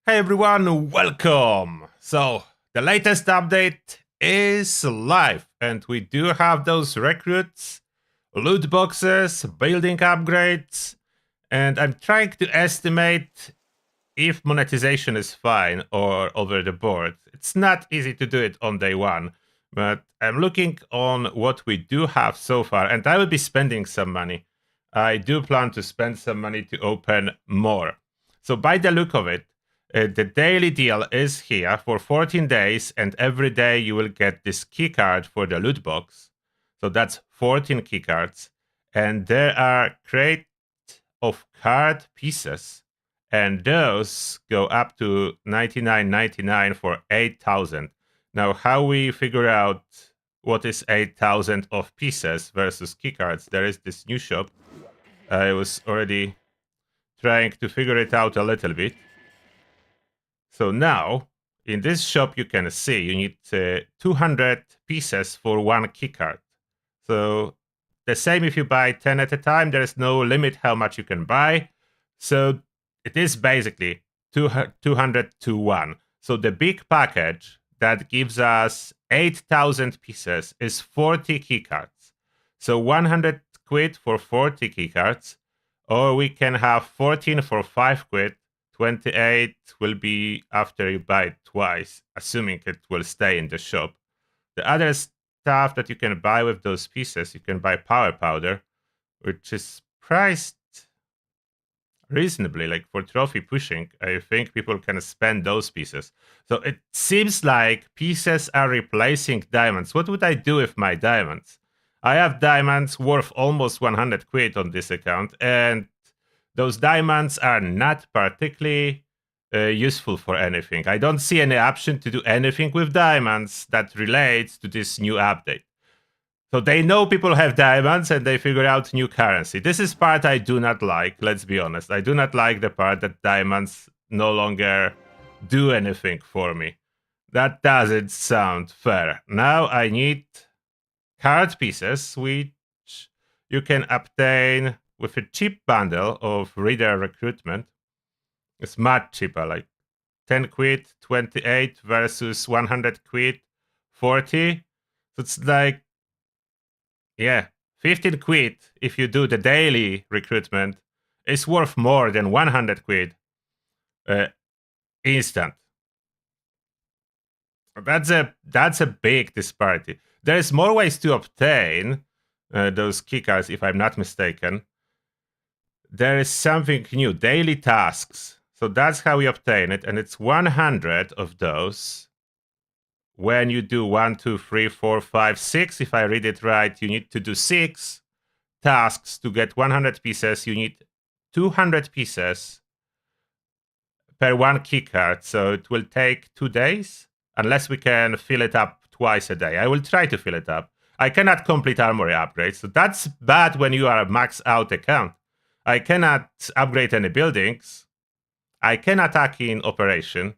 Hey everyone, welcome! So, the latest update is live, and we do have those recruits, loot boxes, building upgrades, and I'm trying to estimate if monetization is fine or over the board. It's not easy to do it on day one, but I'm looking on what we do have so far, and I will be spending some money. I do plan to spend some money to open more. So by the look of it, the daily deal is here for 14 days, and every day you will get this keycard for the loot box. So that's 14 keycards, and there are crate of card pieces, and those go up to 99.99 for 8,000. Now, how we figure out what is 8,000 of pieces versus keycards? There is this new shop. I was already trying to figure it out a little bit. So now, in this shop, you can see you need 200 pieces for one keycard. So the same if you buy 10 at a time, there is no limit how much you can buy. So it is basically 200 to 1. So the big package that gives us 8,000 pieces is 40 keycards. So 100 quid for 40 keycards, or we can have 14 for 5 quid. 28 will be after you buy it twice, assuming it will stay in the shop. The other stuff that you can buy with those pieces, you can buy power powder, which is priced reasonably. Like for trophy pushing, I think people can spend those pieces. So it seems like pieces are replacing diamonds. What would I do with my diamonds? I have diamonds worth almost 100 quid on this account, and those diamonds are not particularly useful for anything. I don't see any option to do anything with diamonds that relates to this new update. So they know people have diamonds and they figure out new currency. This is part I do not like, let's be honest. I do not like the part that diamonds no longer do anything for me. That doesn't sound fair. Now I need card pieces, which you can obtain with a cheap bundle of reader recruitment. It's much cheaper, like 10 quid, 28 versus 100 quid, 40. So it's like, yeah, 15 quid if you do the daily recruitment is worth more than 100 quid instant. That's a big disparity. There's more ways to obtain those keycards, if I'm not mistaken. There is something new, daily tasks. So that's how we obtain it, and it's 100 of those. When you do 1, 2, 3, 4, 5, 6, if I read it right, you need to do 6 tasks to get 100 pieces. You need 200 pieces per one keycard, so it will take 2 days, unless we can fill it up twice a day. I will try to fill it up. I cannot complete armory upgrades, so that's bad when you are a max out account. I cannot upgrade any buildings. I can attack in operation.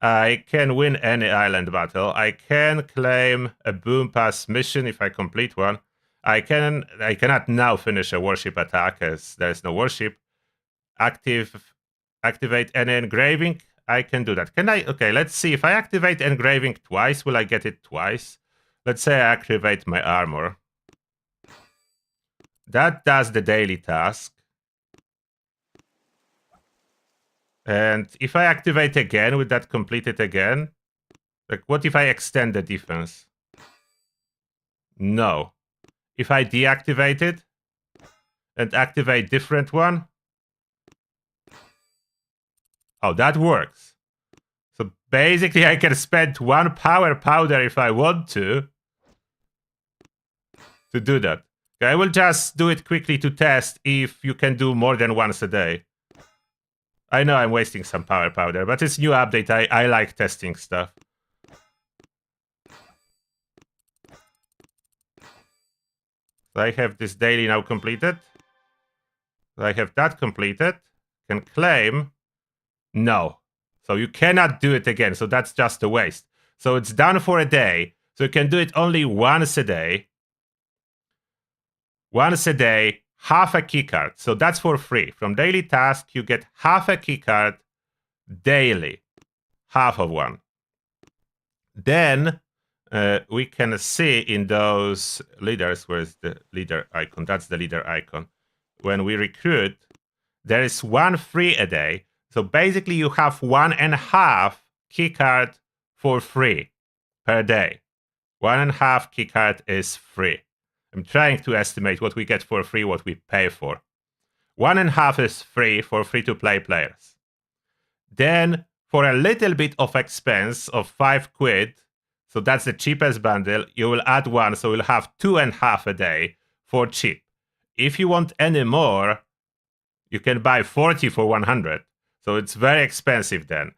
I can win any island battle. I can claim a boom pass mission if I complete one. I cannot now finish a warship attack as there is no warship. Activate any engraving. I can do that. Can I? Okay, let's see. If I activate engraving twice, will I get it twice? Let's say I activate my armor. That does the daily task. And if I activate again, would that complete it again? Like, what if I extend the defense? No. If I deactivate it and activate different one? Oh, that works. So basically, I can spend 1 power powder if I want to do that. Okay, I will just do it quickly to test if you can do more than once a day. I know I'm wasting some power powder, but it's new update. I like testing stuff. So I have this daily now completed. So I have that completed. Can claim. No. So you cannot do it again. So that's just a waste. So it's done for a day. So you can do it only once a day. Once a day, half a keycard. So that's for free. From daily task, you get half a keycard daily, half of one. Then we can see in those leaders, where's the leader icon? That's the leader icon. When we recruit, there is 1 free a day. So basically you have 1.5 keycard for free per day. 1.5 keycard is free. I'm trying to estimate what we get for free, what we pay for. 1.5 is free for free-to-play players. Then for a little bit of expense of 5 quid, so that's the cheapest bundle, you will add 1, so you'll have 2.5 a day for cheap. If you want any more, you can buy 40 for 100. So it's very expensive then.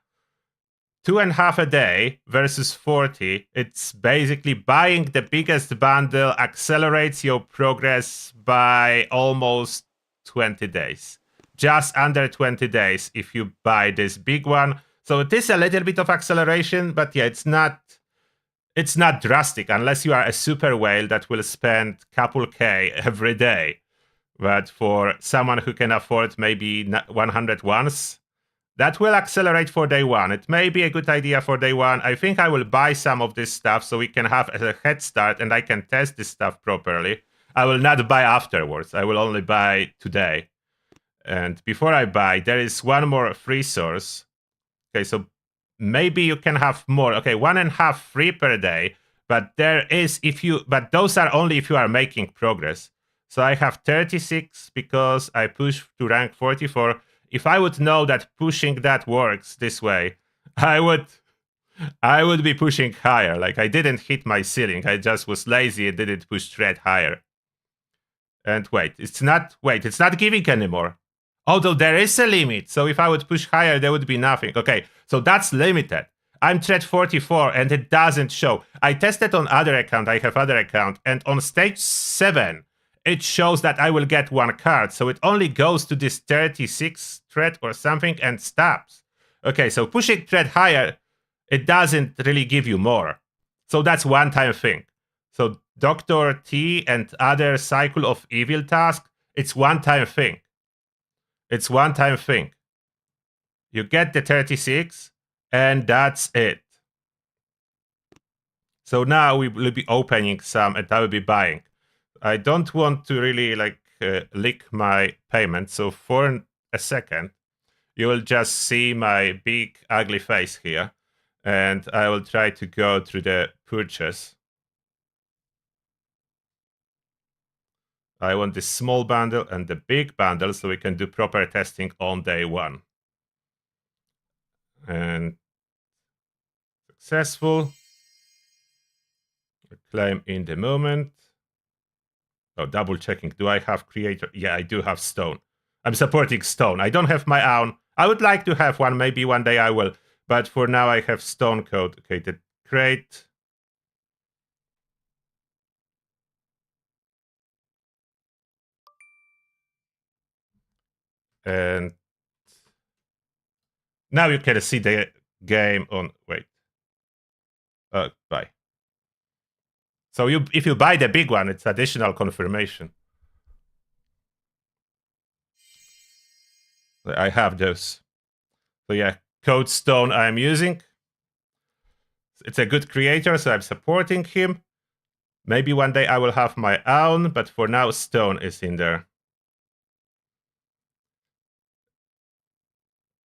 2.5 a day versus 40, it's basically buying the biggest bundle accelerates your progress by almost 20 days. Just under 20 days if you buy this big one. So it is a little bit of acceleration, but yeah, it's not drastic unless you are a super whale that will spend couple K every day. But for someone who can afford maybe 100 once, that will accelerate for day one. It may be a good idea for day one. I think I will buy some of this stuff so we can have a head start and I can test this stuff properly. I will not buy afterwards. I will only buy today. And before I buy, there is one more free source. Okay, so maybe you can have more. Okay, 1.5 free per day. But there is but those are only if you are making progress. So I have 36 because I pushed to rank 44. If I would know that pushing that works this way, I would be pushing higher. Like I didn't hit my ceiling. I just was lazy and didn't push thread higher. And wait, it's not giving anymore. Although there is a limit. So if I would push higher, there would be nothing. Okay, so that's limited. I'm thread 44 and it doesn't show. I tested on other account. I have other account. And on stage 7, it shows that I will get 1 card. So it only goes to this 36 thread or something and stops. Okay, so pushing thread higher, it doesn't really give you more. So that's one-time thing. So Dr. T and other Cycle of Evil task, it's one-time thing. It's one-time thing. You get the 36, and that's it. So now we will be opening some, and I will be buying. I don't want to really leak my payment. So for a second, you will just see my big ugly face here. And I will try to go through the purchase. I want this small bundle and the big bundle so we can do proper testing on day 1. And successful. Claim in the moment. Oh, double checking. Do I have creator? Yeah, I do have stone. I'm supporting stone. I don't have my own. I would like to have one. Maybe one day I will. But for now, I have stone code. Okay, the crate. And now you can see the game on. Wait. Buy. So if you buy the big one, it's additional confirmation. I have those. So yeah, Code Stone I'm using. It's a good creator, so I'm supporting him. Maybe one day I will have my own, but for now, Stone is in there.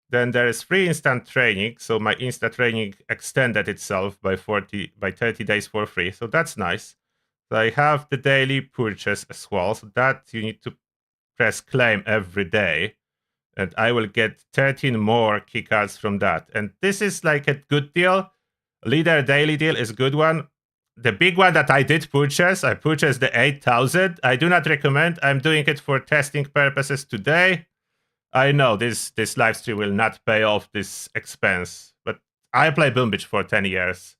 Then there is free instant training, so my instant training extended itself by 30 days for free, so that's nice. So I have the daily purchase as well, so that you need to press claim every day, and I will get 13 more keycards from that. And this is like a good deal. Leader daily deal is a good one. The big one that I did purchase, I purchased the 8,000. I do not recommend. I'm doing it for testing purposes today. I know this live stream will not pay off this expense, but I play Boom Beach for 10 years,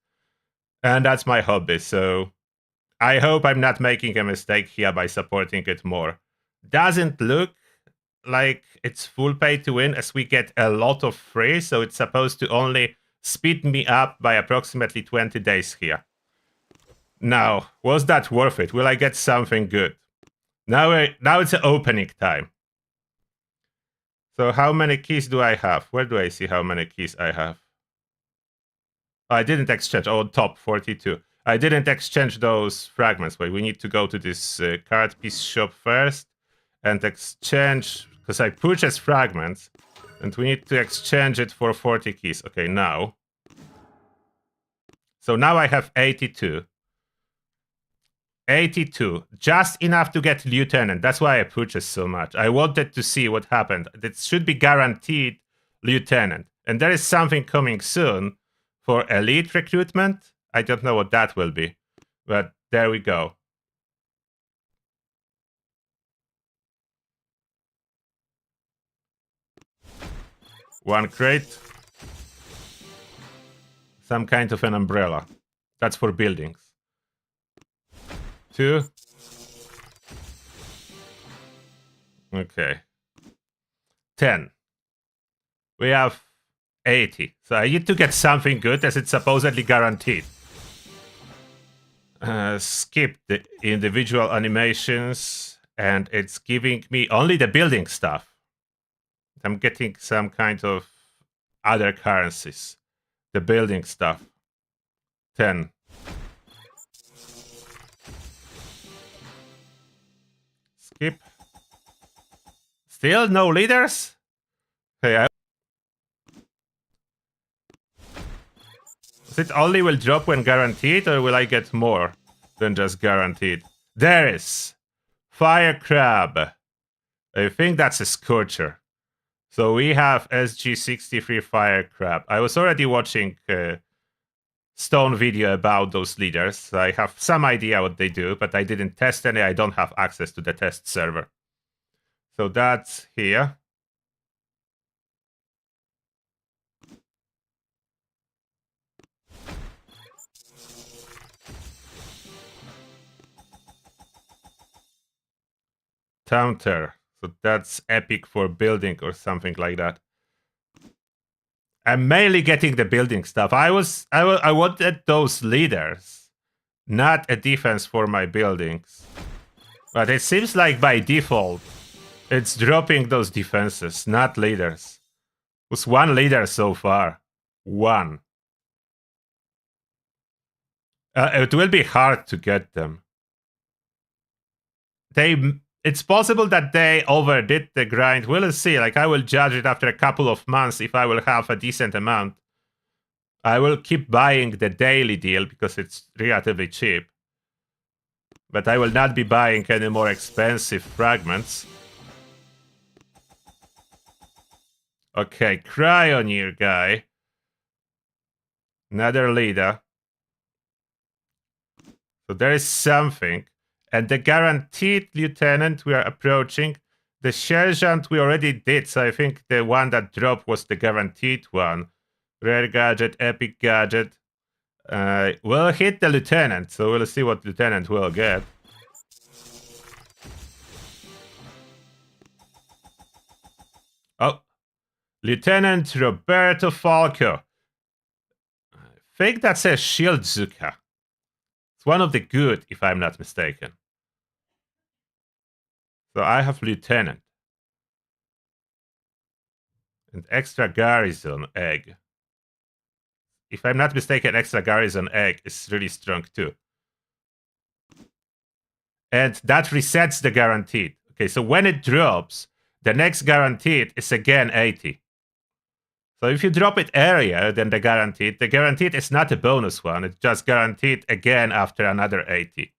and that's my hobby, so I hope I'm not making a mistake here by supporting it more. Doesn't look like it's full pay to win, as we get a lot of free, so it's supposed to only speed me up by approximately 20 days here. Now, was that worth it? Will I get something good? Now it's an opening time. So how many keys do I have? Where do I see how many keys I have? Oh, I didn't exchange. Oh, top 42. I didn't exchange those fragments. Wait, we need to go to this card piece shop first and exchange, because I purchased fragments, and we need to exchange it for 40 keys. Okay, now. So now I have 82. 82. Just enough to get Lieutenant. That's why I purchased so much. I wanted to see what happened. It should be guaranteed Lieutenant. And there is something coming soon for Elite recruitment. I don't know what that will be. But there we go. One crate. Some kind of an umbrella. That's for buildings. 2. Okay. 10. We have 80. So I need to get something good as it's supposedly guaranteed. Skip the individual animations, and it's giving me only the building stuff. I'm getting some kind of other currencies. The building stuff. 10. Skip. Still no leaders? Okay, is it only will drop when guaranteed, or will I get more than just guaranteed? There is. Fire Crab. I think that's a Scorcher. So we have SG63 Fire Crab. I was already watching Stone video about those leaders. I have some idea what they do, but I didn't test any. I don't have access to the test server. So that's here. Counter. So that's epic for building or something like that. I'm mainly getting the building stuff. I wanted those leaders, not a defense for my buildings. But it seems like by default, it's dropping those defenses, not leaders. It was one leader so far. One. It will be hard to get them. It's possible that they overdid the grind. We'll see. Like, I will judge it after a couple of months if I will have a decent amount. I will keep buying the daily deal because it's relatively cheap. But I will not be buying any more expensive fragments. Okay, Cryoneer guy. Another leader. So there is something. And the guaranteed lieutenant we are approaching. The sergeant we already did, so I think the one that dropped was the guaranteed one. Rare gadget, epic gadget. We'll hit the lieutenant, so we'll see what lieutenant we'll get. Oh, Lieutenant Roberto Falco. I think that says Shieldzuka. It's one of the good, if I'm not mistaken. So I have lieutenant. And extra garrison egg. If I'm not mistaken, extra garrison egg is really strong too. And that resets the guaranteed. Okay, so when it drops, the next guaranteed is again 80. So if you drop it earlier than the guaranteed is not a bonus one. It's just guaranteed again after another 80.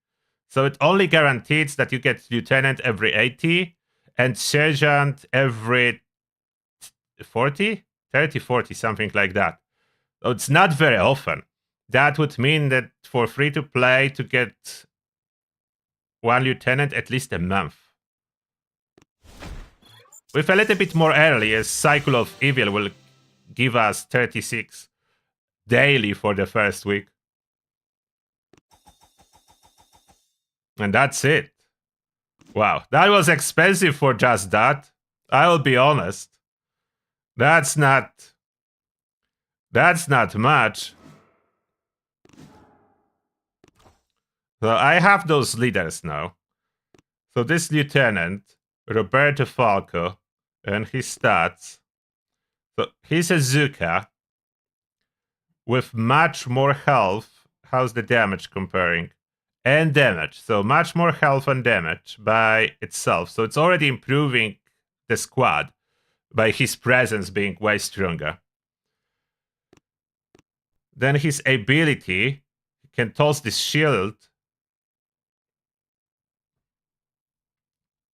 So it only guarantees that you get lieutenant every 80 and sergeant every 40? 30, 40, something like that. So it's not very often. That would mean that for free to play to get one lieutenant at least a month. With a little bit more early, a Cycle of Evil will give us 36 daily for the first week. And that's it. Wow, that was expensive for just that. I'll be honest. That's not much. So I have those leaders now. So this lieutenant, Roberto Falco, and his stats. So he's a Zuka with much more health. How's the damage comparing? And damage. So much more health and damage by itself. So it's already improving the squad by his presence being way stronger. Then his ability, he can toss this shield.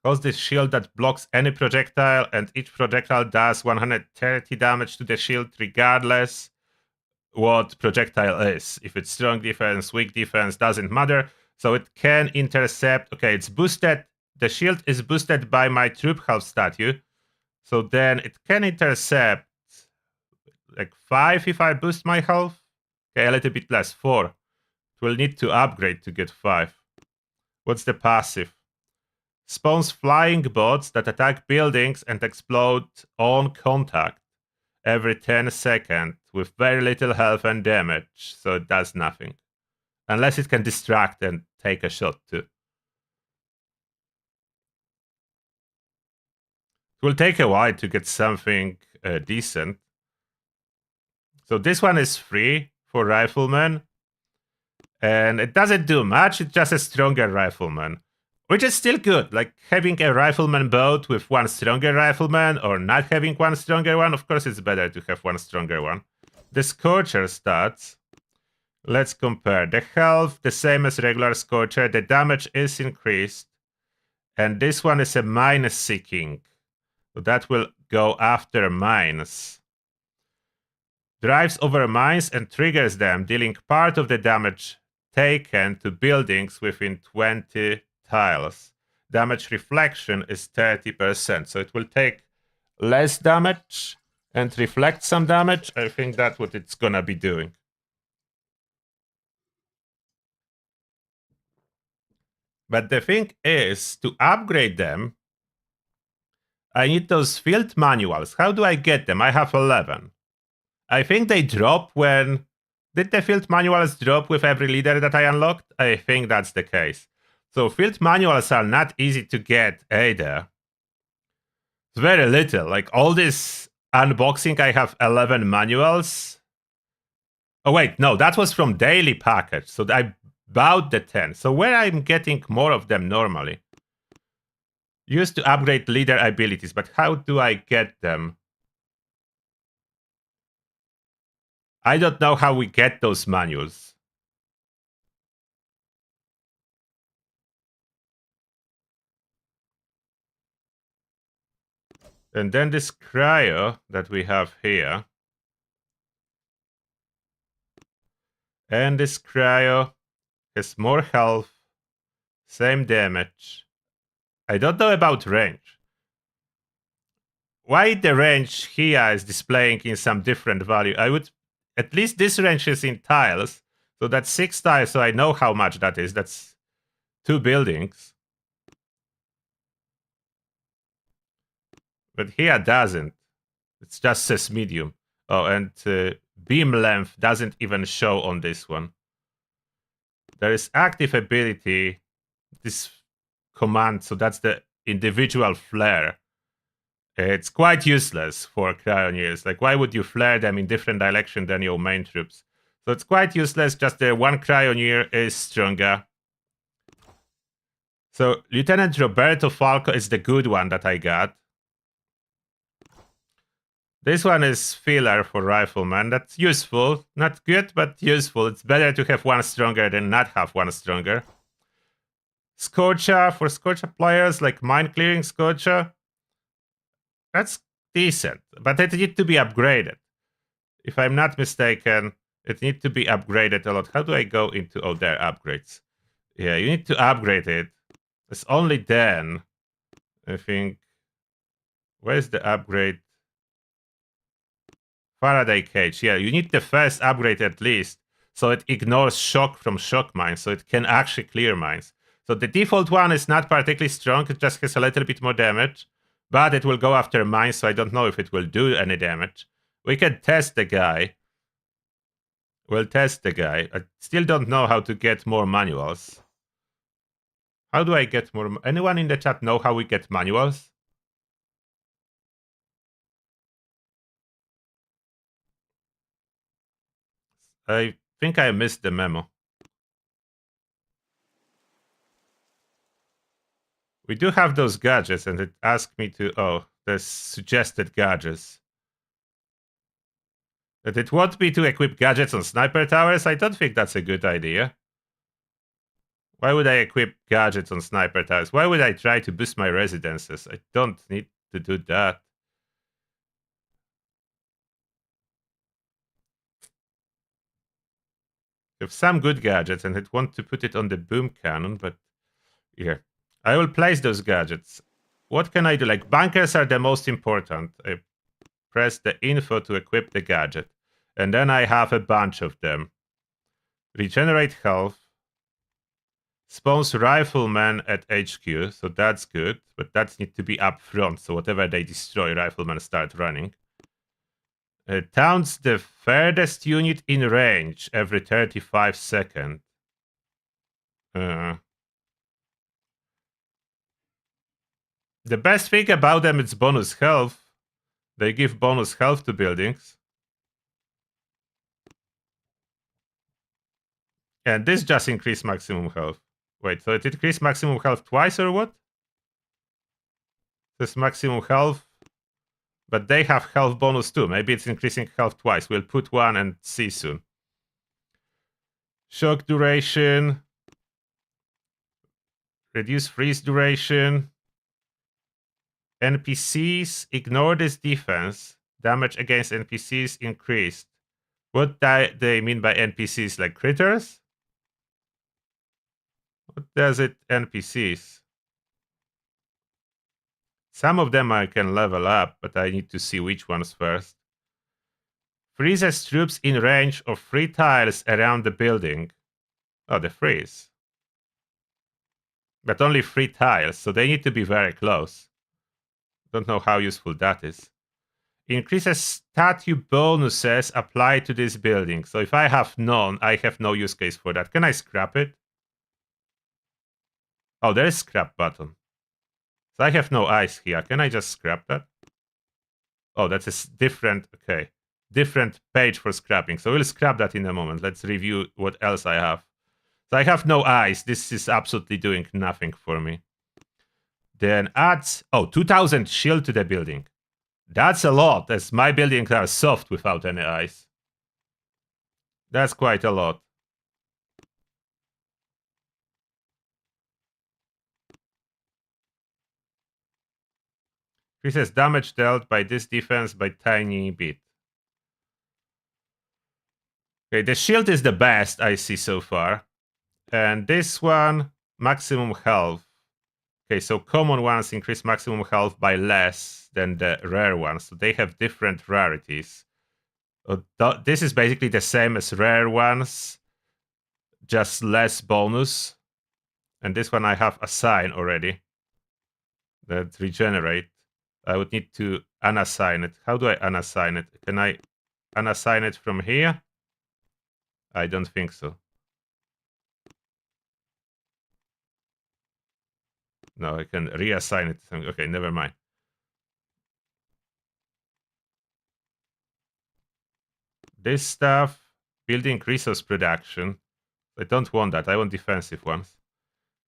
Toss this shield that blocks any projectile, and each projectile does 130 damage to the shield regardless what projectile is. If it's strong defense, weak defense, doesn't matter. So it can intercept. Okay, it's boosted. The shield is boosted by my troop health statue. So then it can intercept like 5 if I boost my health. Okay, a little bit less, 4. It will need to upgrade to get 5. What's the passive? Spawns flying bots that attack buildings and explode on contact every 10 seconds with very little health and damage, so it does nothing. Unless it can distract and take a shot too. It will take a while to get something decent. So this one is free for riflemen. And it doesn't do much, it's just a stronger rifleman. Which is still good, like having a rifleman boat with one stronger rifleman or not having one stronger one. Of course, it's better to have one stronger one. The Scorcher stats, let's compare. The health, the same as regular Scorcher. The damage is increased. And this one is a mine seeking. So that will go after mines. Drives over mines and triggers them, dealing part of the damage taken to buildings within 20 tiles. Damage reflection is 30%, so it will take less damage and reflect some damage. I think that's what it's gonna be doing. But the thing is, to upgrade them, I need those field manuals. How do I get them? I have 11. I think they drop when... Did the field manuals drop with every leader that I unlocked? I think that's the case. So field manuals are not easy to get either. It's very little. Like all this unboxing, I have 11 manuals. Oh wait, no, that was from daily package. So I bought the 10. So where I'm getting more of them normally? Used to upgrade leader abilities, but how do I get them? I don't know how we get those manuals. And then this cryo that we have here. And this cryo has more health, same damage. I don't know about range. Why the range here is displaying in some different value? I would... At least this range is in tiles. So that's 6 tiles, so I know how much that is. That's 2 buildings. But here doesn't. It just says medium. Oh, and beam length doesn't even show on this one. There is active ability, this command, so that's the individual flare. It's quite useless for Cryoneers. Like, why would you flare them in different direction than your main troops? So it's quite useless, just the one Cryoneer is stronger. So Lieutenant Roberto Falco is the good one that I got. This one is filler for rifleman. That's useful. Not good, but useful. It's better to have one stronger than not have one stronger. Scorcher, for Scorcher players, like mine clearing Scorcher. That's decent, but it needs to be upgraded. If I'm not mistaken, it needs to be upgraded a lot. How do I go into... Oh, there, upgrades. Yeah, you need to upgrade it. It's only then, I think... Where's the upgrade? Faraday cage. Yeah, you need the first upgrade at least, so it ignores shock from shock mines, so it can actually clear mines. So the default one is not particularly strong, it just has a little bit more damage, but it will go after mines, so I don't know if it will do any damage. We can test the guy. We'll test the guy. I still don't know how to get more manuals. How do I get more? Anyone in the chat know how we get manuals? I think I missed the memo. We do have those gadgets, and it asked me to... Oh, there's suggested gadgets. That it wants me to equip gadgets on sniper towers? I don't think that's a good idea. Why would I equip gadgets on sniper towers? Why would I try to boost my residences? I don't need to do that. We have some good gadgets, and it wants to put it on the boom cannon, but here. I will place those gadgets. What can I do? Like, bunkers are the most important. I press the info to equip the gadget. And then I have a bunch of them. Regenerate health. Spawns riflemen at HQ, so that's good. But that needs to be up front, so whatever they destroy, riflemen start running. Towns the furthest unit in range every 35 seconds. The best thing about them is bonus health. They give bonus health to buildings. And this just increased maximum health. Wait, so it increased maximum health twice or what? This maximum health, but they have health bonus too. Maybe it's increasing health twice. We'll put one and see soon. Shock duration. Reduce freeze duration. NPCs, ignore this defense. Damage against NPCs increased. What they mean by NPCs? Like critters? What does it NPCs? Some of them I can level up, but I need to see which ones first. Freezes troops in range of 3 tiles around the building. Oh, the freeze. But only 3 tiles, so they need to be very close. Don't know how useful that is. Increases statue bonuses applied to this building. So if I have none, I have no use case for that. Can I scrap it? Oh, there is scrap button. So I have no ice here. Can I just scrap that? Oh, that's a different... Okay. Different page for scrapping. So we'll scrap that in a moment. Let's review what else I have. So I have no ice. This is absolutely doing nothing for me. Then adds... Oh, 2000 shield to the building. That's a lot, as my buildings are soft without any ice. That's quite a lot. Increases damage dealt by this defense by tiny bit. Okay, the shield is the best I see so far. And this one, maximum health. Okay, so common ones increase maximum health by less than the rare ones. So they have different rarities. This is basically the same as rare ones, just less bonus. And this one I have assigned already. That regenerate. I would need to unassign it. How do I unassign it? Can I unassign it from here? I don't think so. No, I can reassign it. Okay, never mind. This stuff, building resource production. I don't want that. I want defensive ones.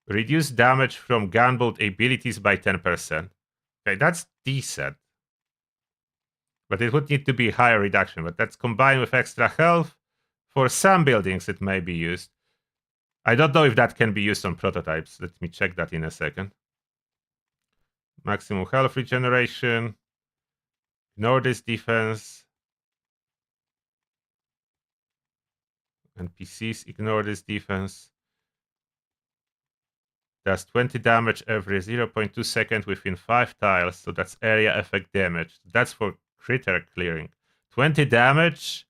Reduce damage from gunboat abilities by 10%. Okay, that's decent. But it would need to be higher reduction. But that's combined with extra health. For some buildings, it may be used. I don't know if that can be used on prototypes. Let me check that in a second. Maximum health regeneration. Ignore this defense. NPCs, ignore this defense. Does 20 damage every 0.2 seconds within 5 tiles. So that's area effect damage. That's for critter clearing. 20 damage,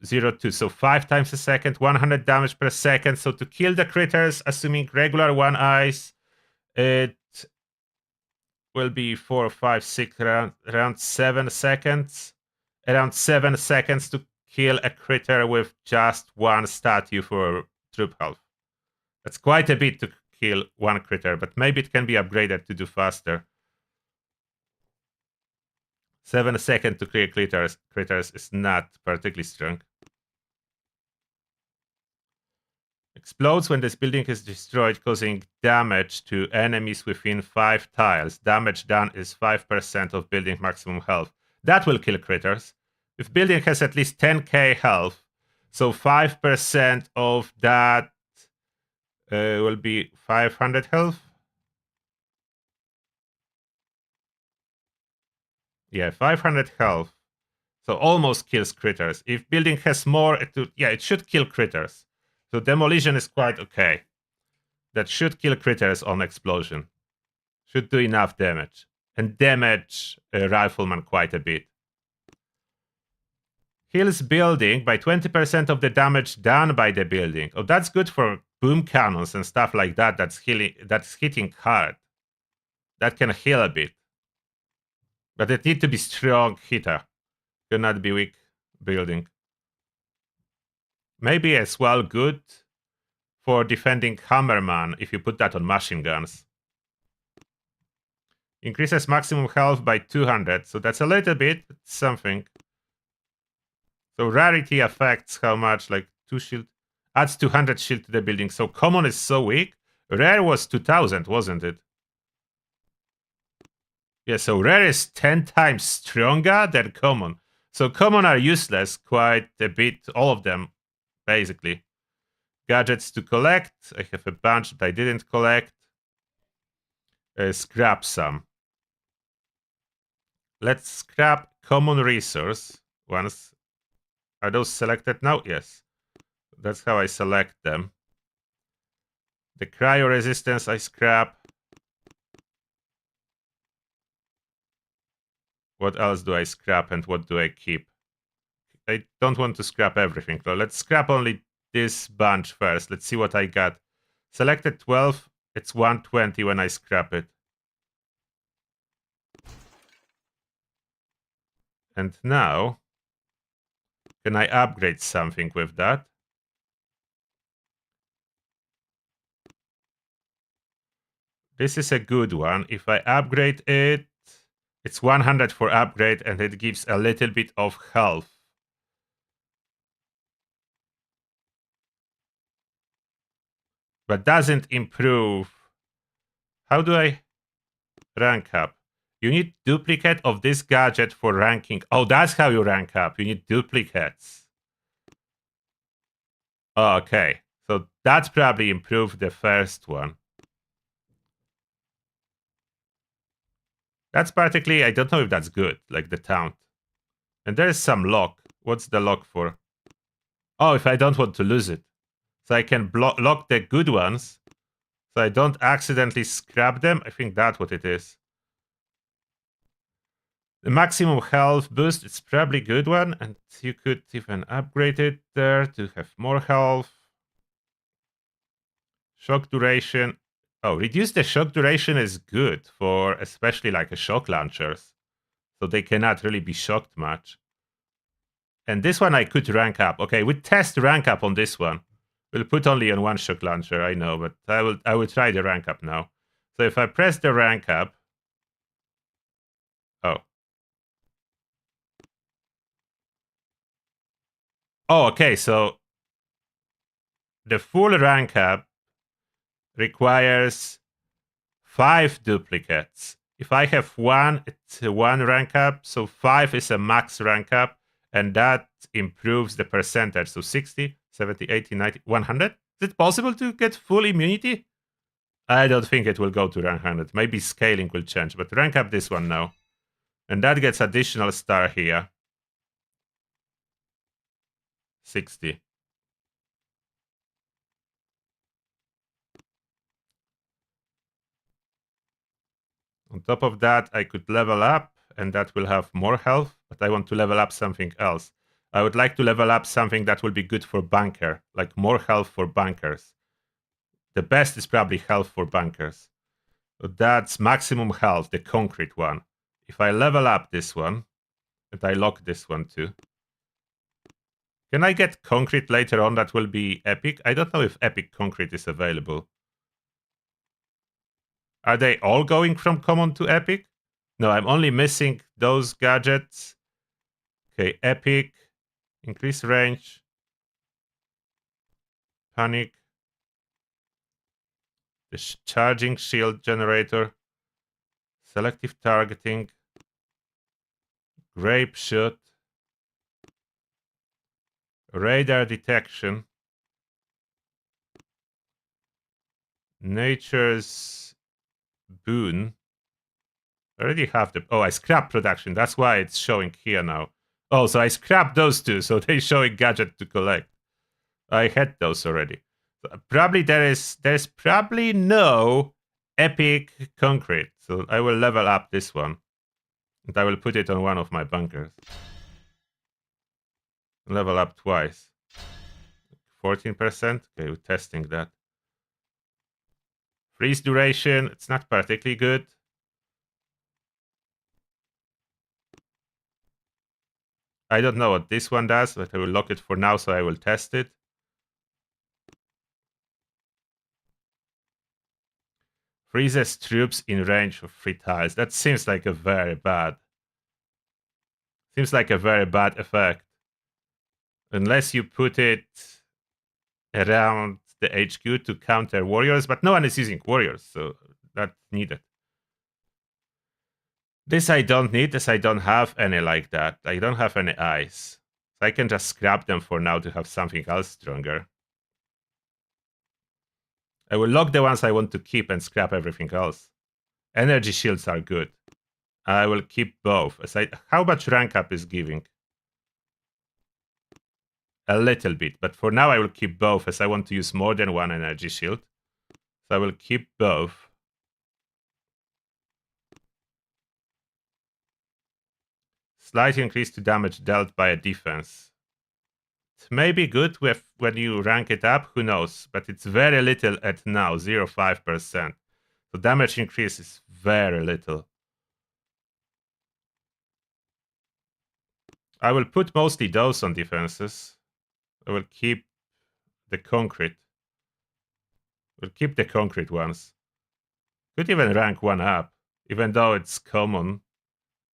0.2. So 5 times a second, 100 damage per second. So to kill the critters, assuming regular 1 ice, it will be 4, 5, 6, around 7 seconds. Around 7 seconds to kill a critter with just 1 statue for troop health. That's quite a bit to kill 1 critter, but maybe it can be upgraded to do faster. 7 seconds to clear critters is not particularly strong. Explodes when this building is destroyed, causing damage to enemies within 5 tiles. Damage done is 5% of building maximum health. That will kill critters. If building has at least 10k health, so 5% of that will be 500 health. Yeah, 500 health. So almost kills critters. If building has more, it should kill critters. So demolition is quite okay. That should kill critters on explosion. Should do enough damage. And damage a rifleman quite a bit. Heals building by 20% of the damage done by the building. Oh, that's good for boom cannons and stuff like that. That's hitting hard. That can heal a bit. But it needs to be strong hitter. Cannot be weak building. Maybe as well good for defending Hammerman if you put that on machine guns. Increases maximum health by 200, so that's a little bit, something. So rarity affects how much, like 2 shield. Adds 200 shield to the building, so common is so weak. Rare was 2000, wasn't it? Yeah, so rare is 10 times stronger than common. So common are useless quite a bit, all of them, basically. Gadgets to collect. I have a bunch that I didn't collect. Scrap some. Let's scrap common resource ones. Are those selected now? Yes. That's how I select them. The cryo resistance I scrap. What else do I scrap and what do I keep? I don't want to scrap everything. So let's scrap only this bunch first. Let's see what I got. Selected 12. It's 120 when I scrap it. And now, can I upgrade something with that? This is a good one. If I upgrade it, it's 100 for upgrade and it gives a little bit of health. But doesn't improve. How do I rank up? You need duplicate of this gadget for ranking. Oh, that's how you rank up. You need duplicates. Oh, okay. So that's probably improved the first one. That's particularly, I don't know if that's good, like the taunt. And there is some lock. What's the lock for? Oh, if I don't want to lose it. So I can lock the good ones. So I don't accidentally scrap them. I think that's what it is. The maximum health boost, it's probably a good one. And you could even upgrade it there to have more health. Shock duration. Oh, reduce the shock duration is good for especially like a shock launchers. So they cannot really be shocked much. And this one I could rank up. Okay, we test rank up on this one. We'll put only on one shock launcher, I know, but I will try the rank up now. So if I press the rank up. Oh. Oh, okay, so the full rank up requires 5 duplicates. If I have 1, it's a 1 rank up, so 5 is a max rank up, and that improves the percentage. So 60, 70, 80, 90, 100? Is it possible to get full immunity? I don't think it will go to rank 100. Maybe scaling will change, but rank up this one now. And that gets additional star here. 60. On top of that, I could level up, and that will have more health, but I want to level up something else. I would like to level up something that will be good for bunker, like more health for bunkers. The best is probably health for bunkers. So that's maximum health, the concrete one. If I level up this one, and I lock this one too. Can I get concrete later on that will be epic? I don't know if epic concrete is available. Are they all going from common to epic? No, I'm only missing those gadgets. Okay, epic, increase range, panic. The charging shield generator. Selective targeting. Grape shot. Radar detection. Nature's boon. I already have the... Oh, I scrapped production. That's why it's showing here now. Oh, so I scrapped those two, so they showing gadget to collect. I had those already. So probably there's probably no epic concrete. So I will level up this one. And I will put it on one of my bunkers. Level up twice. 14%. Okay, we're testing that. Freeze duration. It's not particularly good. I don't know what this one does, but I will lock it for now, so I will test it. Freezes troops in range of 3 tiles. That seems like a very bad. Seems like a very bad effect. Unless you put it around the HQ to counter warriors, but no one is using warriors, so that's needed. This I don't need, as I don't have any like that. I don't have any eyes. So I can just scrap them for now to have something else stronger. I will lock the ones I want to keep and scrap everything else. Energy shields are good. I will keep both. How much rank up is giving? A little bit, but for now I will keep both, as I want to use more than one energy shield. So I will keep both. Slight increase to damage dealt by a defense. It may be good when you rank it up, who knows, but it's very little at now, 0.5%. So damage increase is very little. I will put mostly those on defenses. I will keep the concrete. We'll keep the concrete ones. Could even rank one up, even though it's common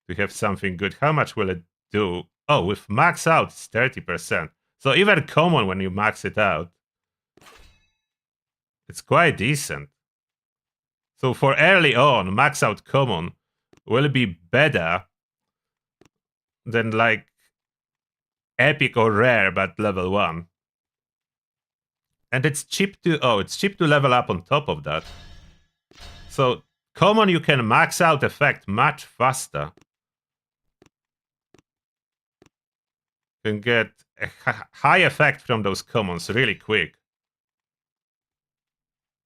to have something good. How much will it do? Oh, with max out, it's 30%. So even common, when you max it out, it's quite decent. So for early on, max out common will be better than like epic or rare, but level 1. And it's cheap to level up on top of that. So common, you can max out effect much faster. You can get a high effect from those commons really quick.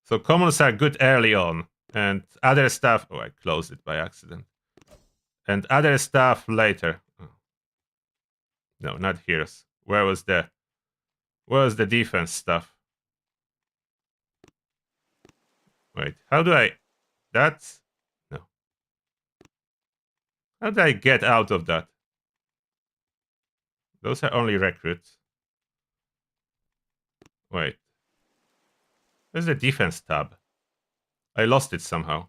So commons are good early on, and other stuff... Oh, I closed it by accident. And other stuff later. Oh. No, not heroes. Where was the defense stuff? Wait, how do I... That's... No. How do I get out of that? Those are only recruits. Wait. Where's the defense tab? I lost it somehow.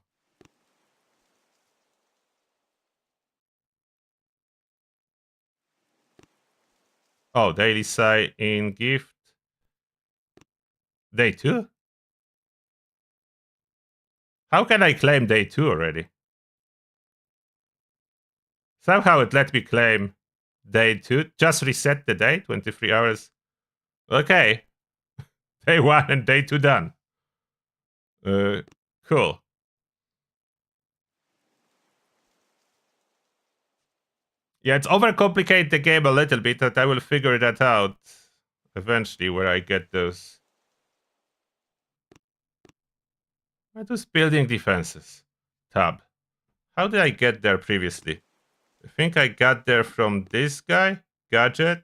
Oh, daily sign-in gift. Day 2? How can I claim day 2 already? Somehow it let me claim day 2. Just reset the day, 23 hours. Okay. Day 1 and day 2 done. Cool. Yeah, it's overcomplicate the game a little bit, but I will figure that out eventually where I get those. What was building defenses? Tab. How did I get there previously? I think I got there from this guy, Gadget.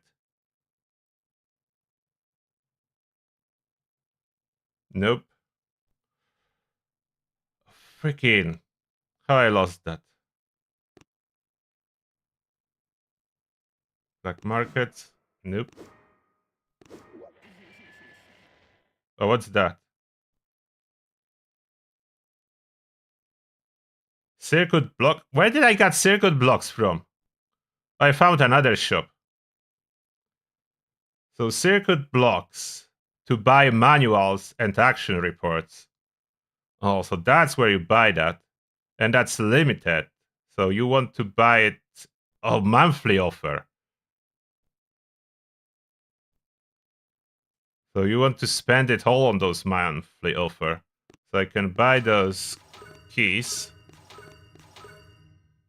Nope. Freaking. How I lost that. Black market. Nope. Oh, what's that? Circuit block. Where did I get circuit blocks from? I found another shop. So circuit blocks to buy manuals and action reports. Oh, so that's where you buy that. And that's limited. So you want to buy it a monthly offer. So you want to spend it all on those monthly offer. So I can buy those keys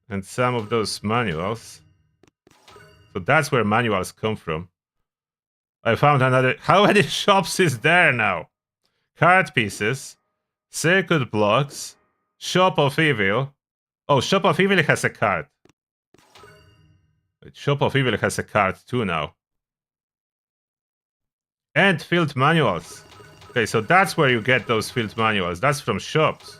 and some of those manuals. So that's where manuals come from. I found another. How many shops is there now? Card pieces, circuit blocks, shop of evil. Oh, shop of evil has a card. Shop of evil has a card too now. And field manuals. Okay, so that's where you get those field manuals. That's from shops.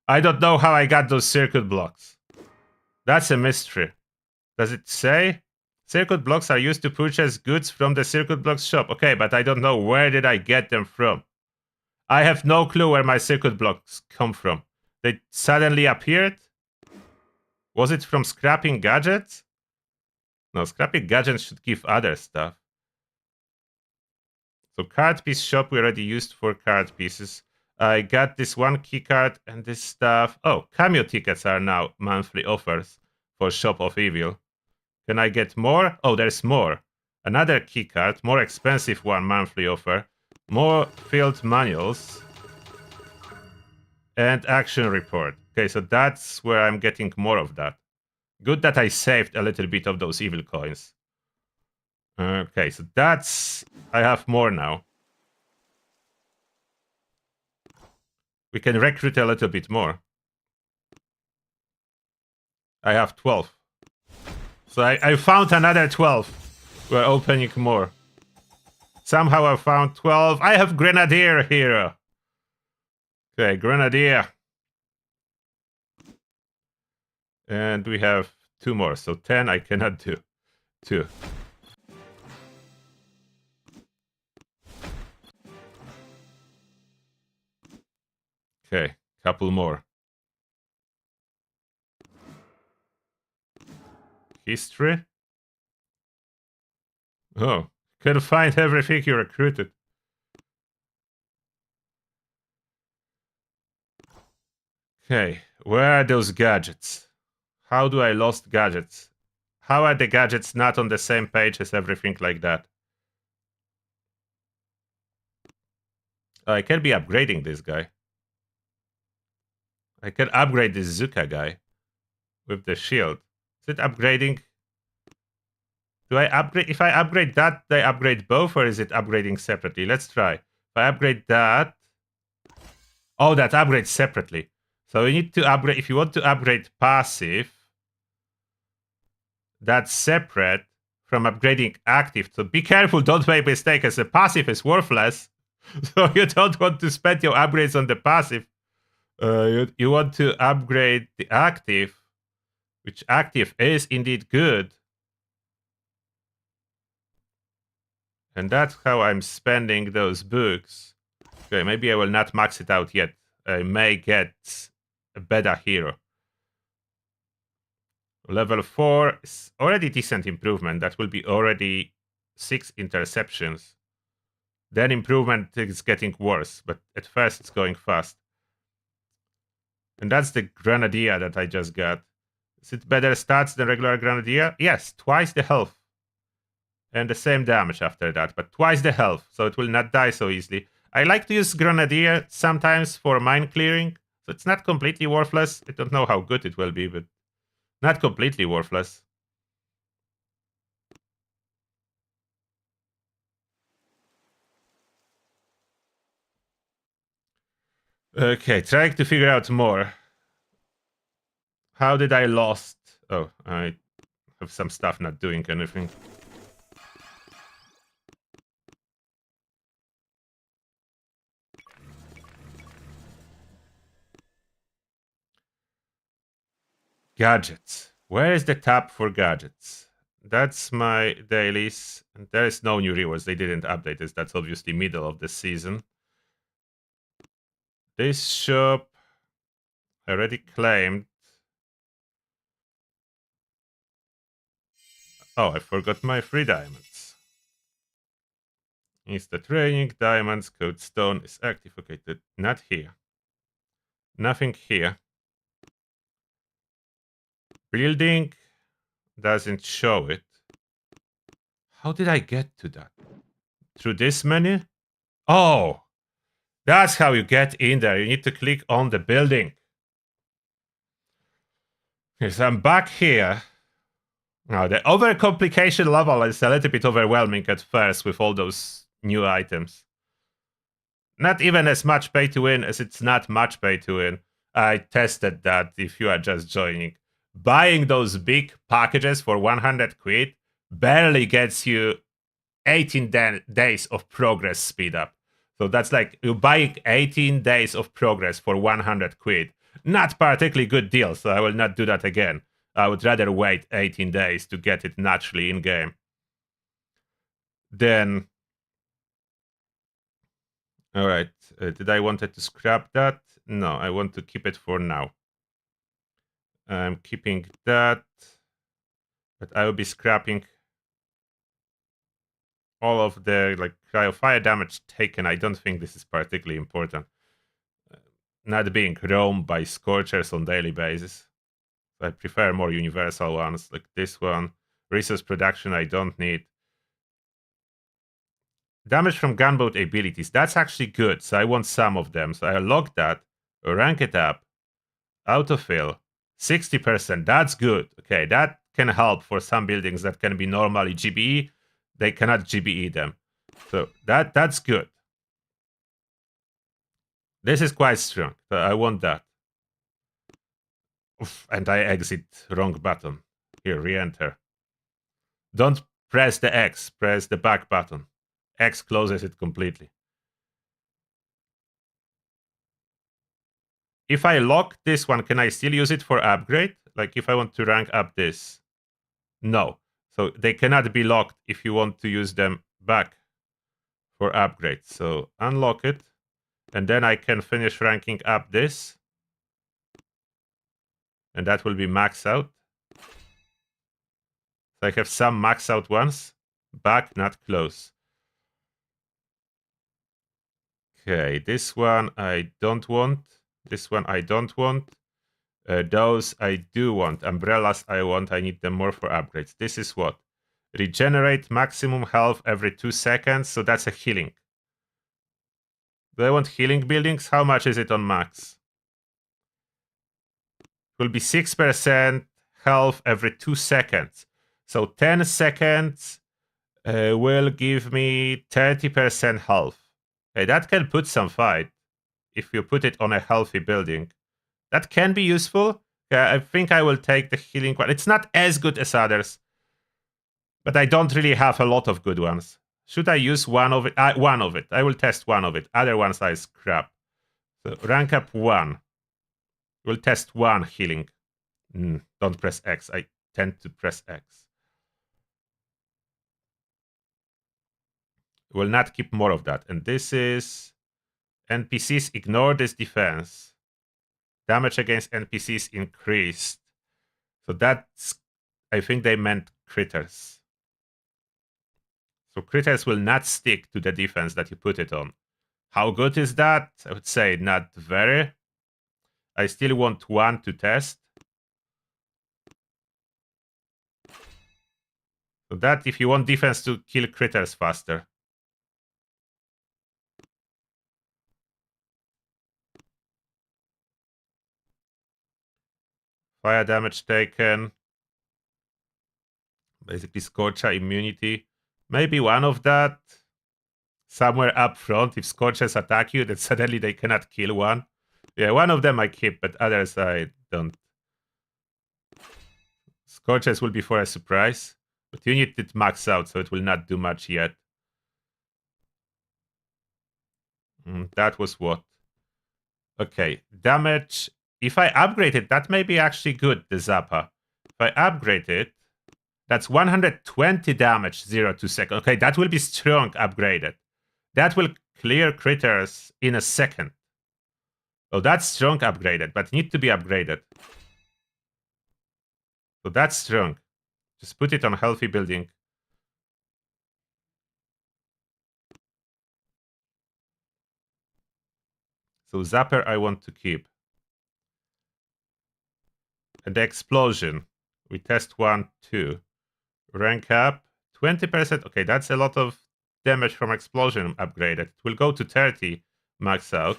I don't know how I got those circuit blocks. That's a mystery. Does it say? Circuit blocks are used to purchase goods from the circuit blocks shop. Okay, but I don't know where did I get them from. I have no clue where my circuit blocks come from. They suddenly appeared? Was it from scrapping gadgets? No, scrapping gadgets should give other stuff. So card piece shop we already used for card pieces. I got this one key card and this stuff. Oh, cameo tickets are now monthly offers for Shop of Evil. Can I get more? Oh, there's more. Another key card, more expensive one monthly offer. More field manuals. And action report. Okay, so that's where I'm getting more of that. Good that I saved a little bit of those evil coins. Okay, so that's... I have more now. We can recruit a little bit more. I have 12. So I found another 12. We're opening more. Somehow I found 12. I have Grenadier here. Okay, Grenadier. And we have 2 more. So 10 I cannot do. 2. Okay, couple more. History. Oh, can find everything you recruited. Okay, where are those gadgets? How do I lost gadgets? How are the gadgets not on the same page as everything like that? I can be upgrading this guy. I can upgrade this Zuka guy with the shield. Is it upgrading? Do I upgrade? If I upgrade that, they upgrade both, or is it upgrading separately? Let's try. If I upgrade that... Oh, that upgrades separately. So you need to upgrade... If you want to upgrade passive, that's separate from upgrading active. So be careful, don't make a mistake, as the passive is worthless. So you don't want to spend your upgrades on the passive. You want to upgrade the active, which active is indeed good. And that's how I'm spending those books. Okay, maybe I will not max it out yet. I may get a better hero. Level 4 is already decent improvement. That will be already 6 interceptions. Then improvement is getting worse, but at first it's going fast. And that's the Grenadier that I just got. Is it better stats than regular Grenadier? Yes, twice the health. And the same damage after that, but twice the health, so it will not die so easily. I like to use Grenadier sometimes for mine clearing, so it's not completely worthless. I don't know how good it will be, but not completely worthless. Okay, trying to figure out more. How did I lost? Oh, I have some stuff not doing anything. Gadgets. Where is the tab for gadgets? That's my dailies. And there is no new rewards. They didn't update this. That's obviously middle of the season. This shop I already claimed. Oh, I forgot my 3 diamonds. Instant training, diamonds, code stone is active. Okay, not here. Nothing here. Building doesn't show it. How did I get to that? Through this menu? Oh, that's how you get in there. You need to click on the building. Yes, I'm back here. Now, the overcomplication level is a little bit overwhelming at first with all those new items. Not even as much pay to win as it's not much pay to win. I tested that if you are just joining. Buying those big packages for 100 quid barely gets you 18 days of progress speed up. So that's like you buying 18 days of progress for 100 quid. Not particularly good deal, so I will not do that again. I would rather wait 18 days to get it naturally in game. Then, all right, did I wanted to scrap that? No, I want to keep it for now. I'm keeping that, but I will be scrapping all of the like cryo-fire damage taken. I don't think this is particularly important. Not being roamed by scorchers on daily basis. I prefer more universal ones like this one. Resource production I don't need. Damage from gunboat abilities. That's actually good. So I want some of them. So I lock that. Rank it up. Autofill. 60%. That's good. Okay, that can help for some buildings that can be normally GBE. They cannot GBE them. So that's good. This is quite strong. So I want that. Oof, and I exit wrong button. Here, re-enter. Don't press the X, press the back button. X closes it completely. If I lock this one, can I still use it for upgrade? Like if I want to rank up this? No. So they cannot be locked if you want to use them back for upgrade. So unlock it. And then I can finish ranking up this. And that will be max out. So I have some max out ones. Back, not close. Okay, this one I don't want. This one I don't want. Those I do want. Umbrellas I want. I need them more for upgrades. This is what? Regenerate maximum health every 2 seconds. So that's a healing. Do I want healing buildings? How much is it on max? It will be 6% health every 2 seconds. So 10 seconds will give me 30% health. Okay, that can put some fight if you put it on a healthy building. That can be useful. I think I will take the healing one. It's not as good as others, but I don't really have a lot of good ones. Should I use one of it? One of it. I will test one of it. Other ones I scrap. So rank up 1. We'll test 1 healing. Don't press X. I tend to press X. We'll not keep more of that. And this is NPCs ignore this defense. Damage against NPCs increased. So that's, I think they meant critters. So critters will not stick to the defense that you put it on. How good is that? I would say not very. I still want 1 to test. So that if you want defense to kill critters faster. Fire damage taken. Basically Scorcher immunity. Maybe one of that. Somewhere up front, if Scorchers attack you, then suddenly they cannot kill one. Yeah, one of them I keep, but others I don't. Scorchers will be for a surprise. But you need it max out, so it will not do much yet. That was what? Okay, damage. If I upgrade it, that may be actually good, the Zappa. If I upgrade it, that's 120 damage, 0 to second. Okay, that will be strong upgraded. That will clear critters in a second. Oh, that's strong upgraded, but need to be upgraded. So that's strong. Just put it on healthy building. So Zapper I want to keep. And the explosion. We test 1, 2. Rank up. 20%. Okay, that's a lot of damage from explosion upgraded. It will go to 30 max out.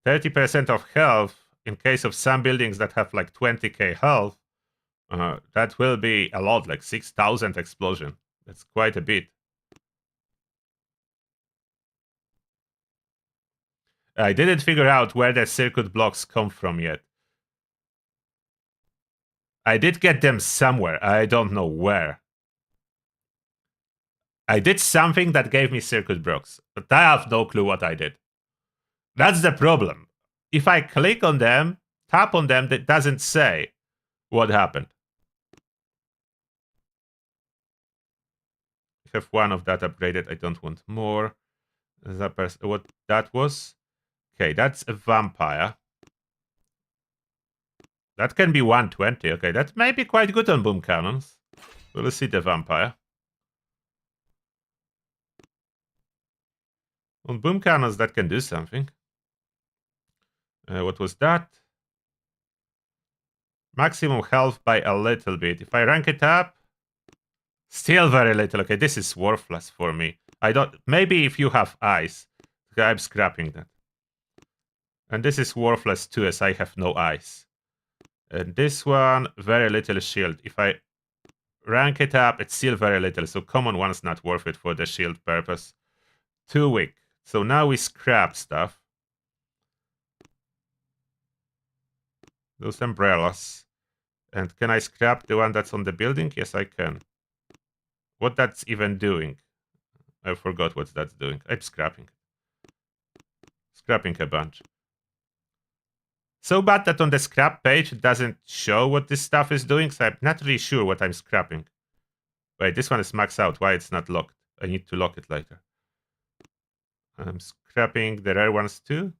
30% of health in case of some buildings that have like 20k health. That will be a lot, like 6,000 explosion. That's quite a bit. I didn't figure out where the circuit blocks come from yet. I did get them somewhere. I don't know where. I did something that gave me circuit blocks, but I have no clue what I did. That's the problem. If I click on them, tap on them, that doesn't say what happened. I have one of that upgraded. I don't want more. What that was? Okay, that's a vampire. That can be 120. Okay, that may be quite good on boom cannons. We'll see the vampire. On boom cannons, that can do something. What was that? Maximum health by a little bit. If I rank it up, still very little. Okay, this is worthless for me. I don't. Maybe if you have eyes, I'm scrapping that. And this is worthless too, as I have no eyes. And this one, very little shield. If I rank it up, it's still very little. So common one's not worth it for the shield purpose. Too weak. So now we scrap stuff. Those umbrellas. And can I scrap the one that's on the building? Yes, I can. What that's even doing? I forgot what that's doing. I'm scrapping. Scrapping a bunch. So bad that on the scrap page it doesn't show what this stuff is doing, so I'm not really sure what I'm scrapping. Wait, this one is maxed out. Why it's not locked? I need to lock it later. I'm scrapping the rare ones too.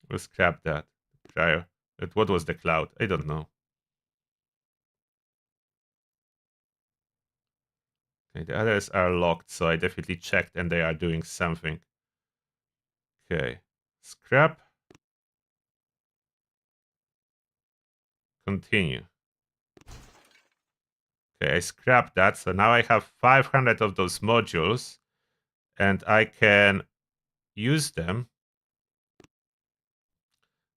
We'll scrap that. Prior. But what was the cloud? I don't know. Okay, the others are locked, so I definitely checked and they are doing something. Okay. Scrap. Continue. Okay, I scrapped that, so now I have 500 of those modules, and I can use them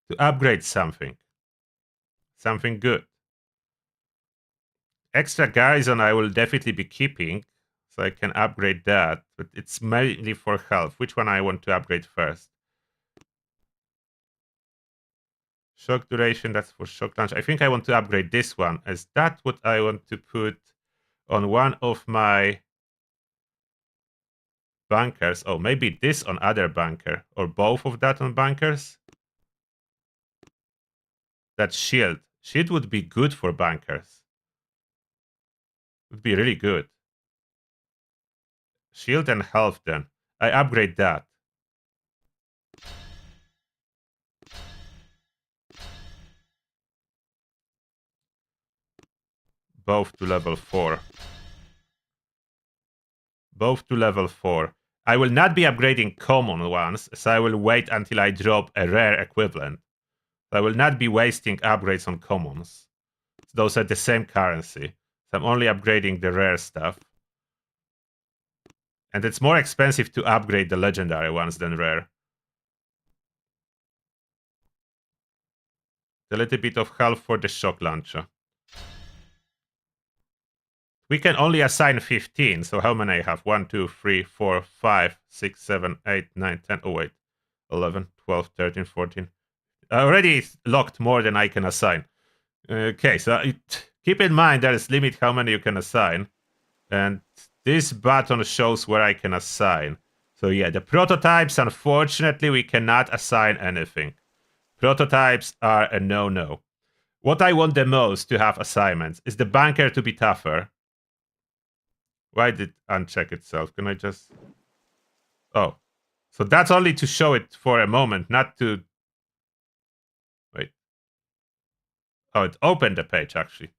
to upgrade something. Something good. Extra garrison I will definitely be keeping, so I can upgrade that, but it's mainly for health. Which one I want to upgrade first? Shock duration, that's for shock launch. I think I want to upgrade this one, as that's what I want to put on one of my bunkers. Oh, maybe this on other bunker, or both of that on bunkers. That shield. Shield would be good for bunkers. Would be really good. Shield and health then. I upgrade that. Both to level 4. Both to level 4. I will not be upgrading common ones, so I will wait until I drop a rare equivalent. I will not be wasting upgrades on commons. Those are the same currency. So I'm only upgrading the rare stuff. And it's more expensive to upgrade the legendary ones than rare. A little bit of health for the shock launcher. We can only assign 15, so how many I have? 1, 2, 3, 4, 5, 6, 7, 8, 9, 10. Oh, wait. 11, 12, 13, 14. I already locked more than I can assign. Okay, so keep in mind there is limit how many you can assign. And this button shows where I can assign. So yeah, the prototypes, unfortunately, we cannot assign anything. Prototypes are a no-no. What I want the most to have assignments is the bunker to be tougher. Why did it uncheck itself? Can I just... Oh. So that's only to show it for a moment, not to... Wait. Oh, it opened the page, actually.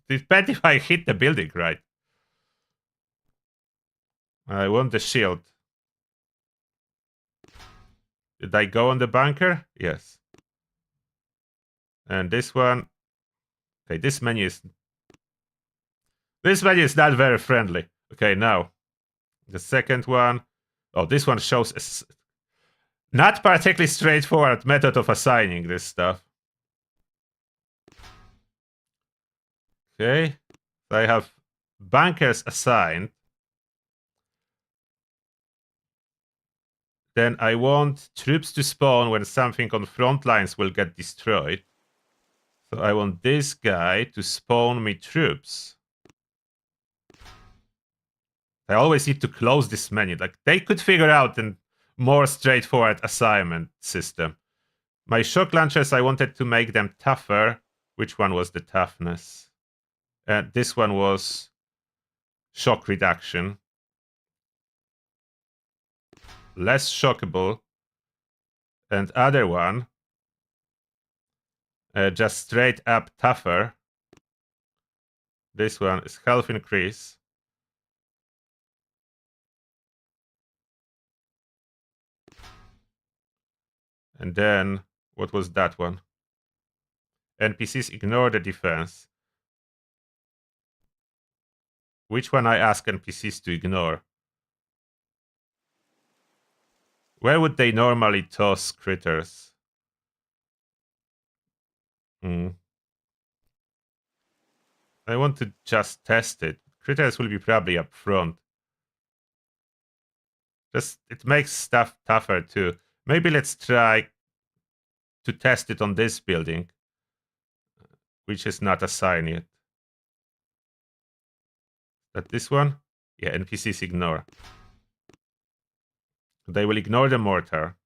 It depends if I hit the building right. I want the shield. Did I go on the bunker? Yes. And this one. Okay, this menu is not very friendly. Okay, now the second one. Oh, this one shows a not particularly straightforward method of assigning this stuff. Okay, so I have bunkers assigned. Then I want troops to spawn when something on front lines will get destroyed. So I want this guy to spawn me troops. I always need to close this menu. Like, they could figure out a more straightforward assignment system. My shock launchers, I wanted to make them tougher. Which one was the toughness? This one was shock reduction. Less shockable. And other one, just straight up tougher. This one is health increase. And then, what was that one? NPCs ignore the defense. Which one I ask NPCs to ignore? Where would they normally toss critters? I want to just test it. Critters will be probably up front. Just, it makes stuff tougher too. Maybe let's try to test it on this building, which is not assigned yet. That this one? Yeah, NPCs ignore. They will ignore the mortar.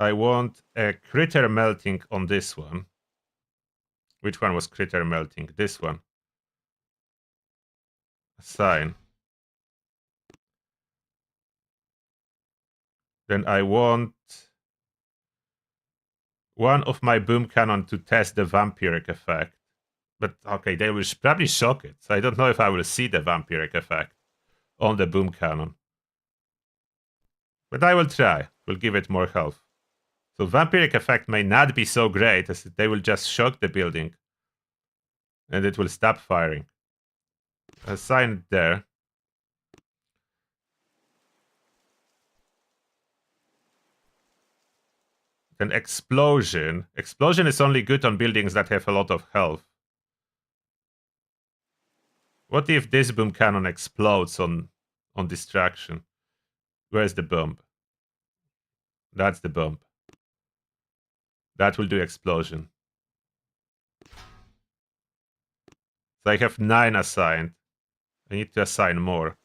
I want a critter melting on this one. Which one was critter melting? This one. Assign. Then I want one of my boom cannon to test the vampiric effect. But okay, they will probably shock it. So I don't know if I will see the vampiric effect on the boom cannon. But I will try. We'll give it more health. So vampiric effect may not be so great as they will just shock the building. And it will stop firing. Assign it there. Then explosion. Explosion is only good on buildings that have a lot of health. What if this boom cannon explodes on distraction? Where's the bomb? That's the bomb. That will do explosion. So I have 9 assigned. I need to assign more.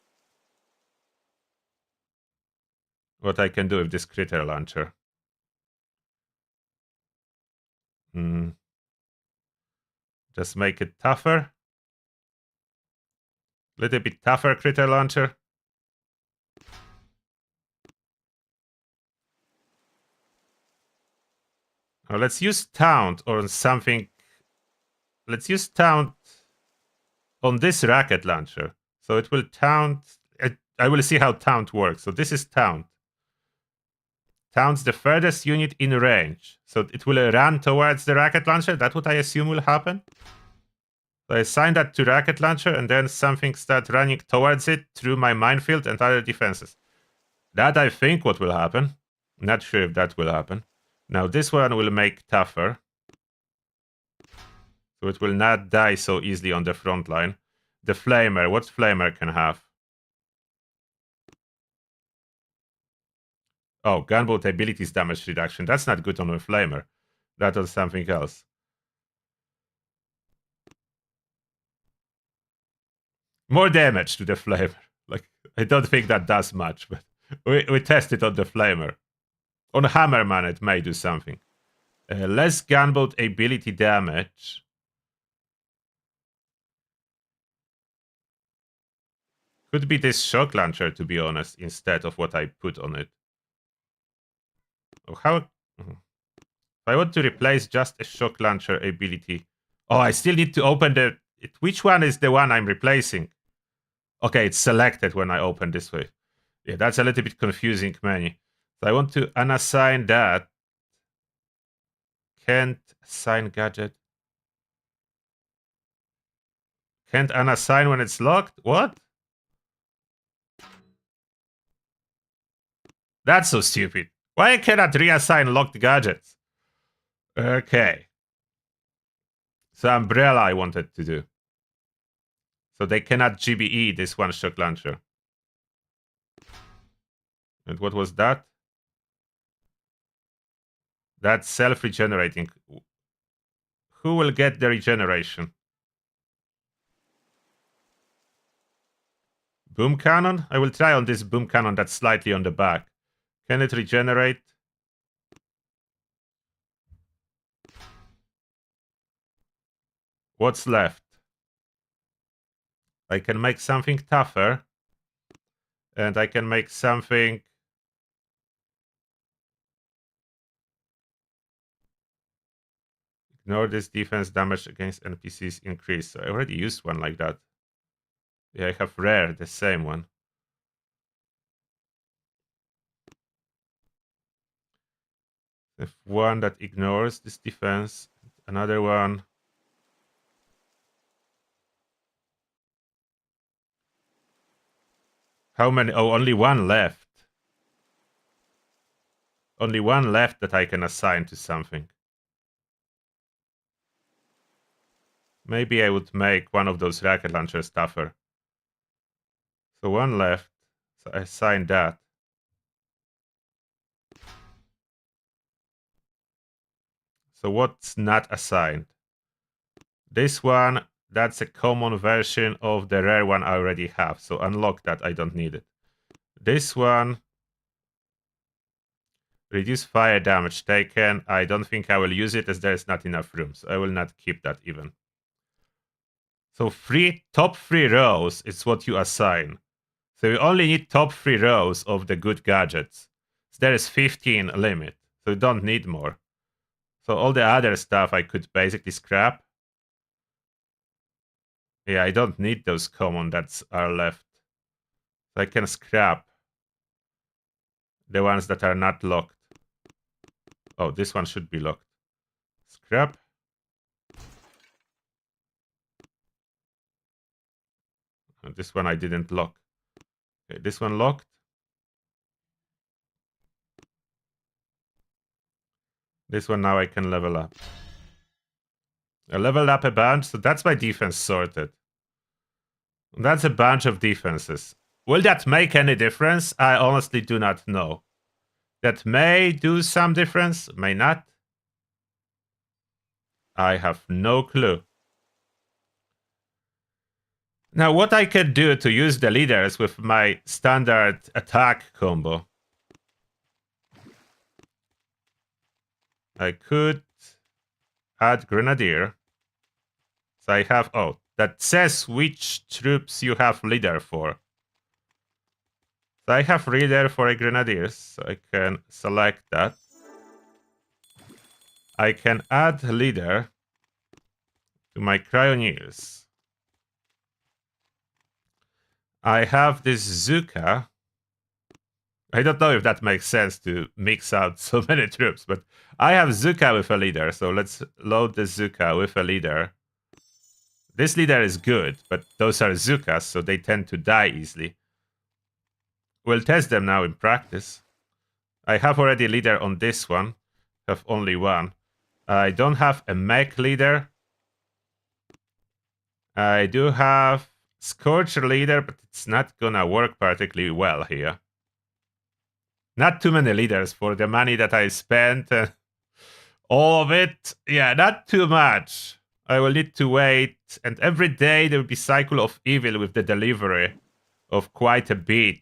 What I can do with this critter launcher. Just make it tougher. Little bit tougher critter launcher. Now let's use taunt or something. Let's use taunt on this rocket launcher. So it will taunt. I will see how taunt works. So this is taunt. Taunts the furthest unit in range. So it will run towards the rocket launcher. That's what I assume will happen. So I assign that to rocket launcher and then something starts running towards it through my minefield and other defenses. That I think what will happen. Not sure if that will happen. Now this one will make tougher. So it will not die so easily on the front line. The flamer, what flamer can have? Oh, gunboat abilities damage reduction. That's not good on a flamer. That was something else. More damage to the flamer. Like, I don't think that does much, but we test it on the flamer. On Hammerman, it may do something. Less gunboat ability damage. Could be this shock launcher, to be honest, instead of what I put on it. Oh, how? If I want to replace just a shock launcher ability. Oh, I still need to open the Which one is the one I'm replacing? Okay, it's selected when I open this way. Yeah, that's a little bit confusing menu. So I want to unassign that. Can't assign gadget. Can't unassign when it's locked? What? That's so stupid. Why cannot reassign locked gadgets? Okay. So umbrella I wanted to do. So they cannot GBE this one shock launcher. And what was that? That's self-regenerating. Who will get the regeneration? Boom cannon? I will try on this boom cannon that's slightly on the back. Can it regenerate? What's left? I can make something tougher. And I can make something... Ignore this defense damage against NPCs increase. So I already used one like that. Yeah, I have rare, the same one. If one that ignores this defense, another one. How many? Oh, only one left. Only one left that I can assign to something. Maybe I would make one of those rocket launchers tougher. So one left. So I assign that. So what's not assigned? This one, that's a common version of the rare one I already have. So unlock that, I don't need it. This one, reduce fire damage taken. I don't think I will use it as there's not enough room. So I will not keep that even. So top 3 rows is what you assign. So you only need top 3 rows of the good gadgets. So there is 15 limit. So you don't need more. So all the other stuff I could basically scrap. Yeah, I don't need those common that are left. So I can scrap the ones that are not locked. Oh, this one should be locked. Scrap. And this one I didn't lock. Okay, this one locked. This one now I can level up. I leveled up a bunch, so that's my defense sorted. That's a bunch of defenses. Will that make any difference? I honestly do not know. That may do some difference, may not. I have no clue. Now, what I can do to use the leaders with my standard attack combo. I could add Grenadier. So I have, oh, that says which troops you have leader for. So I have leader for a Grenadiers, so I can select that. I can add leader to my Cryoneers. I have this Zuka. I don't know if that makes sense to mix out so many troops, but I have Zuka with a leader, so let's load the Zuka with a leader. This leader is good, but those are Zukas, so they tend to die easily. We'll test them now in practice. I have already a leader on this one. Have only one. I don't have a mech leader. I do have Scorcher leader, but it's not gonna work particularly well here. Not too many leaders for the money that I spent. All of it. Yeah, not too much. I will need to wait. And every day there will be Cycle of Evil with the delivery of quite a bit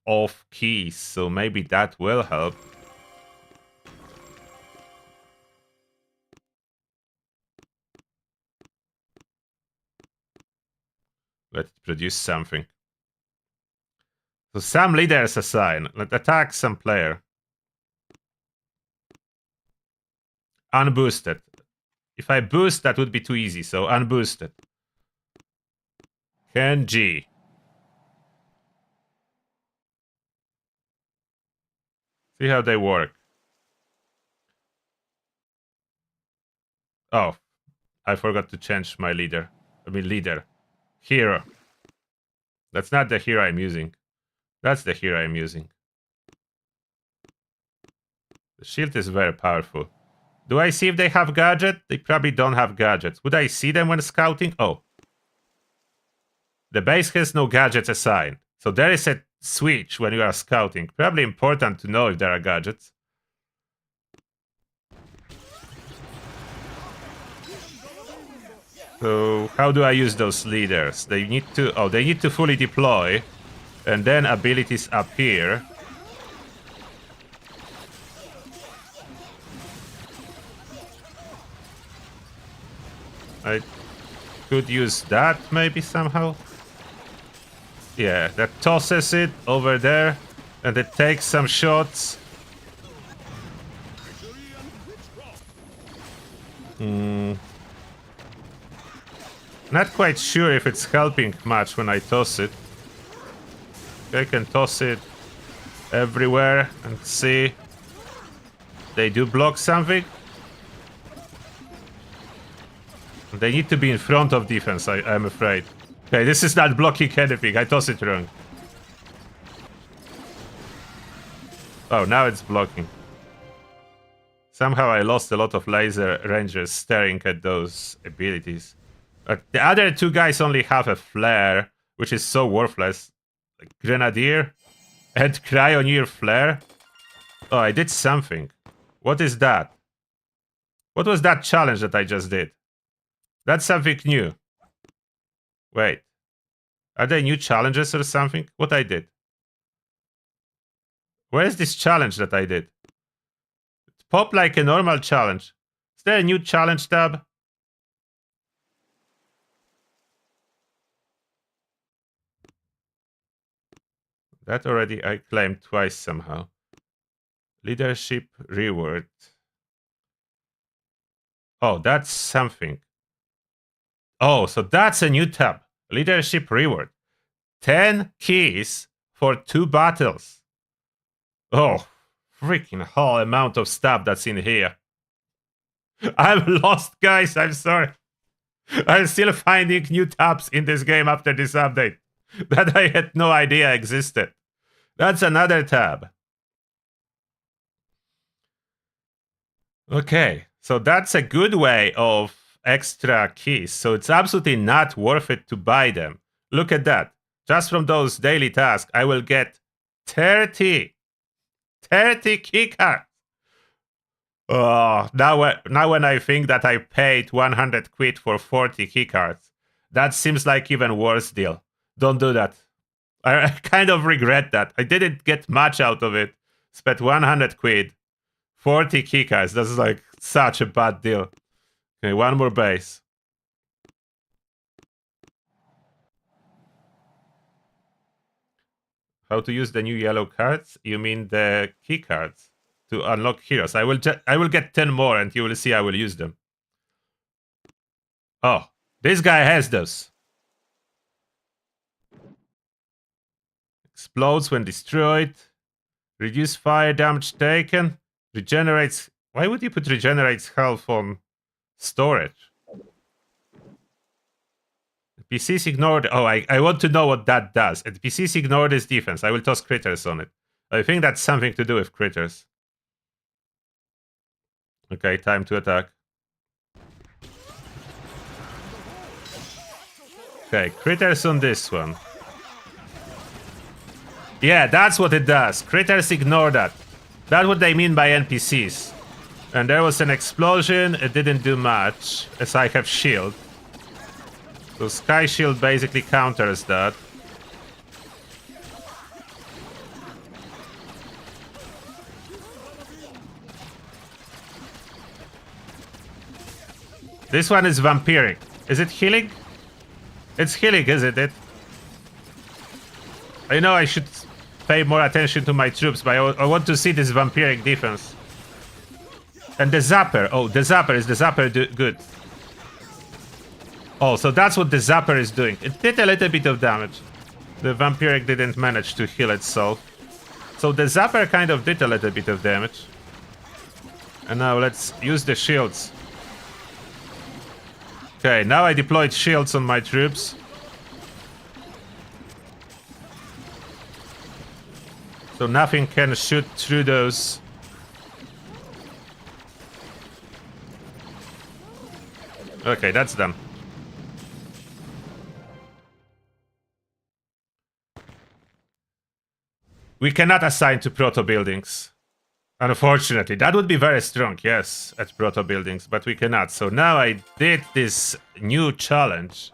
of keys. So maybe that will help. Let's produce something. So some leaders assign. Let's attack some player. Unboosted. If I boost, that would be too easy. So unboosted. Kenji. See how they work. Oh, I forgot to change my leader. Leader. Hero. That's not the hero I'm using. That's the hero I'm using. The shield is very powerful. Do I see if they have Gadget? They probably don't have Gadgets. Would I see them when scouting? Oh. The base has no Gadgets assigned. So there is a switch when you are scouting. Probably important to know if there are Gadgets. So how do I use those leaders? They need to fully deploy. And then abilities appear. I could use that maybe somehow. Yeah, that tosses it over there. And it takes some shots. Not quite sure if it's helping much when I toss it. I can toss it everywhere and see. They do block something. They need to be in front of defense, I'm afraid. Okay, this is not blocking anything. I toss it wrong. Oh, now it's blocking. Somehow I lost a lot of laser rangers staring at those abilities. But the other two guys only have a flare, which is so worthless. Like Grenadier and Cryoneer flare. Oh, I did something. What is that? What was that challenge that I just did? That's something new. Wait. Are there new challenges or something? What I did? Where is this challenge that I did? It popped like a normal challenge. Is there a new challenge tab? That already I claimed twice somehow. Leadership reward. Oh, that's something. Oh, so that's a new tab. Leadership reward. 10 keys for 2 battles. Oh, freaking whole amount of stuff that's in here. I'm lost, guys. I'm sorry. I'm still finding new tabs in this game after this update that I had no idea existed. That's another tab. Okay, so that's a good way of extra keys. So it's absolutely not worth it to buy them. Look at that. Just from those daily tasks, I will get 30 key cards. Oh, now when I think that I paid 100 quid for 40 key cards, that seems like even worse deal. Don't do that. I kind of regret that. I didn't get much out of it. Spent 100 quid. 40 key cards. That's like such a bad deal. Okay, one more base. How to use the new yellow cards? You mean the key cards to unlock heroes? I will get 10 more and you will see I will use them. Oh, this guy has those. Explodes when destroyed. Reduce fire damage taken. Regenerates. Why would you put regenerates health on storage? PCs ignored. Oh, I want to know what that does. And PCs ignore this defense. I will toss critters on it. I think that's something to do with critters. Okay, time to attack. Okay, critters on this one. Yeah, that's what it does. Critters ignore that. That's what they mean by NPCs. And there was an explosion. It didn't do much, as I have shield. So Sky Shield basically counters that. This one is vampiric. Is it healing? It's healing, isn't it? I know I should pay more attention to my troops, but I want to see this vampiric defense. And the zapper. Oh, the zapper. Is the zapper good? Oh, so that's what the Zapper is doing. It did a little bit of damage. The Vampiric didn't manage to heal itself. So the Zapper kind of did a little bit of damage. And now let's use the shields. Okay, now I deployed shields on my troops. So nothing can shoot through those. Okay, that's done. We cannot assign to proto buildings. Unfortunately, that would be very strong, yes, at proto buildings, but we cannot. So now I did this new challenge,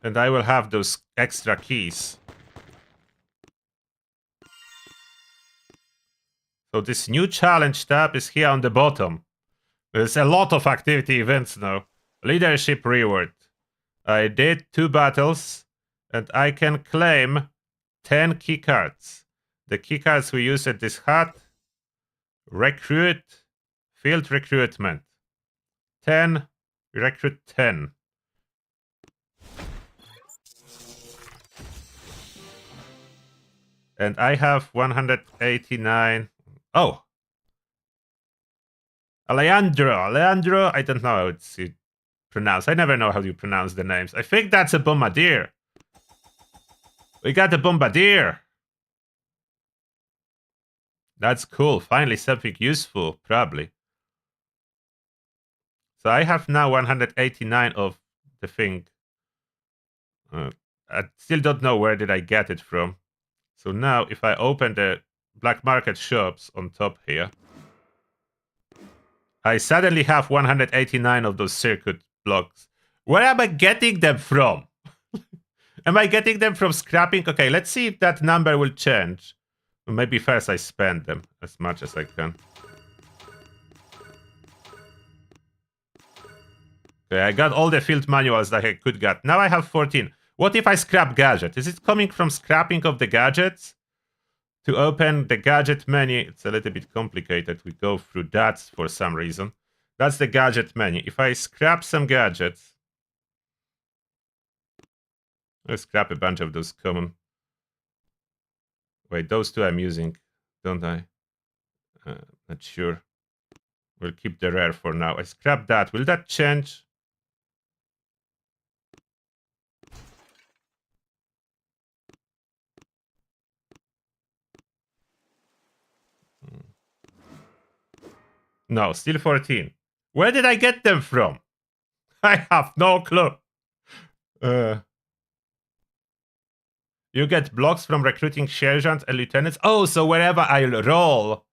and I will have those extra keys. So this new challenge tab is here on the bottom. There's a lot of activity events now. Leadership reward. I did 2 battles, and I can claim 10 key cards. The key cards we use at this hut. Recruit, field recruitment. 10, recruit 10. And I have 189. Oh! Alejandro, I don't know how it's pronounced. I never know how you pronounce the names. I think that's a bombardier. We got a bombardier. That's cool. Finally something useful, probably. So I have now 189 of the thing. I still don't know where did I get it from. So now if I open the black market shops on top here, I suddenly have 189 of those circuit blocks. Where am I getting them from? Am I getting them from scrapping? Okay, let's see if that number will change. Maybe first I spend them as much as I can. Okay, I got all the field manuals that I could get. Now I have 14. What if I scrap Gadget? Is it coming from scrapping of the gadgets? To open the Gadget menu, it's a little bit complicated. We go through that for some reason. That's the Gadget menu. If I scrap some gadgets, I'll scrap a bunch of those common. Wait, those two I'm using, don't I? Not sure. We'll keep the rare for now. I scrap that. Will that change? No, still 14. Where did I get them from? I have no clue. You get blocks from recruiting sergeants and lieutenants. Oh, so wherever I roll.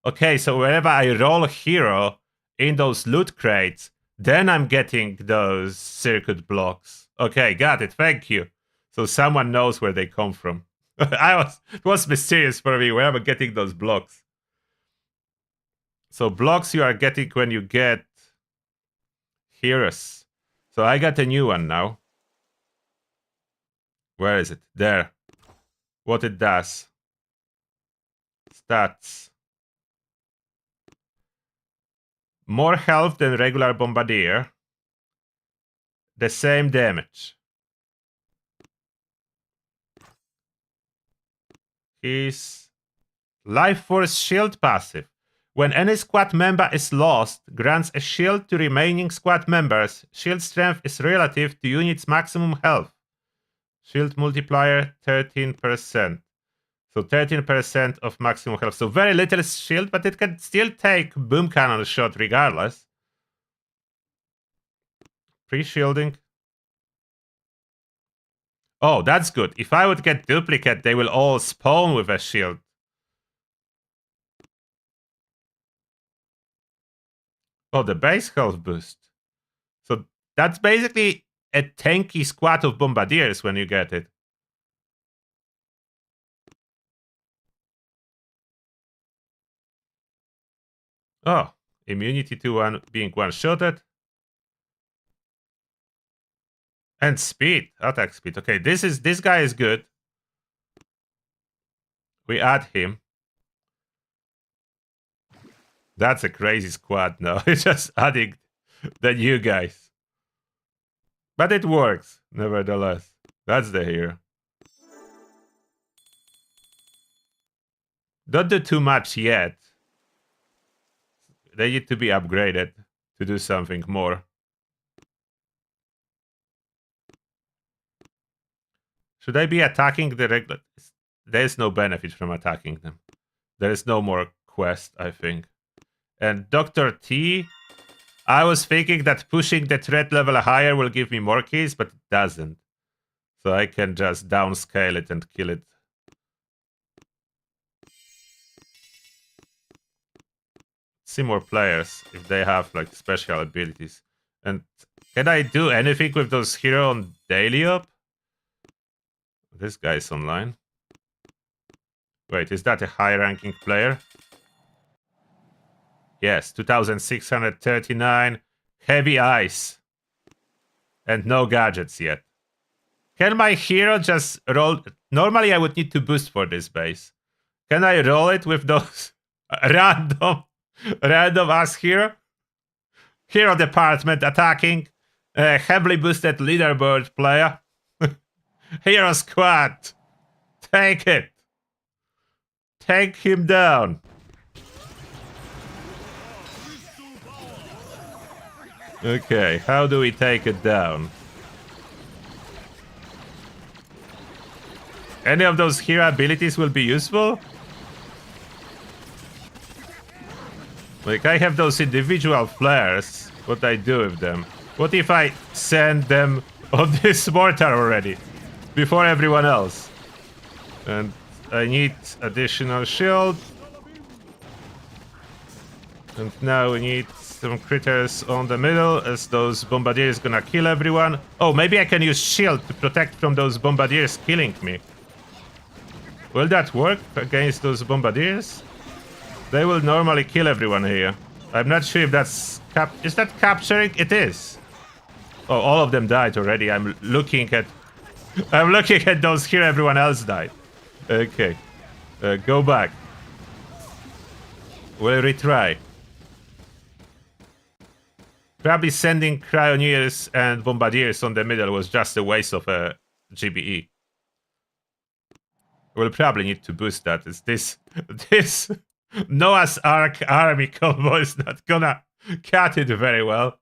Okay, so wherever I roll hero in those loot crates, then I'm getting those circuit blocks. Okay, got it. Thank you. So someone knows where they come from. It was mysterious for me. Where am I getting those blocks? So blocks you are getting when you get heroes. So I got a new one now. Where is it? There. What it does. Stats. More health than regular bombardier. The same damage. His Life Force Shield passive. When any squad member is lost, grants a shield to remaining squad members. Shield strength is relative to unit's maximum health. Shield multiplier 13%. So 13% of maximum health. So very little shield, but it can still take boom cannon shot regardless. Pre-shielding. Oh, that's good. If I would get duplicate, they will all spawn with a shield. Oh, the base health boost. So that's basically a tanky squad of bombardiers when you get it. Oh, immunity to being one-shotted. And speed, attack speed. Okay, this guy is good. We add him. That's a crazy squad now. It's just adding the new guys. But it works, nevertheless. That's the hero. Don't do too much yet. They need to be upgraded to do something more. Should I be attacking the regular? There's no benefit from attacking them. There is no more quest, I think. And Dr. T, I was thinking that pushing the threat level higher will give me more keys, but it doesn't. So I can just downscale it and kill it. See more players if they have like special abilities. And can I do anything with those hero on daily up? This guy's online. Wait, is that a high ranking player? Yes, 2639. Heavy ice. And no gadgets yet. Can my hero just roll? Normally I would need to boost for this base. Can I roll it with those random ass hero? Hero department attacking. Heavily boosted leaderboard player. Hero squad. Take it. Take him down. Okay, how do we take it down? Any of those hero abilities will be useful? Like, I have those individual flares. What I do with them? What if I send them on this mortar already? Before everyone else. And I need additional shield. And now we need some critters on the middle, as those bombardiers gonna kill everyone. Oh, maybe I can use shield to protect from those bombardiers killing me. Will that work against those bombardiers? They will normally kill everyone here. I'm not sure if that's... Is that capturing? It is. Oh, all of them died already. I'm looking at those here. Everyone else died. Okay. Go back. We'll retry. Probably sending Cryoneers and Bombardiers on the middle was just a waste of a GBE. We'll probably need to boost that. It's this Noah's Ark army combo is not gonna cut it very well.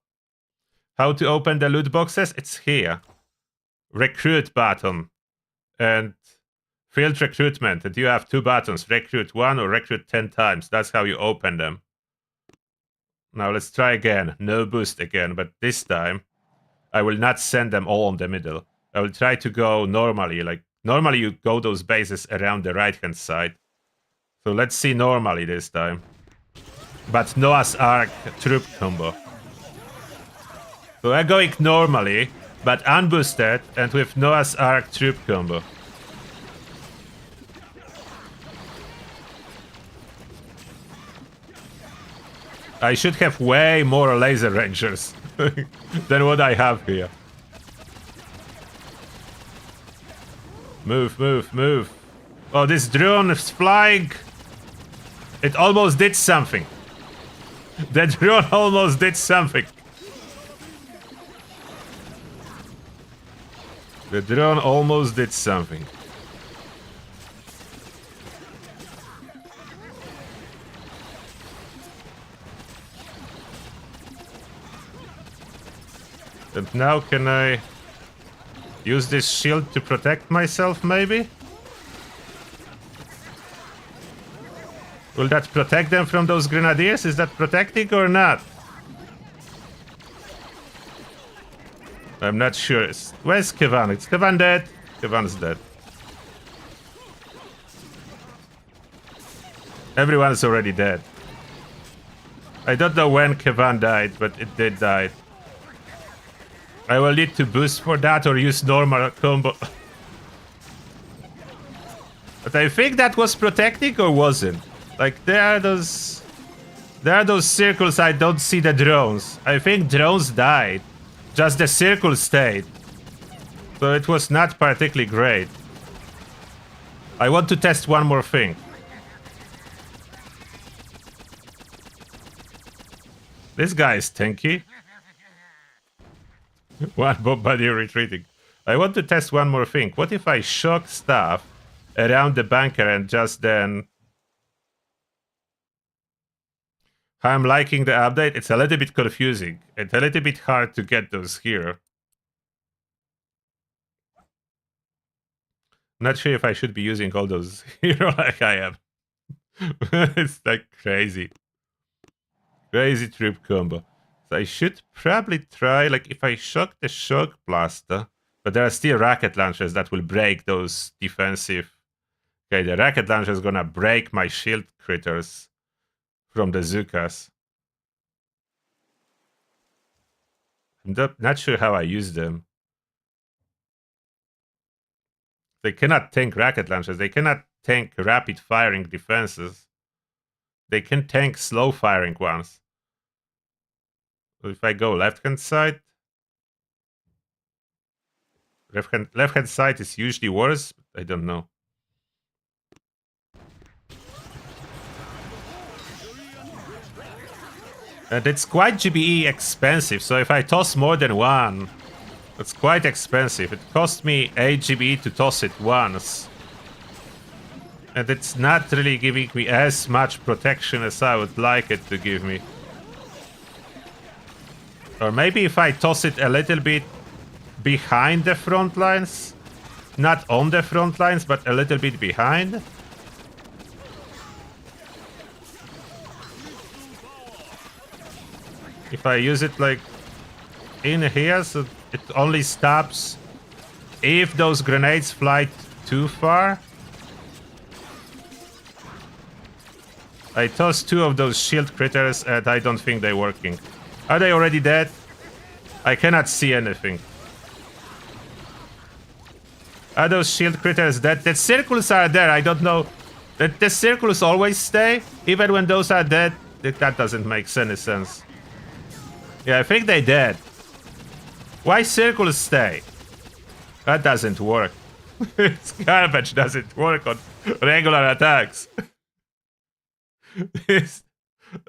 How to open the loot boxes? It's here. Recruit button. And field recruitment. And you have two buttons. Recruit 1 or recruit 10 times. That's how you open them. Now let's try again. No boost again, but this time I will not send them all on the middle. I will try to go normally. Like normally you go those bases around the right-hand side. So let's see normally this time. But Noah's Ark troop combo. So we're going normally, but unboosted and with Noah's Ark troop combo. I should have way more laser rangers than what I have here. Move, move, move. Oh, this drone is flying. It almost did something. The drone almost did something. The drone almost did something. And now can I use this shield to protect myself, maybe? Will that protect them from those grenadiers? Is that protecting or not? I'm not sure. Where's Kevan? Is Kevan dead? Kevan's dead. Everyone's already dead. I don't know when Kevan died, but it did die. I will need to boost for that or use normal combo. But I think that was protecting or wasn't. Like there are those circles. I don't see the drones. I think drones died. Just the circle stayed. So it was not particularly great. I want to test one more thing. This guy is tanky. One bombardier retreating. I want to test one more thing. What if I shock stuff around the bunker and just then... I'm liking the update. It's a little bit confusing. It's a little bit hard to get those here. Not sure if I should be using all those hero like I am. It's like crazy. Crazy troop combo. So I should probably try, like, if I shock the shock blaster, but there are still rocket launchers that will break those defensive. Okay, the rocket launcher is gonna break my shield critters from the Zukas. I'm not sure how I use them. They cannot tank rocket launchers. They cannot tank rapid firing defenses. They can tank slow firing ones. So if I go left hand side, left hand side is usually worse. I don't know. And it's quite GBE expensive. So if I toss more than one, it's quite expensive. It cost me 8 GBE to toss it once. And it's not really giving me as much protection as I would like it to give me. Or maybe if I toss it a little bit behind the front lines. Not on the front lines, but a little bit behind. If I use it like in here, so it only stops if those grenades fly too far. I tossed 2 of those shield critters and I don't think they're working. Are they already dead? I cannot see anything. Are those shield critters dead? The circles are there. I don't know. The circles always stay, even when those are dead. That doesn't make any sense. Yeah, I think they're dead. Why circles stay? That doesn't work. It's garbage doesn't work on regular attacks. This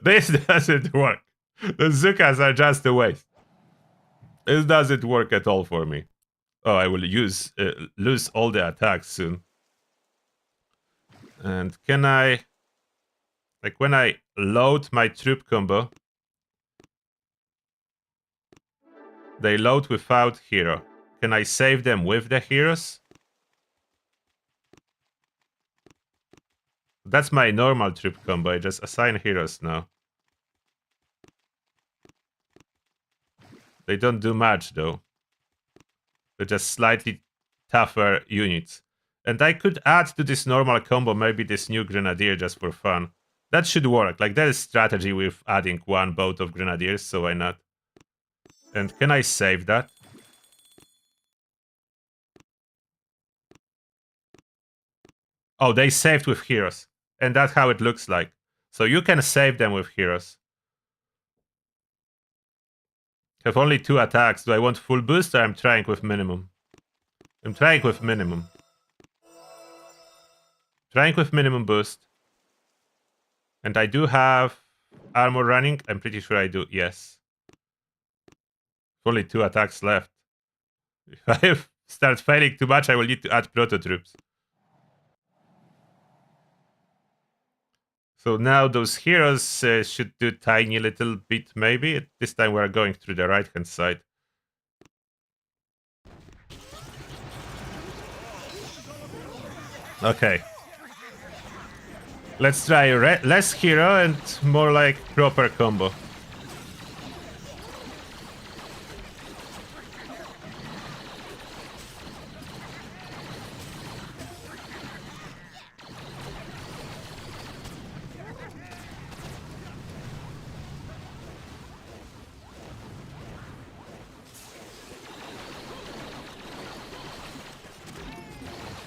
doesn't work. The Zukas are just a waste. This doesn't work at all for me. Oh, I will lose all the attacks soon. And can I... Like when I load my troop combo... They load without hero. Can I save them with the heroes? That's my normal troop combo. I just assign heroes now. They don't do much though. They're just slightly tougher units. And I could add to this normal combo maybe this new grenadier just for fun. That should work. Like there is strategy with adding one boat of grenadiers, so why not? And can I save that? Oh, they saved with heroes. And that's how it looks like. So you can save them with heroes. Have only 2 attacks. Do I want full boost or I'm trying with minimum? I'm trying with minimum. Trying with minimum boost. And I do have armor running. I'm pretty sure I do. Yes. Only 2 attacks left. If I start failing too much, I will need to add proto troops. So now those heroes should do tiny little bit maybe. This time we're going through the right hand side. Okay. Let's try less hero and more like proper combo.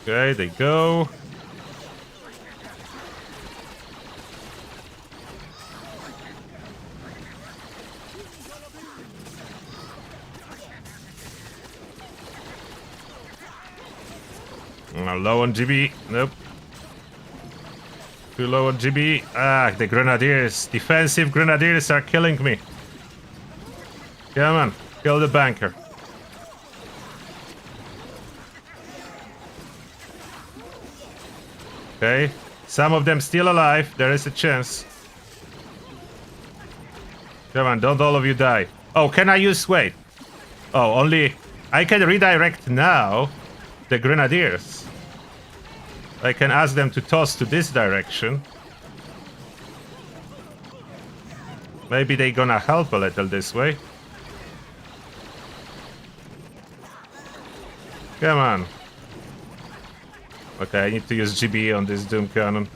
Okay, they go. Low on GB. Nope. Too low on GB. Ah, the grenadiers. Defensive grenadiers are killing me. Come on, kill the banker. Okay. Some of them still alive. There is a chance. Come on, don't all of you die. Oh, can I use... Wait. Oh, only... I can redirect now the grenadiers. I can ask them to toss to this direction. Maybe they gonna help a little this way. Come on. Okay, I need to use GBE on this Doom Cannon.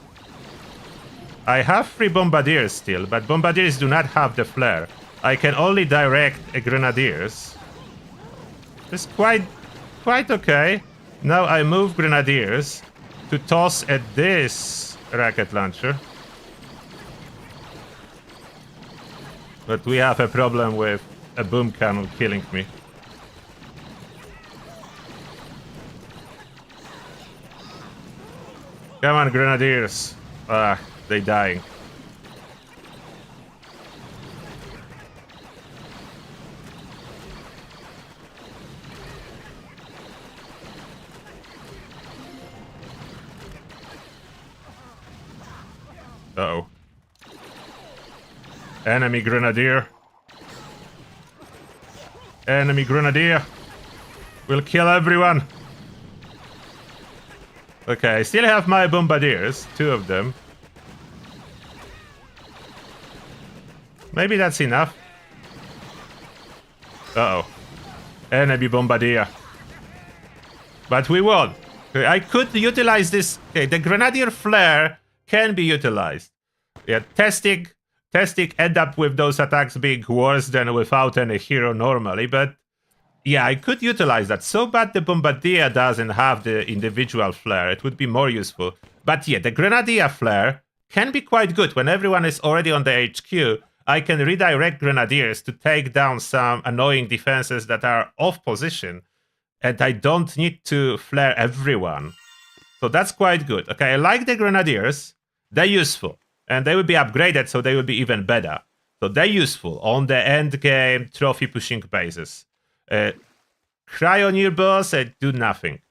I have 3 Bombardiers still, but Bombardiers do not have the flare. I can only direct Grenadiers. It's quite okay. Now I move Grenadiers to toss at this rocket launcher. But we have a problem with a boom cannon killing me. Come on, Grenadiers. Ah, they dying. Uh-oh. Enemy Grenadier. Enemy Grenadier. Will kill everyone. Okay, I still have my Bombardiers. 2 of them. Maybe that's enough. Uh-oh. Enemy Bombardier. But we won. Okay, I could utilize this. Okay, the Grenadier Flare can be utilized. Yeah, testing end up with those attacks being worse than without any hero normally, but yeah, I could utilize that. So bad the Bombardier doesn't have the individual flare. It would be more useful. But yeah, the Grenadier flare can be quite good. When everyone is already on the HQ, I can redirect Grenadiers to take down some annoying defenses that are off position. And I don't need to flare everyone. So that's quite good. Okay, I like the Grenadiers. They're useful. And they will be upgraded, so they will be even better. So they're useful on the end game trophy pushing basis. Cryoneer boss do nothing.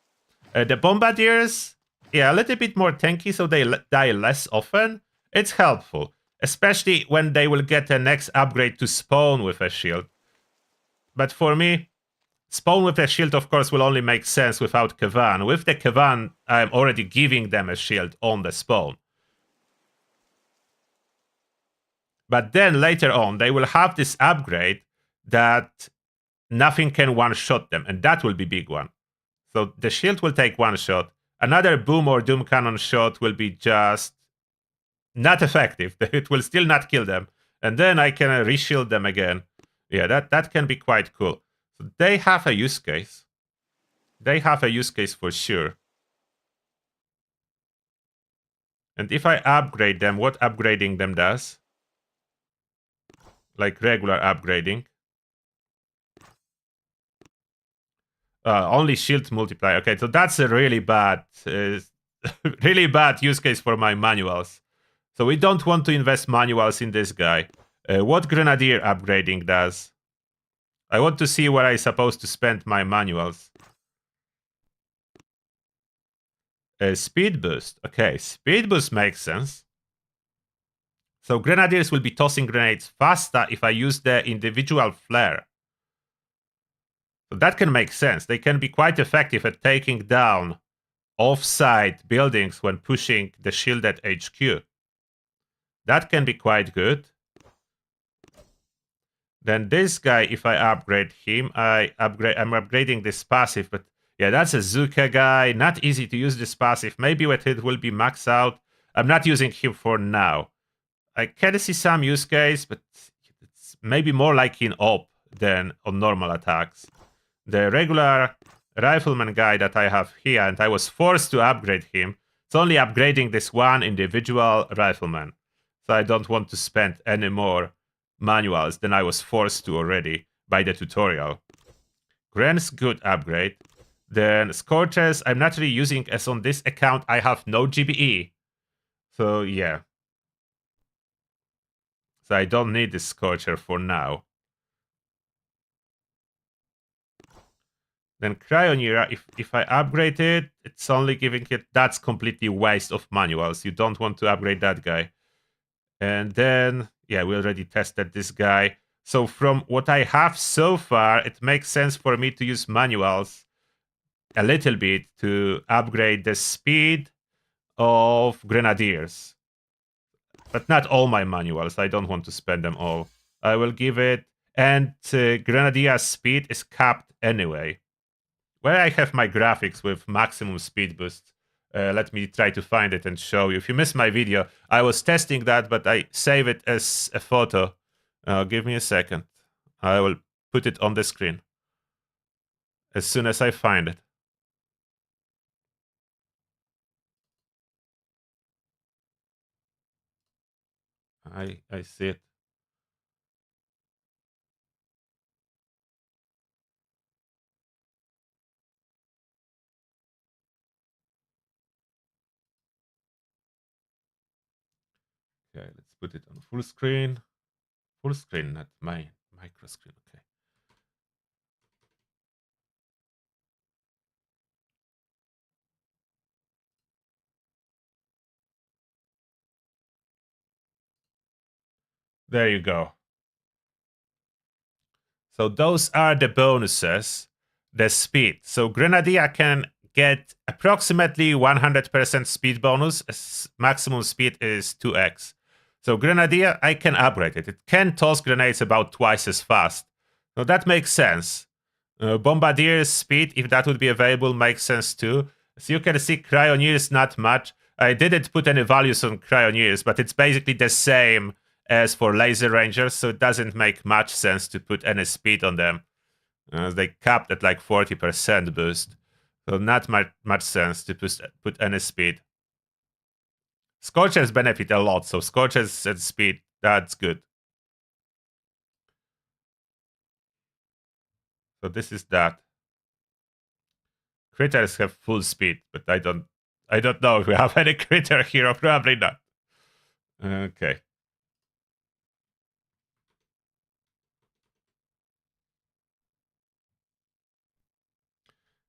The Bombardiers, yeah, a little bit more tanky, so they die less often. It's helpful, especially when they will get a next upgrade to spawn with a shield. But for me, spawn with a shield, of course, will only make sense without Kavan. With the Kavan, I'm already giving them a shield on the spawn. But then later on, they will have this upgrade that nothing can one-shot them, and that will be big one. So the shield will take one shot. Another boom or doom cannon shot will be just not effective. It will still not kill them. And then I can reshield them again. Yeah, that can be quite cool. So they have a use case. They have a use case for sure. And if I upgrade them, what upgrading them does? Like regular upgrading. Only shield multiply. Okay, so that's a really bad, really bad use case for my manuals. So we don't want to invest manuals in this guy. What Grenadier upgrading does? I want to see where I'm supposed to spend my manuals. Speed boost. Okay, speed boost makes sense. So Grenadiers will be tossing grenades faster if I use the individual flare. So that can make sense. They can be quite effective at taking down off-site buildings when pushing the shielded HQ. That can be quite good. Then this guy, if I upgrade him, I'm upgrading this passive, but yeah, that's a Zuka guy. Not easy to use this passive. Maybe with it will be maxed out. I'm not using him for now. I can see some use case, but it's maybe more like in op than on normal attacks. The regular rifleman guy that I have here, and I was forced to upgrade him. It's only upgrading this one individual rifleman. So I don't want to spend any more manuals than I was forced to already by the tutorial. Gren's good upgrade. Then Scorchers, I'm not really using, as on this account I have no GBE. So yeah. So I don't need this Scorcher for now. Then Cryonera, if I upgrade it, it's only giving it, that's completely waste of manuals. You don't want to upgrade that guy. And then, yeah, we already tested this guy. So from what I have so far, it makes sense for me to use manuals a little bit to upgrade the speed of Grenadiers. But not all my manuals. I don't want to spend them all. I will give it, and Grenadier's speed is capped anyway. Where I have my graphics with maximum speed boost. Let me try to find it and show you. If you missed my video, I was testing that, but I save it as a photo. Give me a second. I will put it on the screen as soon as I find it. I see it. Okay, let's put it on full screen. Full screen, not my micro screen. Okay. There you go. So those are the bonuses. The speed. So Grenadier can get approximately 100% speed bonus. Maximum speed is 2x. So Grenadier, I can upgrade it. It can toss grenades about twice as fast. So that makes sense. Bombardier's speed, if that would be available, makes sense too. So you can see Cryoneers not much. I didn't put any values on Cryoneers, but it's basically the same as for Laser Rangers, so it doesn't make much sense to put any speed on them. They capped at like 40% boost, so not much sense to put any speed. Scorchers benefit a lot, so Scorchers and speed, that's good. So this is that. Critters have full speed, but I don't know if we have any critter hero. Probably not. Okay.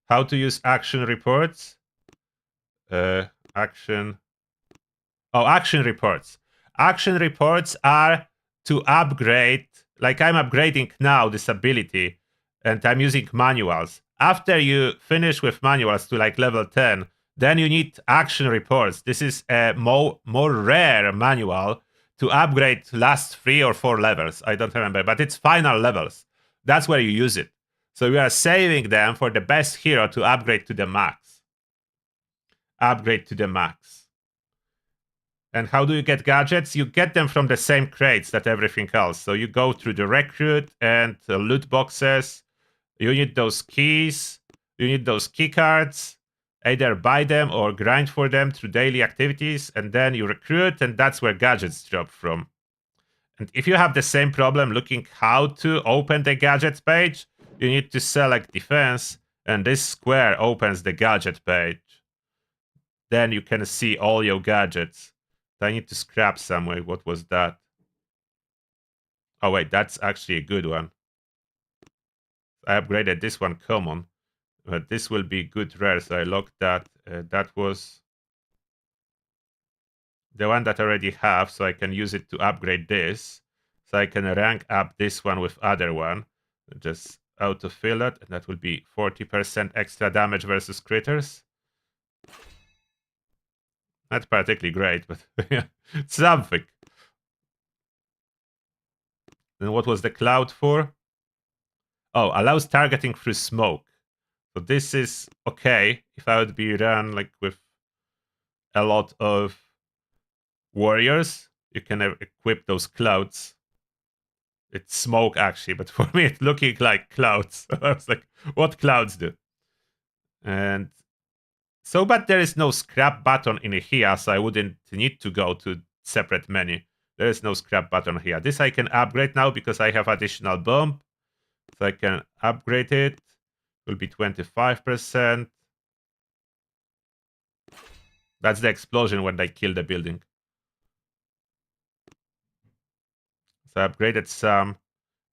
How to use action reports? Action. Oh, action reports. Action reports are to upgrade. Like I'm upgrading now this ability, and I'm using manuals. After you finish with manuals to like level 10, then you need action reports. This is a more rare manual to upgrade last 3 or 4 levels. I don't remember, but it's final levels. That's where you use it. So we are saving them for the best hero to upgrade to the max. Upgrade to the max. And how do you get gadgets? You get them from the same crates that everything else. So you go through the recruit and loot boxes. You need those keys. You need those key cards. Either buy them or grind for them through daily activities. And then you recruit, and that's where gadgets drop from. And if you have the same problem looking how to open the gadgets page, you need to select defense. And this square opens the gadget page. Then you can see all your gadgets. I need to scrap somewhere. What was that? Oh, wait, that's actually a good one. I upgraded this one common, but this will be good rare, so I locked that. That was the one that I already have, so I can use it to upgrade this. So I can rank up this one with other one. Just autofill it, and that will be 40% extra damage versus critters. Not particularly great, but something. And what was the cloud for? Oh, allows targeting through smoke. So this is okay if I would be run like with a lot of warriors. You can equip those clouds. It's smoke actually, but for me it's looking like clouds. I was like, what clouds do? And so, but there is no scrap button in here, so I wouldn't need to go to separate menu. There is no scrap button here. This I can upgrade now because I have additional bomb. So I can upgrade it. It will be 25%. That's the explosion when they kill the building. So I upgraded some.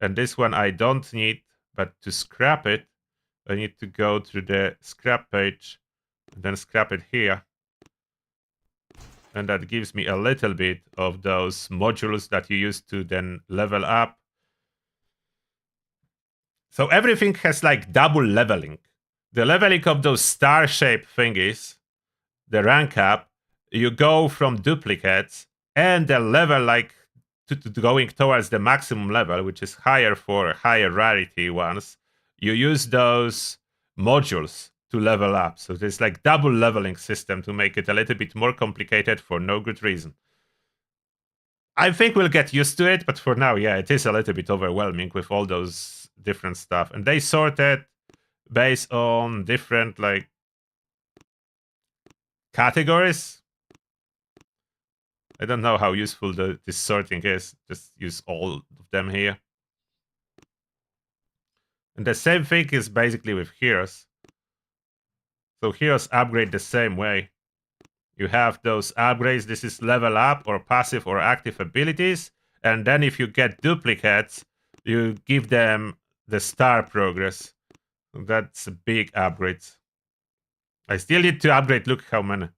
And this one I don't need, but to scrap it, I need to go to the scrap page and then scrap it here. And that gives me a little bit of those modules that you use to then level up. So everything has like double leveling. The leveling of those star-shaped thingies, the rank up, you go from duplicates and the level like going towards the maximum level, which is higher for higher rarity ones. You use those modules to level up. So there's like double leveling system to make it a little bit more complicated for no good reason. I think we'll get used to it, but for now, yeah, it is a little bit overwhelming with all those different stuff. And they sort it based on different like categories. I don't know how useful this sorting is. Just use all of them here. And the same thing is basically with heroes. So heroes upgrade the same way. You have those upgrades. This is level up or passive or active abilities. And then if you get duplicates, you give them the star progress. That's a big upgrade. I still need to upgrade. Look how many.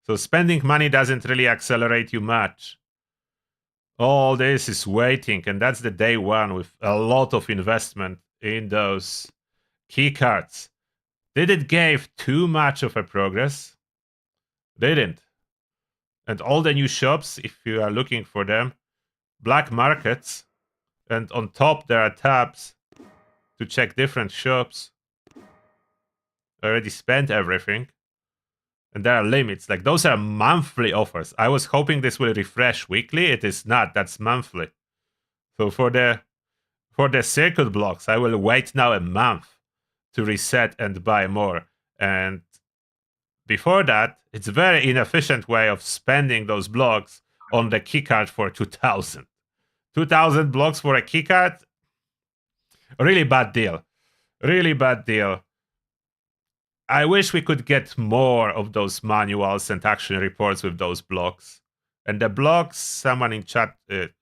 So spending money doesn't really accelerate you much. All this is waiting, and that's the day one with a lot of investment in those key cards. Did it give too much of a progress? Didn't. And all the new shops, if you are looking for them, black markets, and on top there are tabs to check different shops. I already spent everything. And there are limits. Like those are monthly offers. I was hoping this will refresh weekly. It is not. That's monthly. So for the circuit blocks, I will wait now a month to reset and buy more. And before that, it's a very inefficient way of spending those blocks on the keycard for 2,000. 2,000 blocks for a keycard? Really bad deal. Really bad deal. I wish we could get more of those manuals and action reports with those blocks. And the blocks, someone in chat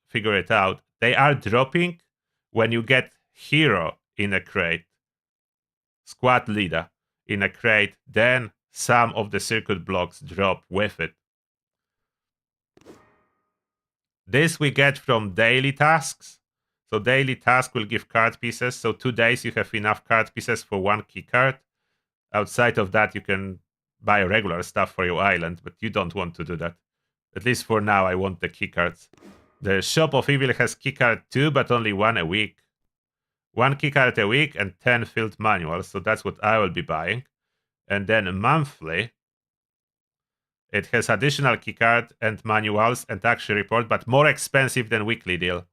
figure it out, they are dropping when you get hero in a crate, squad leader in a crate, then some of the circuit blocks drop with it. This we get from daily tasks. So daily task will give card pieces. So 2 days you have enough card pieces for 1 key card. Outside of that, you can buy regular stuff for your island, but you don't want to do that. At least for now, I want the keycards. The Shop of Evil has keycard too, but only 1 a week. 1 keycard a week and 10 filled manuals, so that's what I will be buying. And then monthly, it has additional keycard and manuals and action report, but more expensive than weekly deal.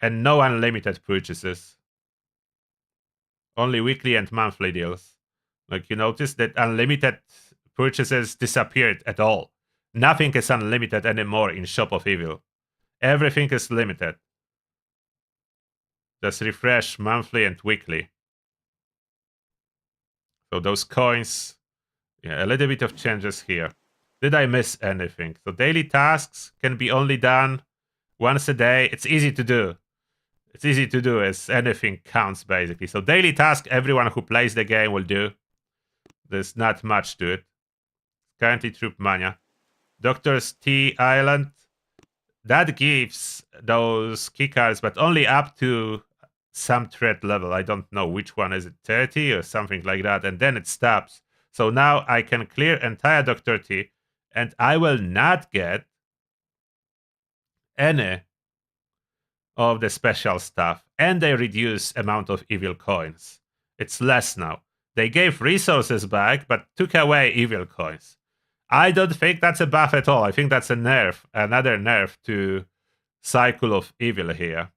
And no unlimited purchases. Only weekly and monthly deals. Like you notice that unlimited purchases disappeared at all. Nothing is unlimited anymore in Shop of Evil. Everything is limited. Just refresh monthly and weekly. So those coins, yeah, a little bit of changes here. Did I miss anything? So daily tasks can be only done once a day. It's easy to do. It's easy to do as anything counts basically. So daily task, everyone who plays the game will do. There's not much to it. Currently Troop Mania. Doctor's T Island. That gives those keycards, but only up to some threat level. I don't know which one. Is it 30 or something like that? And then it stops. So now I can clear entire Dr. T, and I will not get any of the special stuff. And they reduce amount of evil coins. It's less now. They gave resources back, but took away evil coins. I don't think that's a buff at all. I think that's a nerf, another nerf to Cycle of Evil here.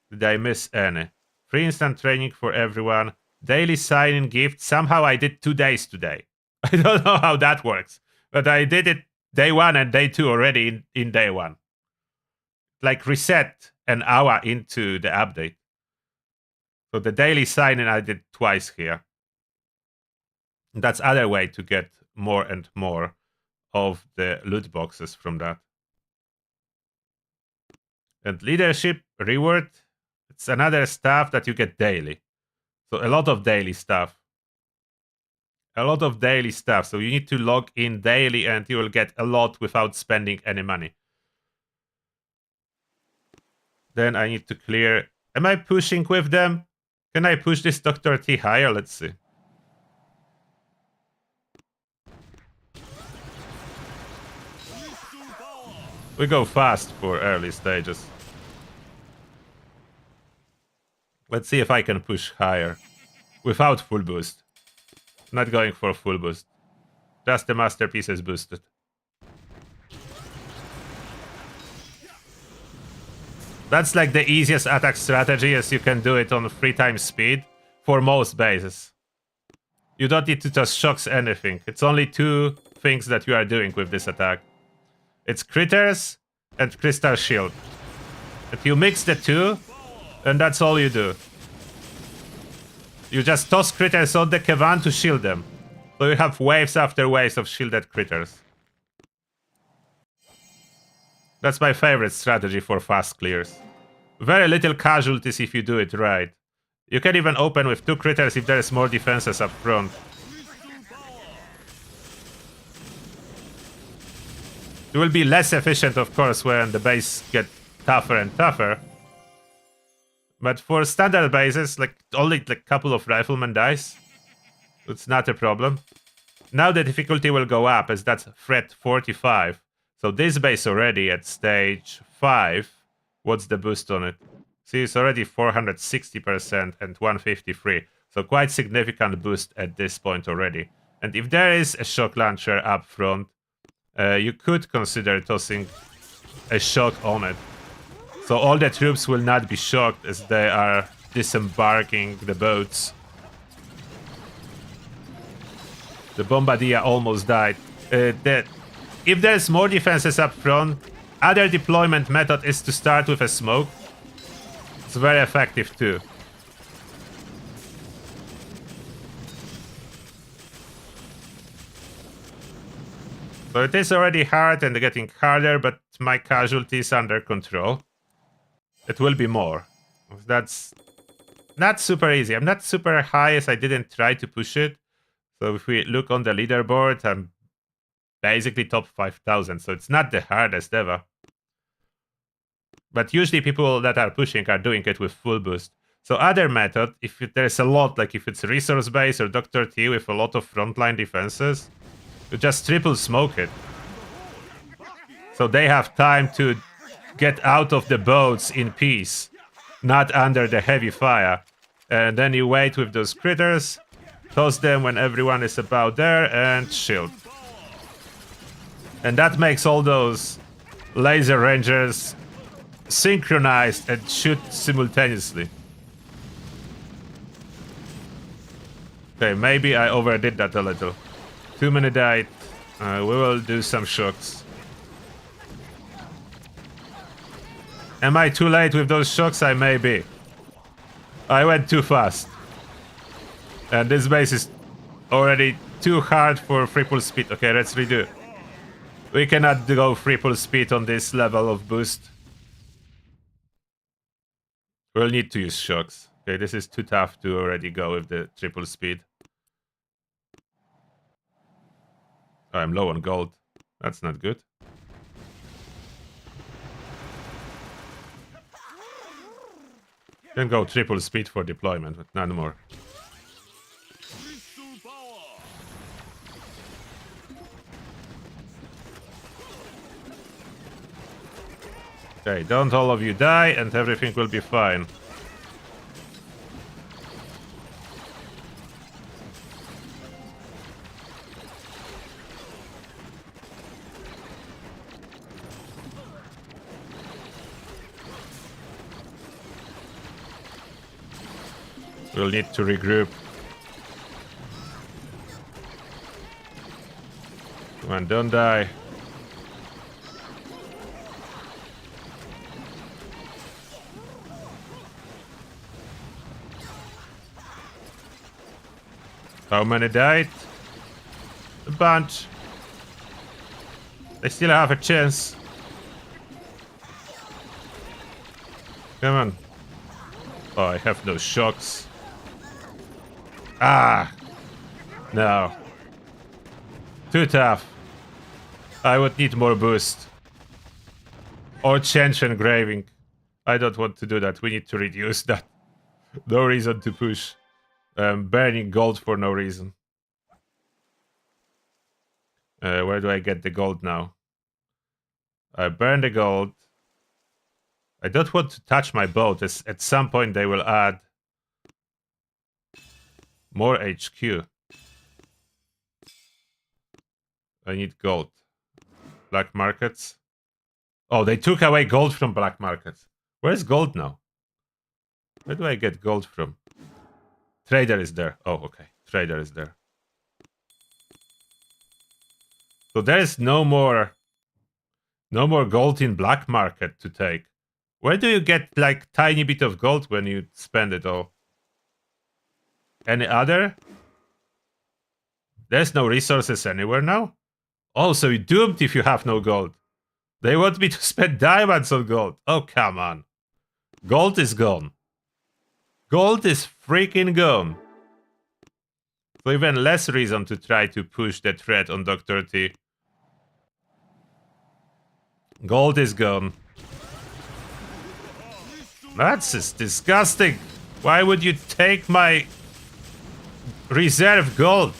Did I miss any? Free instant training for everyone. Daily sign-in gift. Somehow I did 2 days today. I don't know how that works, but I did it day 1 and day 2 already in day 1. Like reset an hour into the update. So the daily sign-in I did twice here. That's other way to get more and more of the loot boxes from that. And leadership reward, it's another stuff that you get daily. So a lot of daily stuff. A lot of daily stuff. So you need to log in daily and you will get a lot without spending any money. Then I need to clear. Am I pushing with them? Can I push this Dr. T higher? Let's see. We go fast for early stages. Let's see if I can push higher without full boost. Not going for full boost. Just the masterpiece is boosted. That's like the easiest attack strategy, as you can do it on 3 times speed for most bases. You don't need to just shocks anything. It's only 2 things that you are doing with this attack. It's critters and crystal shield. If you mix the 2, and that's all you do. You just toss critters on the Kevan to shield them. So you have waves after waves of shielded critters. That's my favorite strategy for fast clears. Very little casualties if you do it right. You can even open with 2 critters if there is more defenses up front. It will be less efficient, of course, when the base get tougher and tougher. But for standard bases, like only like a couple of riflemen dies. It's not a problem. Now the difficulty will go up, as that's threat 45. So this base already at stage 5. What's the boost on it? See, it's already 460% and 153. So quite significant boost at this point already. And if there is a shock launcher up front, you could consider tossing a shock on it. So all the troops will not be shocked as they are disembarking the boats. The Bombardier almost died. If there's more defenses up front, other deployment method is to start with a smoke. It's very effective too. So it is already hard and getting harder, but my casualties under control. It will be more. That's not super easy. I'm not super high as I didn't try to push it. So if we look on the leaderboard, I'm basically top 5,000. So it's not the hardest ever. But usually people that are pushing are doing it with full boost. So other method, if there's a lot, like if it's resource base or Dr. T with a lot of frontline defenses, you just triple smoke it. So they have time to get out of the boats in peace, not under the heavy fire. And then you wait with those critters, toss them when everyone is about there, and shield. And that makes all those laser rangers synchronized and shoot simultaneously. Okay, maybe I overdid that a little. Too many died. We will do some shocks. Am I too late with those shocks? I may be. I went too fast. And this base is already too hard for triple speed. Okay, let's redo. We cannot go triple speed on this level of boost. We'll need to use shocks. Okay, this is too tough to already go with the triple speed. Oh, I'm low on gold. That's not good. Can go triple speed for deployment, but none more. Okay, don't all of you die and everything will be fine. We'll need to regroup. Come on, don't die. How many died? A bunch. They still have a chance. Come on. Oh, I have no shocks. Ah! No. Too tough. I would need more boost. Or change engraving. I don't want to do that. We need to reduce that. No reason to push. Burning gold for no reason. Where do I get the gold now? I burn the gold. I don't want to touch my boat. At some point they will add more HQ. I need gold. Black markets. Oh, they took away gold from black markets. Where's gold now? Where do I get gold from? Trader is there. Oh, okay. Trader is there. So there is no more gold in black market to take. Where do you get like tiny bit of gold when you spend it all? Any other? There's no resources anywhere now? Oh, so you're doomed if you have no gold. They want me to spend diamonds on gold. Oh, come on. Gold is gone. Gold is freaking gone. So even less reason to try to push the threat on Dr. T. Gold is gone. That's just disgusting. Why would you take my reserve gold?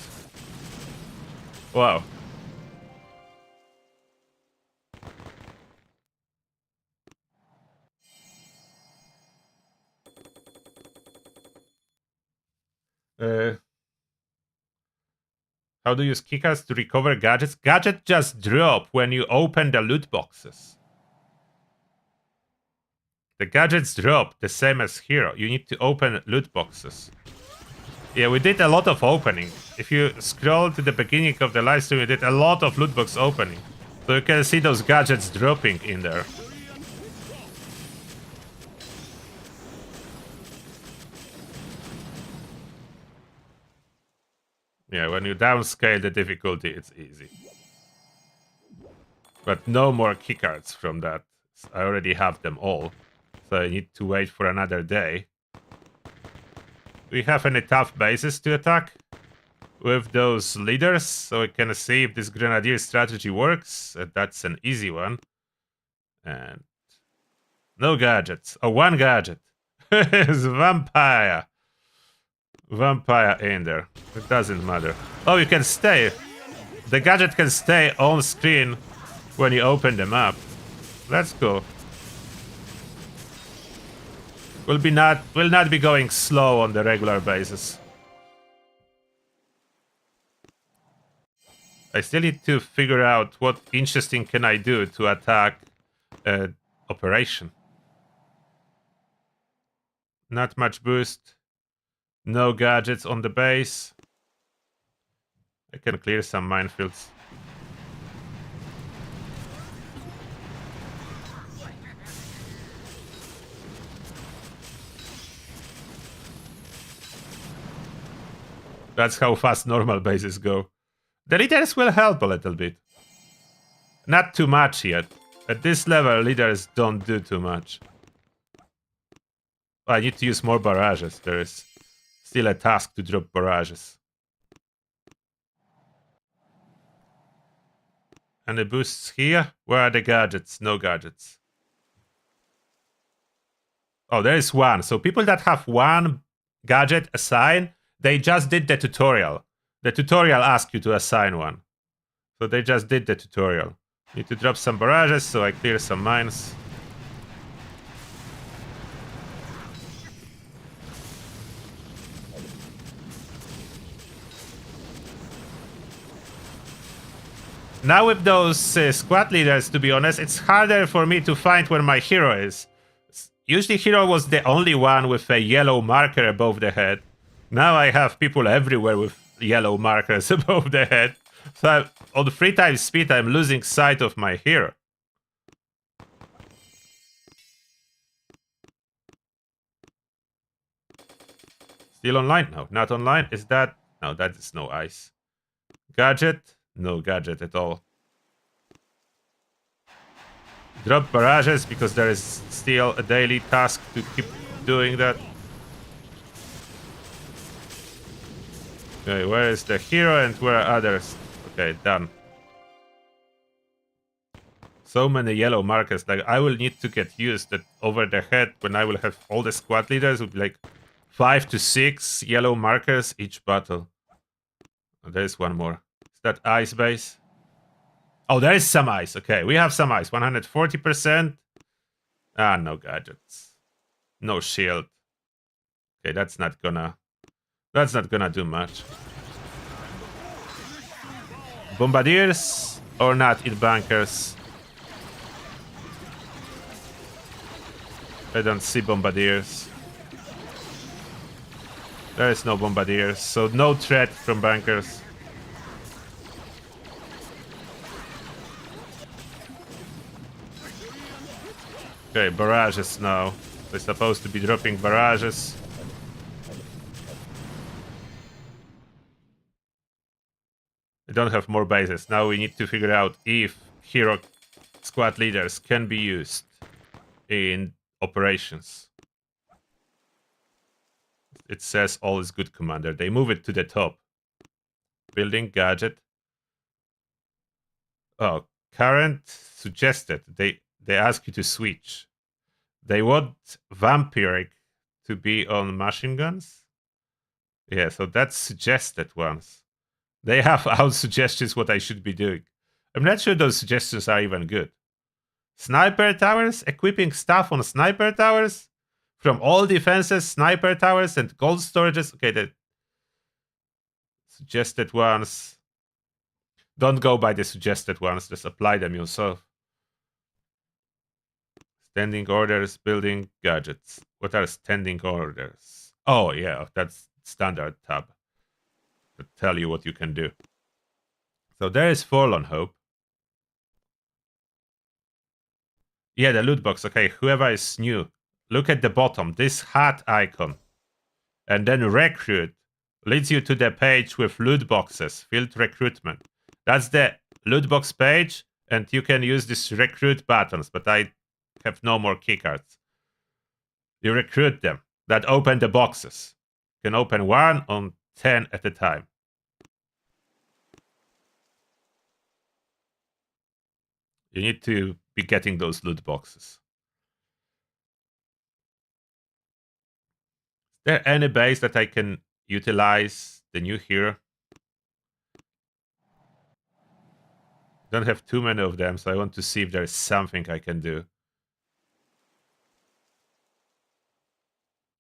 Wow. How do you use keycards to recover gadgets? Gadget just drop when you open the loot boxes. The gadgets drop the same as hero. You need to open loot boxes. Yeah, we did a lot of opening. If you scroll to the beginning of the live stream, we did a lot of loot box opening. So you can see those gadgets dropping in there. Yeah, when you downscale the difficulty, it's easy. But no more keycards from that. I already have them all. So I need to wait for another day. Do we have any tough bases to attack with those leaders? So we can see if this grenadier strategy works. That's an easy one. And no gadgets. Oh, one gadget. It's vampire. Vampire in there. It doesn't matter. Oh, you can stay. The gadget can stay on screen when you open the map. That's cool. Will not be going slow on the regular basis. I still need to figure out what interesting can I do to attack operation. Not much boost. No gadgets on the base. I can clear some minefields. That's how fast normal bases go. The leaders will help a little bit. Not too much yet. At this level, leaders don't do too much. I need to use more barrages. There is still a task to drop barrages. And the boosts here? Where are the gadgets? No gadgets. Oh, there is one. So people that have one gadget assigned, they just did the tutorial. The tutorial asked you to assign one. So they just did the tutorial. Need to drop some barrages, so I clear some mines. Now with those squad leaders, to be honest, it's harder for me to find where my hero is. Usually hero was the only one with a yellow marker above the head. Now I have people everywhere with yellow markers above the head. So on 3 times speed, I'm losing sight of my hero. Still online? No, not online. Is that? No, that is no ice. Gadget? No gadget at all. Drop barrages because there is still a daily task to keep doing that. Okay, where is the hero and where are others? Okay, done. So many yellow markers. Like, I will need to get used that over the head when I will have all the squad leaders would be like 5 to 6 yellow markers each battle. Oh, there's one more. Is that ice base? Oh, there is some ice. Okay, we have some ice. 140%. Ah, no gadgets. No shield. Okay, that's not gonna do much. Bombardiers or not in bunkers? I don't see bombardiers. There is no bombardiers, so no threat from bunkers. Okay, barrages now. They're supposed to be dropping barrages. I don't have more bases. Now we need to figure out if hero squad leaders can be used in operations. It says all is good, commander. They move it to the top. Building gadget. Oh, current suggested. They ask you to switch. They want vampiric to be on machine guns. Yeah, so that's suggested ones. They have out suggestions what I should be doing. I'm not sure those suggestions are even good. Sniper towers? Equipping stuff on sniper towers? From all defenses, sniper towers and gold storages? Okay, the suggested ones. Don't go by the suggested ones, just apply them yourself. Standing orders, building gadgets. What are standing orders? Oh, yeah, that's standard tab. To tell you what you can do. So there is Forlorn Hope. Yeah, the loot box. Okay, whoever is new, look at the bottom, this hat icon. And then recruit leads you to the page with loot boxes, field recruitment. That's the loot box page, and you can use these recruit buttons, but I have no more keycards. You recruit them. That open the boxes. You can open 1 on 10 at a time. You need to be getting those loot boxes. Is there any base that I can utilize the new hero? Don't have too many of them, so I want to see if there's something I can do.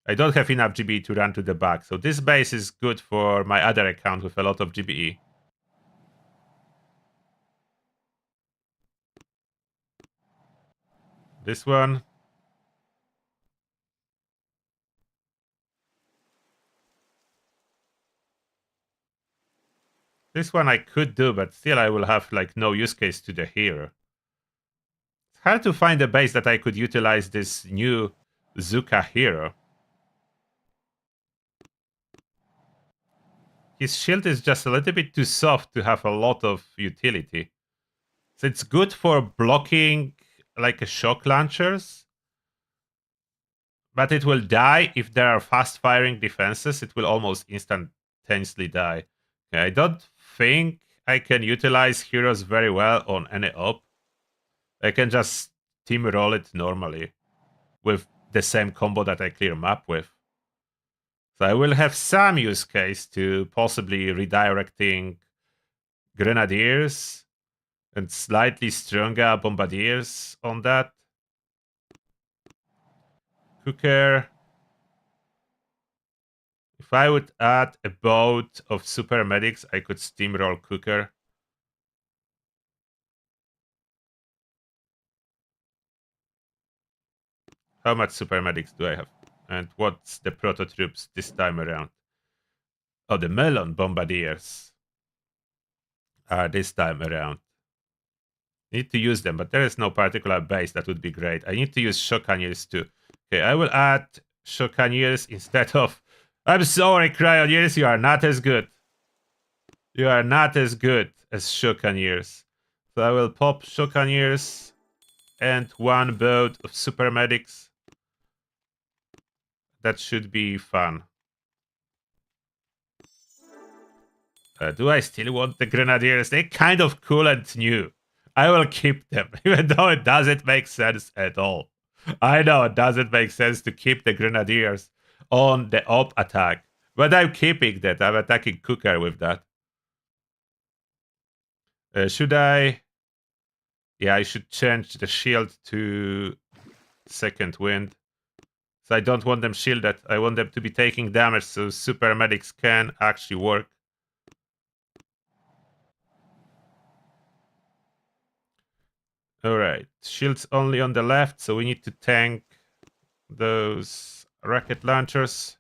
I don't have enough GBE to run to the back, so this base is good for my other account with a lot of GBE. This one. This one I could do, but still I will have like no use case to the hero. It's hard to find a base that I could utilize this new Zuka hero. His shield is just a little bit too soft to have a lot of utility. So it's good for blocking like a shock launchers. But it will die if there are fast firing defenses. It will almost instantaneously die. Okay, I don't think I can utilize heroes very well on any op. I can just team roll it normally with the same combo that I clear map with. So I will have some use case to possibly redirecting grenadiers and slightly stronger bombardiers on that. Cooker. If I would add a boat of super medics, I could steamroll Cooker. How much super medics do I have? And what's the proto troops this time around? Oh, the melon bombardiers are this time around. Need to use them, but there is no particular base that would be great. I need to use Shockaniers too. Okay, I will add Shockaniers instead of... I'm sorry, Cryoniers, you are not as good. You are not as good as Shockaniers. So I will pop Shockaniers and 1 boat of super medics. That should be fun. Do I still want the Grenadiers? They're kind of cool and new. I will keep them, even though it doesn't make sense at all. I know it doesn't make sense to keep the Grenadiers on the op attack, but I'm keeping that. I'm attacking Cooker with that. Should I? Yeah, I should change the shield to second wind. So I don't want them shielded. I want them to be taking damage so super medics can actually work. Alright, shields only on the left, so we need to tank those rocket launchers.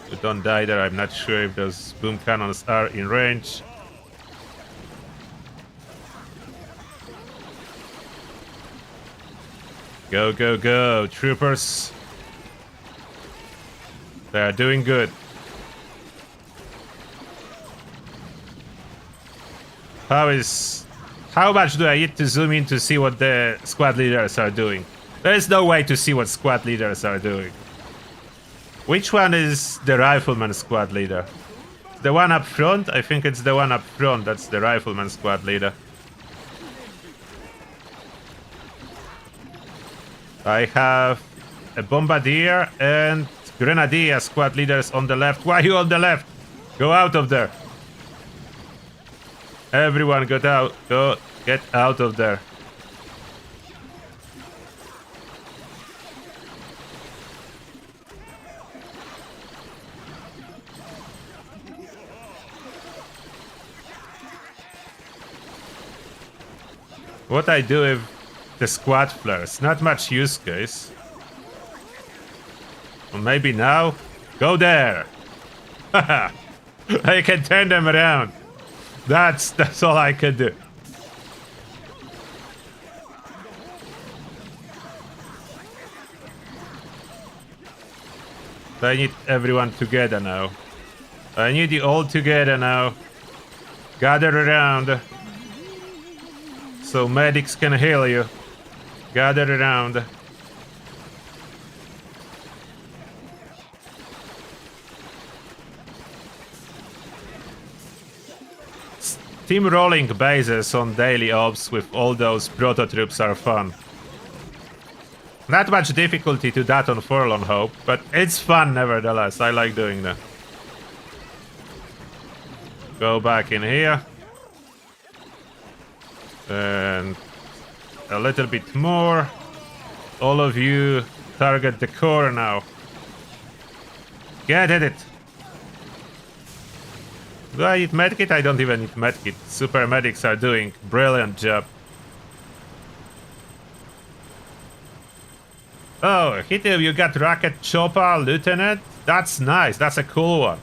We don't die there. I'm not sure if those boom cannons are in range. Go, go, go, troopers. They are doing good. How much do I need to zoom in to see what the squad leaders are doing? There's no way to see what squad leaders are doing. Which one is the rifleman squad leader? The one up front? I think it's the one up front. That's the rifleman squad leader. I have a bombardier and grenadier squad leaders on the left. Why are you on the left? Go out of there. Everyone get out. Get out of there. What I do with the squad flares? Not much use case. Well, maybe now? Go there! I can turn them around. That's all I can do. I need everyone together now. I need you all together now. Gather around. So medics can heal you. Gather around. Steamrolling bases on daily ops with all those proto troops are fun. Not much difficulty to that on Forlorn Hope, but it's fun nevertheless. I like doing that. Go back in here. And a little bit more. All of you target the core now. Get at it. Do I need medkit? I don't even need medkit. Super medics are doing brilliant job. Oh, Hito, you got rocket chopper, lieutenant? That's nice. That's a cool one.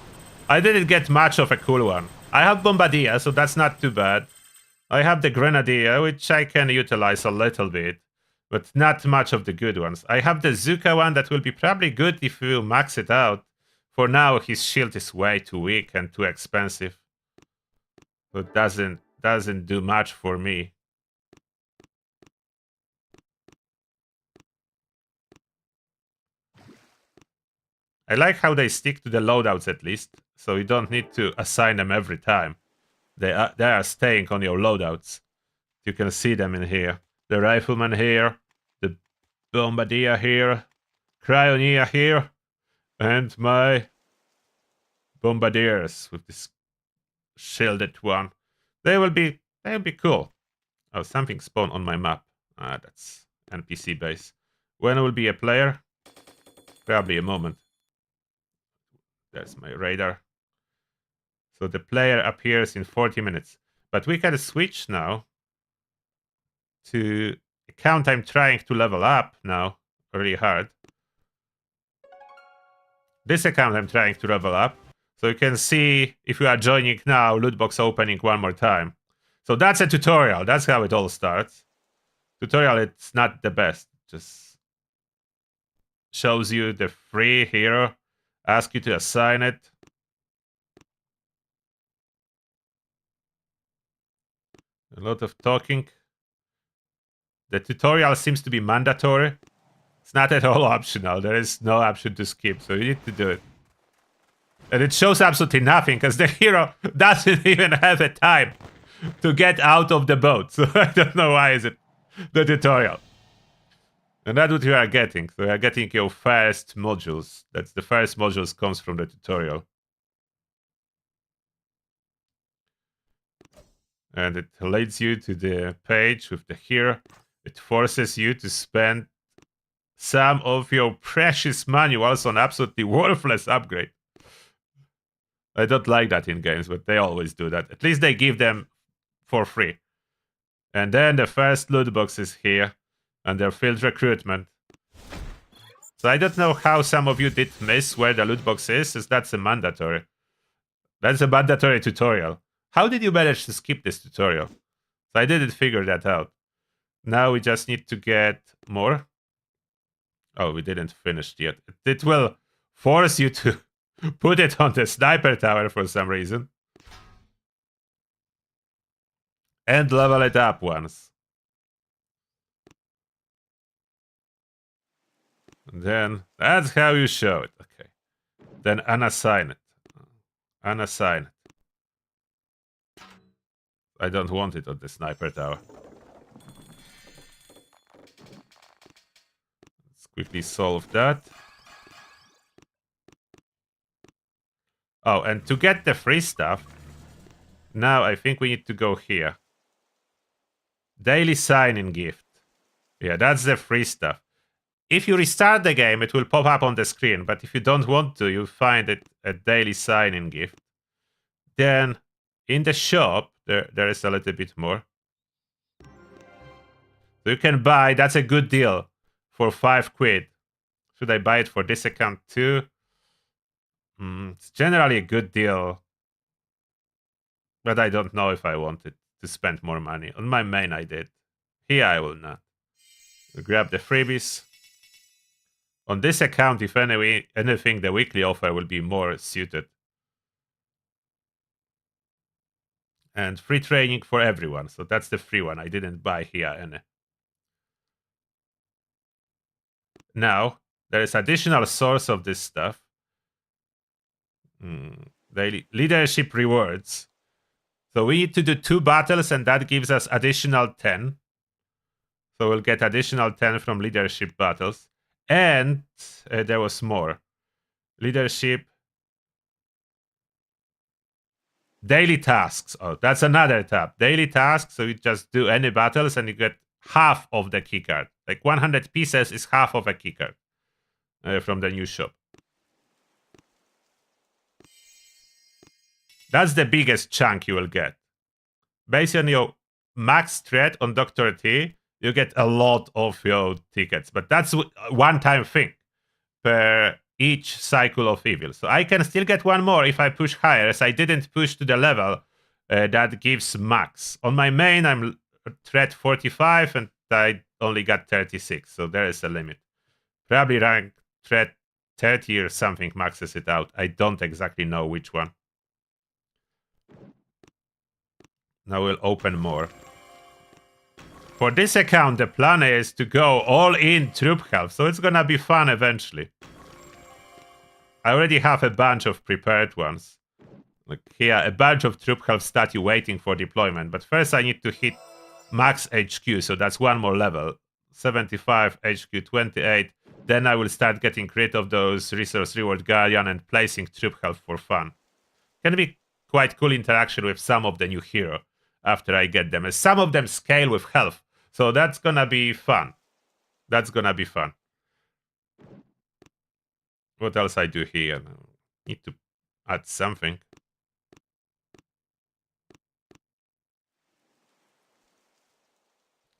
I didn't get much of a cool one. I have bombardier, so that's not too bad. I have the grenadier, which I can utilize a little bit, but not much of the good ones. I have the Zuka one that will be probably good if we max it out. For now, his shield is way too weak and too expensive. So it doesn't do much for me. I like how they stick to the loadouts at least, so you don't need to assign them every time. They are staying on your loadouts. You can see them in here. The rifleman here, the bombardier here, cryoneer here, and my bombardiers with this shielded one. They'll be cool. Oh, something spawned on my map. Ah, that's NPC base. When will be a player? Probably a moment. There's my radar. So the player appears in 40 minutes. But we can switch now to account I'm trying to level up now really hard. This account I'm trying to level up. So you can see if you are joining now, loot box opening one more time. So that's a tutorial. That's how it all starts. Tutorial, it's not the best. Just shows you the free hero. Ask you to assign it. A lot of talking. The tutorial seems to be mandatory. It's not at all optional. There is no option to skip, so you need to do it. And it shows absolutely nothing because the hero doesn't even have a time to get out of the boat. So I don't know why is it the tutorial. And that's what you are getting. So you are getting your first modules. That's the first modules comes from the tutorial. And it leads you to the page with the hero. It forces you to spend some of your precious manuals on absolutely worthless upgrade. I don't like that in games, but they always do that. At least they give them for free. And then the first loot box is here, under field recruitment. So I don't know how some of you did miss where the loot box is that's a mandatory. That's a mandatory tutorial. How did you manage to skip this tutorial? So I didn't figure that out. Now we just need to get more. Oh, we didn't finish yet. It will force you to put it on the sniper tower for some reason. And level it up once. And then that's how you show it. Okay. Then unassign it. Unassign it. I don't want it on the sniper tower. Let's quickly solve that. Oh, and to get the free stuff, now I think we need to go here. Daily sign-in gift. Yeah, that's the free stuff. If you restart the game, it will pop up on the screen. But if you don't want to, you find it a daily sign-in gift. Then in the shop, there is a little bit more. So you can buy, that's a good deal, for 5 quid. Should I buy it for this account too? It's generally a good deal. But I don't know if I wanted to spend more money. On my main I did. Here I will not. We'll grab the freebies. On this account, if anything, the weekly offer will be more suited. And free training for everyone. So that's the free one. I didn't buy here any. Now, there is additional source of this stuff. Daily leadership rewards. So we need to do 2 battles and that gives us additional 10. So we'll get additional 10 from leadership battles. And there was more. Leadership. Daily tasks. Oh, that's another tab. Daily tasks. So you just do any battles and you get half of the keycard. Like 100 pieces is half of a keycard from the new shop. That's the biggest chunk you will get. Based on your max threat on Dr. T, you get a lot of your tickets. But that's a one-time thing per each cycle of evil. So I can still get one more if I push higher, as I didn't push to the level that gives max. On my main, I'm threat 45 and I only got 36. So there is a limit. Probably rank threat 30 or something maxes it out. I don't exactly know which one. Now we'll open more. For this account, the plan is to go all in troop health, so it's gonna be fun eventually. I already have a bunch of prepared ones. Like here, a bunch of troop health statue waiting for deployment, but first I need to hit max HQ, so that's one more level. 75 HQ, 28. Then I will start getting rid of those resource reward guardian and placing troop health for fun. Can be quite cool interaction with some of the new hero after I get them. And some of them scale with health. So that's gonna be fun. That's gonna be fun. What else I do here? Need to add something.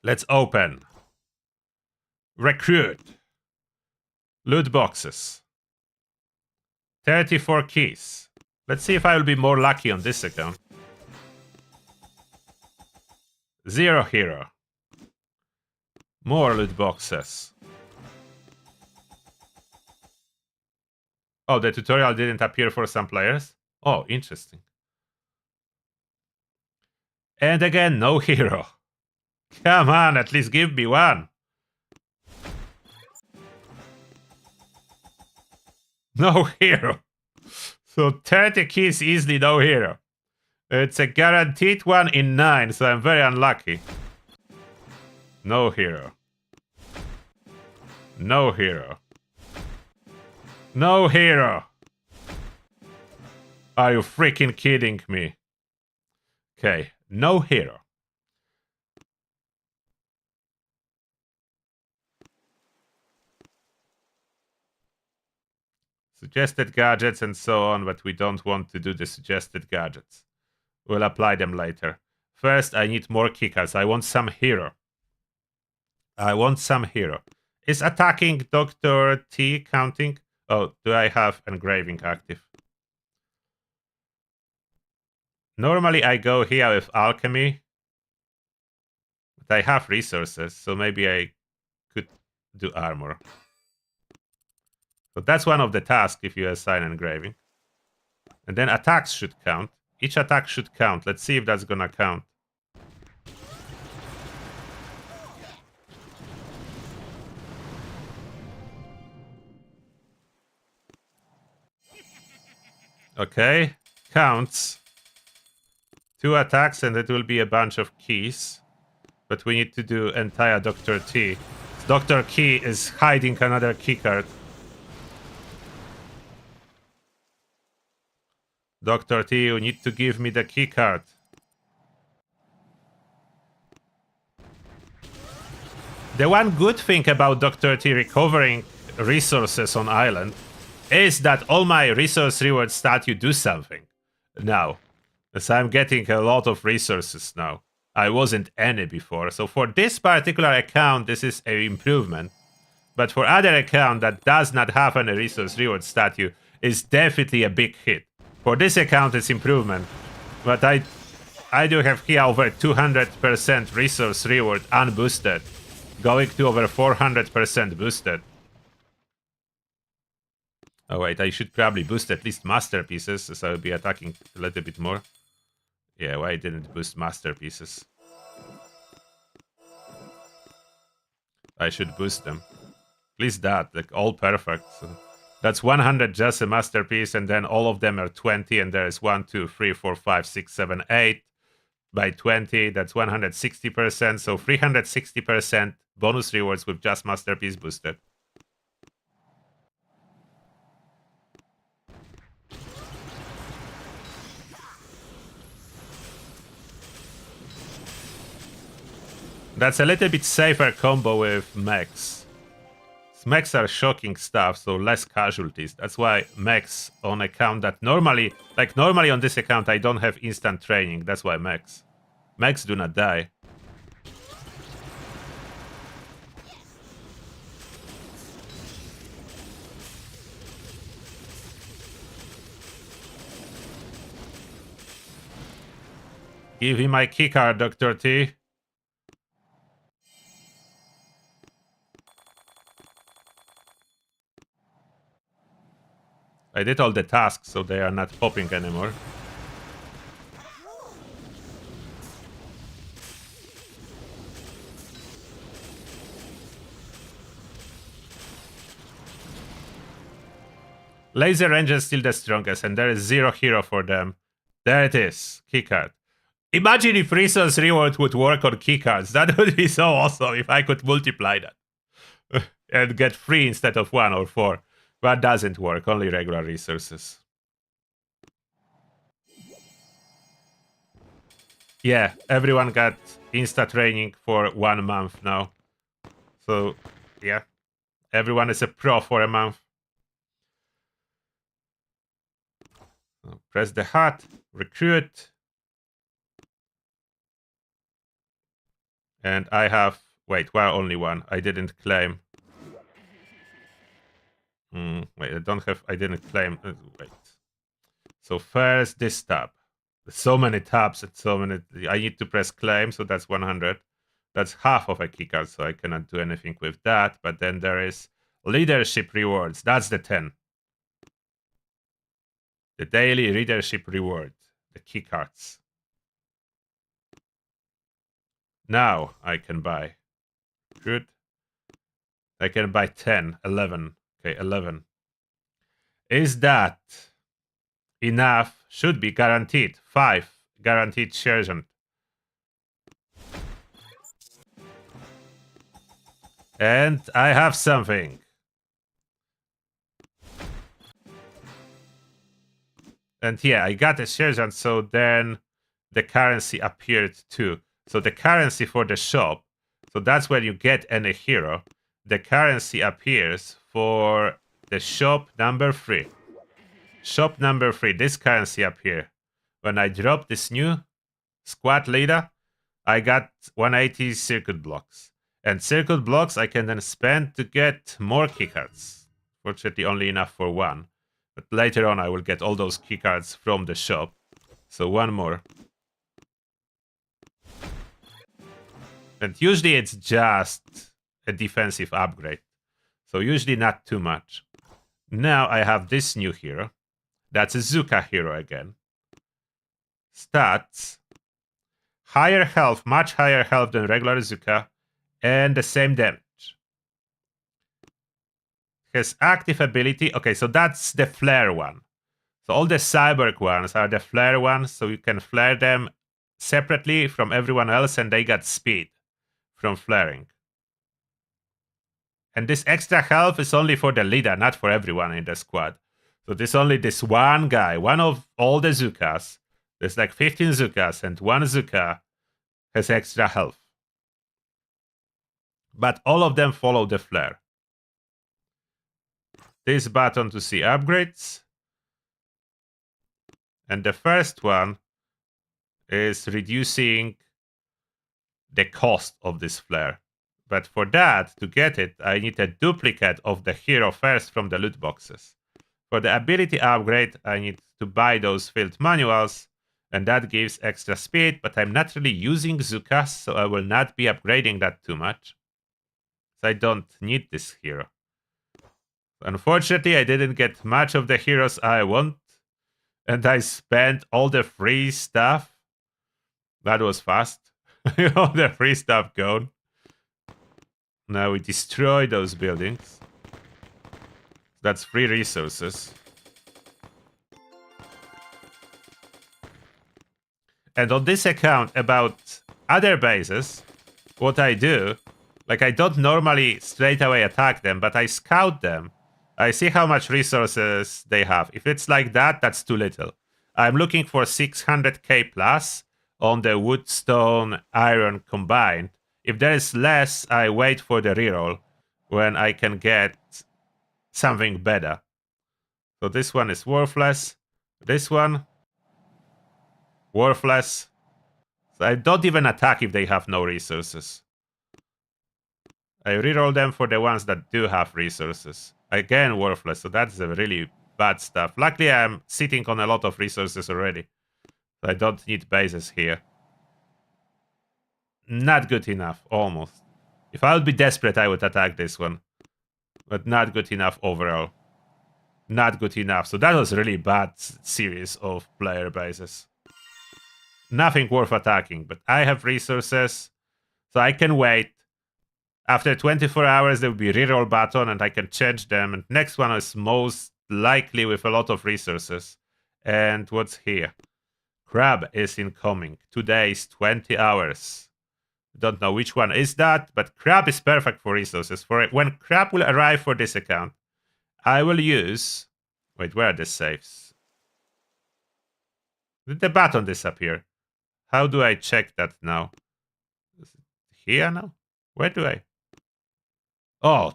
Let's open. Recruit. Loot boxes. 34 keys. Let's see if I will be more lucky on this account. 0 hero. More loot boxes. Oh, the tutorial didn't appear for some players? Oh, interesting. And again, no hero. Come on, at least give me one. No hero. So 30 keys easily, no hero. It's a guaranteed 1 in 9, so I'm very unlucky. No hero. No hero. No hero. Are you freaking kidding me? Okay, no hero. Suggested gadgets and so on, but we don't want to do the suggested gadgets. We'll apply them later. First, I need more kickers. I want some hero. I want some hero. Is attacking Dr. T counting? Oh, do I have engraving active? Normally I go here with alchemy, but I have resources, so maybe I could do armor. So that's one of the tasks if you assign engraving. And then attacks should count. Each attack should count. Let's see if that's gonna count. Okay, counts. 2 attacks and it will be a bunch of keys. But we need to do entire Dr. T. Dr. Key is hiding another keycard. Dr. T, you need to give me the keycard. The one good thing about Dr. T recovering resources on island is that all my resource rewards start you do something now. So I'm getting a lot of resources now. I wasn't any before. So for this particular account, this is an improvement. But for other account that does not have any resource reward statue, is definitely a big hit. For this account, it's improvement. But I do have here over 200% resource reward unboosted. Going to over 400% boosted. Oh wait, I should probably boost at least masterpieces, so I'll be attacking a little bit more. Yeah, why didn't boost masterpieces? I should boost them. At least that, like all perfect. So that's 100 just a masterpiece, and then all of them are 20, and there is 1, 2, 3, 4, 5, 6, 7, 8 by 20. That's 160%, so 360% bonus rewards with just masterpiece boosted. That's a little bit safer combo with mechs. Mechs are shocking stuff, so less casualties. That's why mechs on account that normally on this account I don't have instant training. That's why mechs. Mechs do not die. Give me my keycard, Dr. T. I did all the tasks, so they are not popping anymore. Laser range is still the strongest, and there is 0 hero for them. There it is, keycard. Imagine if resource reward would work on keycards. That would be so awesome if I could multiply that. And get 3 instead of 1 or 4. But doesn't work, only regular resources. Yeah, everyone got insta training for 1 month now. So, yeah, everyone is a pro for a month. So press the hat, recruit. And I have, wait, well, only 1. I didn't claim. Wait, I didn't claim. Wait. So first this tab. So many tabs and so many. I need to press claim, so that's 100. That's half of a keycard, so I cannot do anything with that. But then there is leadership rewards. That's the 10. The daily leadership reward. The keycards. Now I can buy. Good. I can buy 10, 11. Okay, 11. Is that enough should be guaranteed. 5 guaranteed sergeant. And I have something. And yeah, I got a sergeant, so then the currency appeared too. So the currency for the shop, so that's where you get any hero. The currency appears for the shop number 3. Shop number 3, this currency appear. When I drop this new squad leader, I got 180 circuit blocks. And circuit blocks I can then spend to get more keycards. Fortunately, only enough for 1. But later on, I will get all those keycards from the shop. So 1 more. And usually it's just a defensive upgrade. So usually not too much. Now I have this new hero. That's a Zuka hero again. Stats. Higher health, much higher health than regular Zuka. And the same damage. Has active ability. Okay, so that's the flare one. So all the cyborg ones are the flare ones. So you can flare them separately from everyone else. And they got speed from flaring. And this extra health is only for the leader, not for everyone in the squad. So there's only this one guy, one of all the Zukas. There's like 15 Zukas, and one Zuka has extra health. But all of them follow the flare. This button to see upgrades. And the first one is reducing the cost of this flare. But for that, to get it, I need a duplicate of the hero first from the loot boxes. For the ability upgrade, I need to buy those field manuals, and that gives extra speed, but I'm not really using Zukas, so I will not be upgrading that too much. So I don't need this hero. Unfortunately, I didn't get much of the heroes I want, and I spent all the free stuff. That was fast. All the free stuff gone. Now we destroy those buildings. That's free resources. And on this account, about other bases, what I do, like I don't normally straight away attack them, but I scout them. I see how much resources they have. If it's like that, that's too little. I'm looking for 600k plus on the wood, stone, iron combined. If there is less, I wait for the reroll when I can get something better. So this one is worthless. This one, worthless. So I don't even attack if they have no resources. I reroll them for the ones that do have resources. Again, worthless. So that's a really bad stuff. Luckily, I'm sitting on a lot of resources already. So I don't need bases here. Not good enough, almost. If I would be desperate, I would attack this one. But not good enough overall. Not good enough. So that was a really bad series of player bases. Nothing worth attacking, but I have resources, so I can wait. After 24 hours, there will be reroll button, and I can change them. And next one is most likely with a lot of resources. And what's here? Crab is incoming. 2 days, 20 hours. Don't know which one is that, but Crab is perfect for resources. For it. When Crab will arrive for this account, I will use... Wait, where are the saves? Did the button disappear? How do I check that now? Is it here now? Where do I... Oh,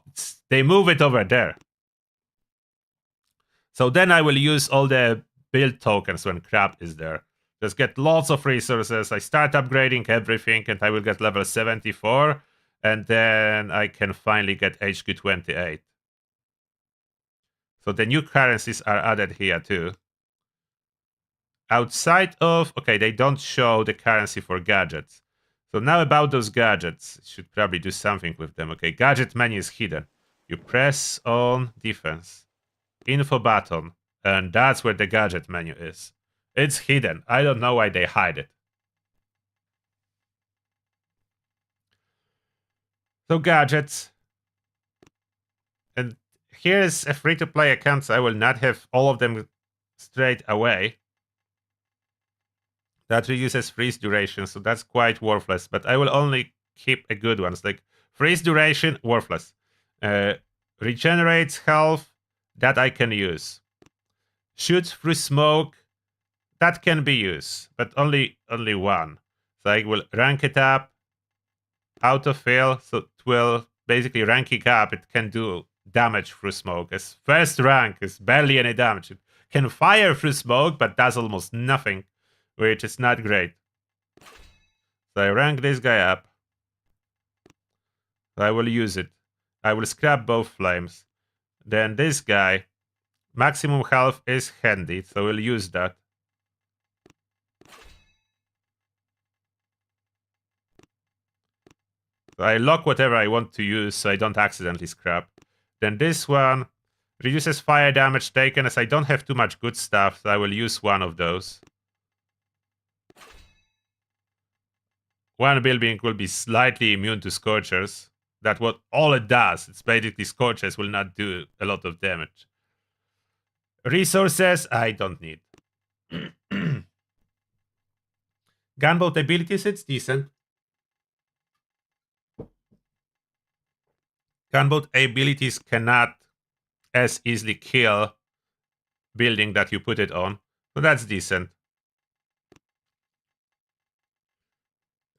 they move it over there. So then I will use all the build tokens when Crab is there. Just get lots of resources. I start upgrading everything, and I will get level 74. And then I can finally get HQ 28. So the new currencies are added here too. Outside of... Okay, they don't show the currency for gadgets. So now about those gadgets. Should probably do something with them. Okay, gadget menu is hidden. You press on defense. Info button. And that's where the gadget menu is. It's hidden. I don't know why they hide it. So gadgets. And here's a free-to-play account. So I will not have all of them straight away. That reduces freeze duration, so that's quite worthless. But I will only keep a good ones. Like freeze duration, worthless. Regenerates health, that I can use. Shoots through smoke, that can be used, but only one. So I will rank it up. Autofill, so it will basically ranking up. It can do damage through smoke. As first rank is barely any damage. It can fire through smoke, but does almost nothing, which is not great. So I rank this guy up. I will use it. I will scrap both flames. Then this guy, maximum health is handy, so we'll use that. So I lock whatever I want to use so I don't accidentally scrap. Then this one reduces fire damage taken, as I don't have too much good stuff, so I will use one of those. One building will be slightly immune to Scorchers. That's what all it does. It's basically Scorchers will not do a lot of damage. Resources, I don't need. Gunboat abilities, it's decent. Gunboat abilities cannot as easily kill building that you put it on. So that's decent.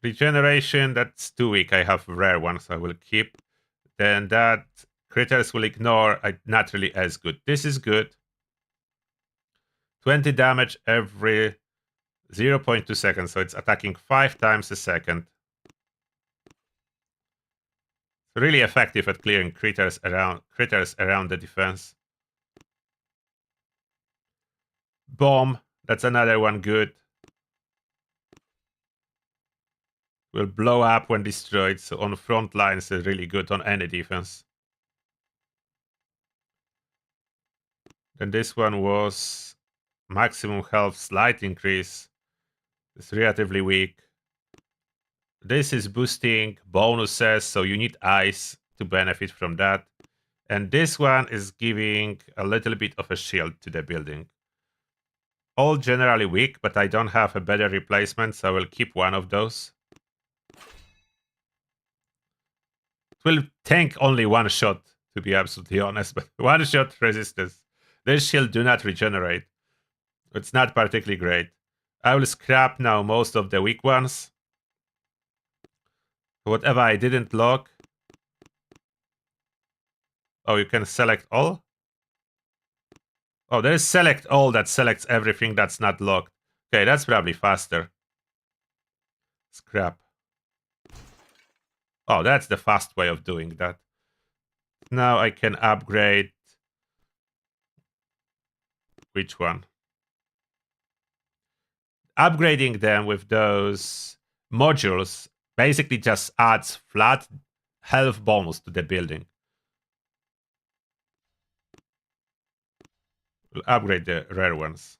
Regeneration, that's too weak. I have rare ones, so I will keep. Then that critters will ignore, not really as good. This is good. 20 damage every 0.2 seconds, so it's attacking 5 times a second. Really effective at clearing critters around the defense. Bomb, that's another one good. Will blow up when destroyed, so on front lines is really good on any defense. Then this one was maximum health, slight increase. It's relatively weak. This is boosting bonuses, so you need ice to benefit from that. And this one is giving a little bit of a shield to the building. All generally weak, but I don't have a better replacement, so I will keep one of those. It will tank only one shot, to be absolutely honest, but one shot resistance. This shield do not regenerate. It's not particularly great. I will scrap now most of the weak ones. Whatever I didn't lock. Oh, you can select all? Oh, there is select all that selects everything that's not locked. Okay, that's probably faster. Scrap. Oh, that's the fast way of doing that. Now I can upgrade. Which one? Upgrading them with those modules basically just adds flat health bonus to the building. We'll upgrade the rare ones.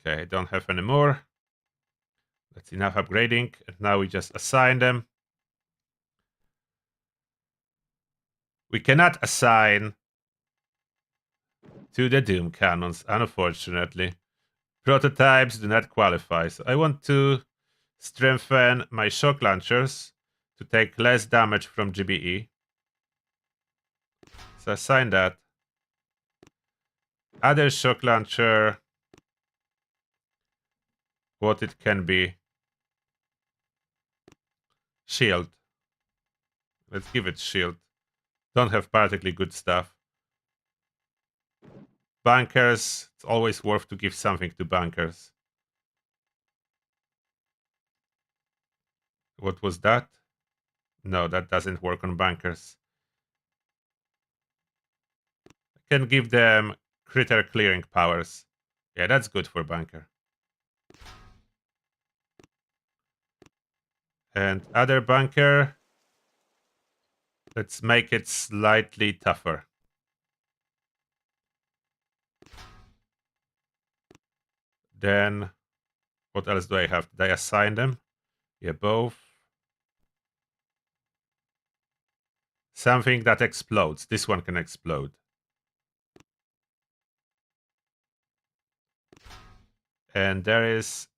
Okay, I don't have any more. That's enough upgrading. And now we just assign them. We cannot assign to the Doom cannons, unfortunately. Prototypes do not qualify. So I want to strengthen my shock launchers to take less damage from GBE. So assign that. Other shock launcher. What it can be. Shield. Let's give it shield. Don't have particularly good stuff. Bunkers. It's always worth to give something to bunkers. What was that? No, that doesn't work on bunkers. I can give them critter clearing powers. Yeah, that's good for bunker. And other bunker. Let's make it slightly tougher. Then, what else do I have? Did I assign them? Yeah, both. Something that explodes. This one can explode. And there is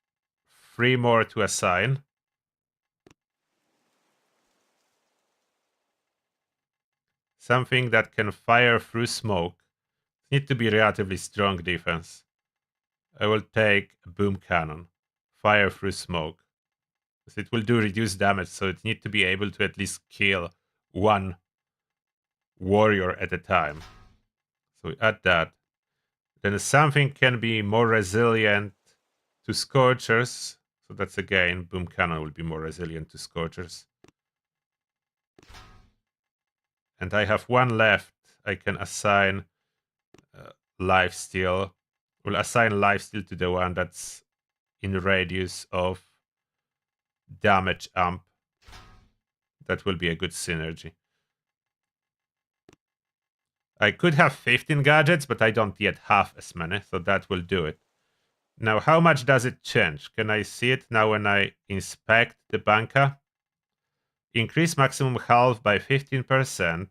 3 more to assign. Something that can fire through smoke. Need to be relatively strong defense. I will take a boom cannon. Fire through smoke. It will do reduced damage, so it needs to be able to at least kill one warrior at a time. So we add that. Then something can be more resilient to Scorchers. So that's again, boom cannon will be more resilient to Scorchers. And I have 1 left. I can assign lifesteal. We'll assign lifesteal to the one that's in radius of damage amp. That will be a good synergy. I could have 15 gadgets, but I don't yet have as many, so that will do it. Now, how much does it change? Can I see it now when I inspect the banca? Increase maximum health by 15%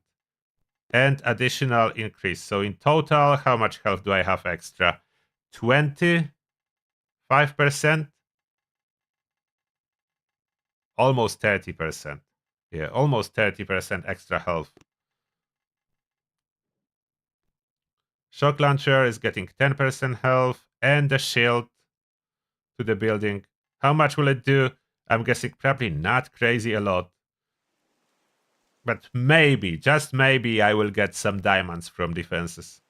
and additional increase. So in total, how much health do I have extra? 25%? Almost 30%. Yeah, almost 30% extra health. Shock launcher is getting 10% health and the shield to the building. How much will it do? I'm guessing probably not crazy a lot. But maybe, just maybe, I will get some diamonds from defenses.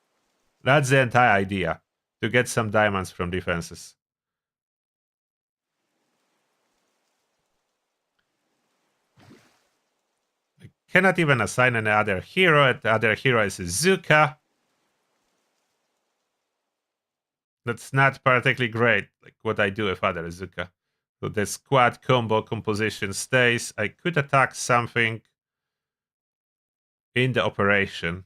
That's the entire idea, to get some diamonds from defenses. I cannot even assign any other hero. The other hero is Zuka. That's not particularly great, like what I do with other Zuka. So the squad combo composition stays. I could attack something in the operation.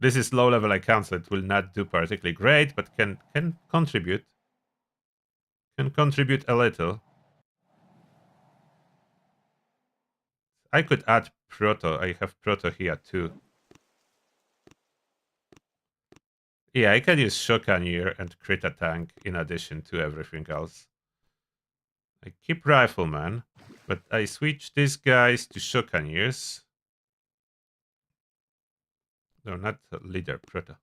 This is low level account, so it will not do particularly great, but can contribute. Can contribute a little. I could add Proto. I have Proto here too. Yeah, I can use Shokanir and Crit Tank in addition to everything else. I keep Rifleman, but I switch these guys to Shokanirs. No, not Leader, Proto.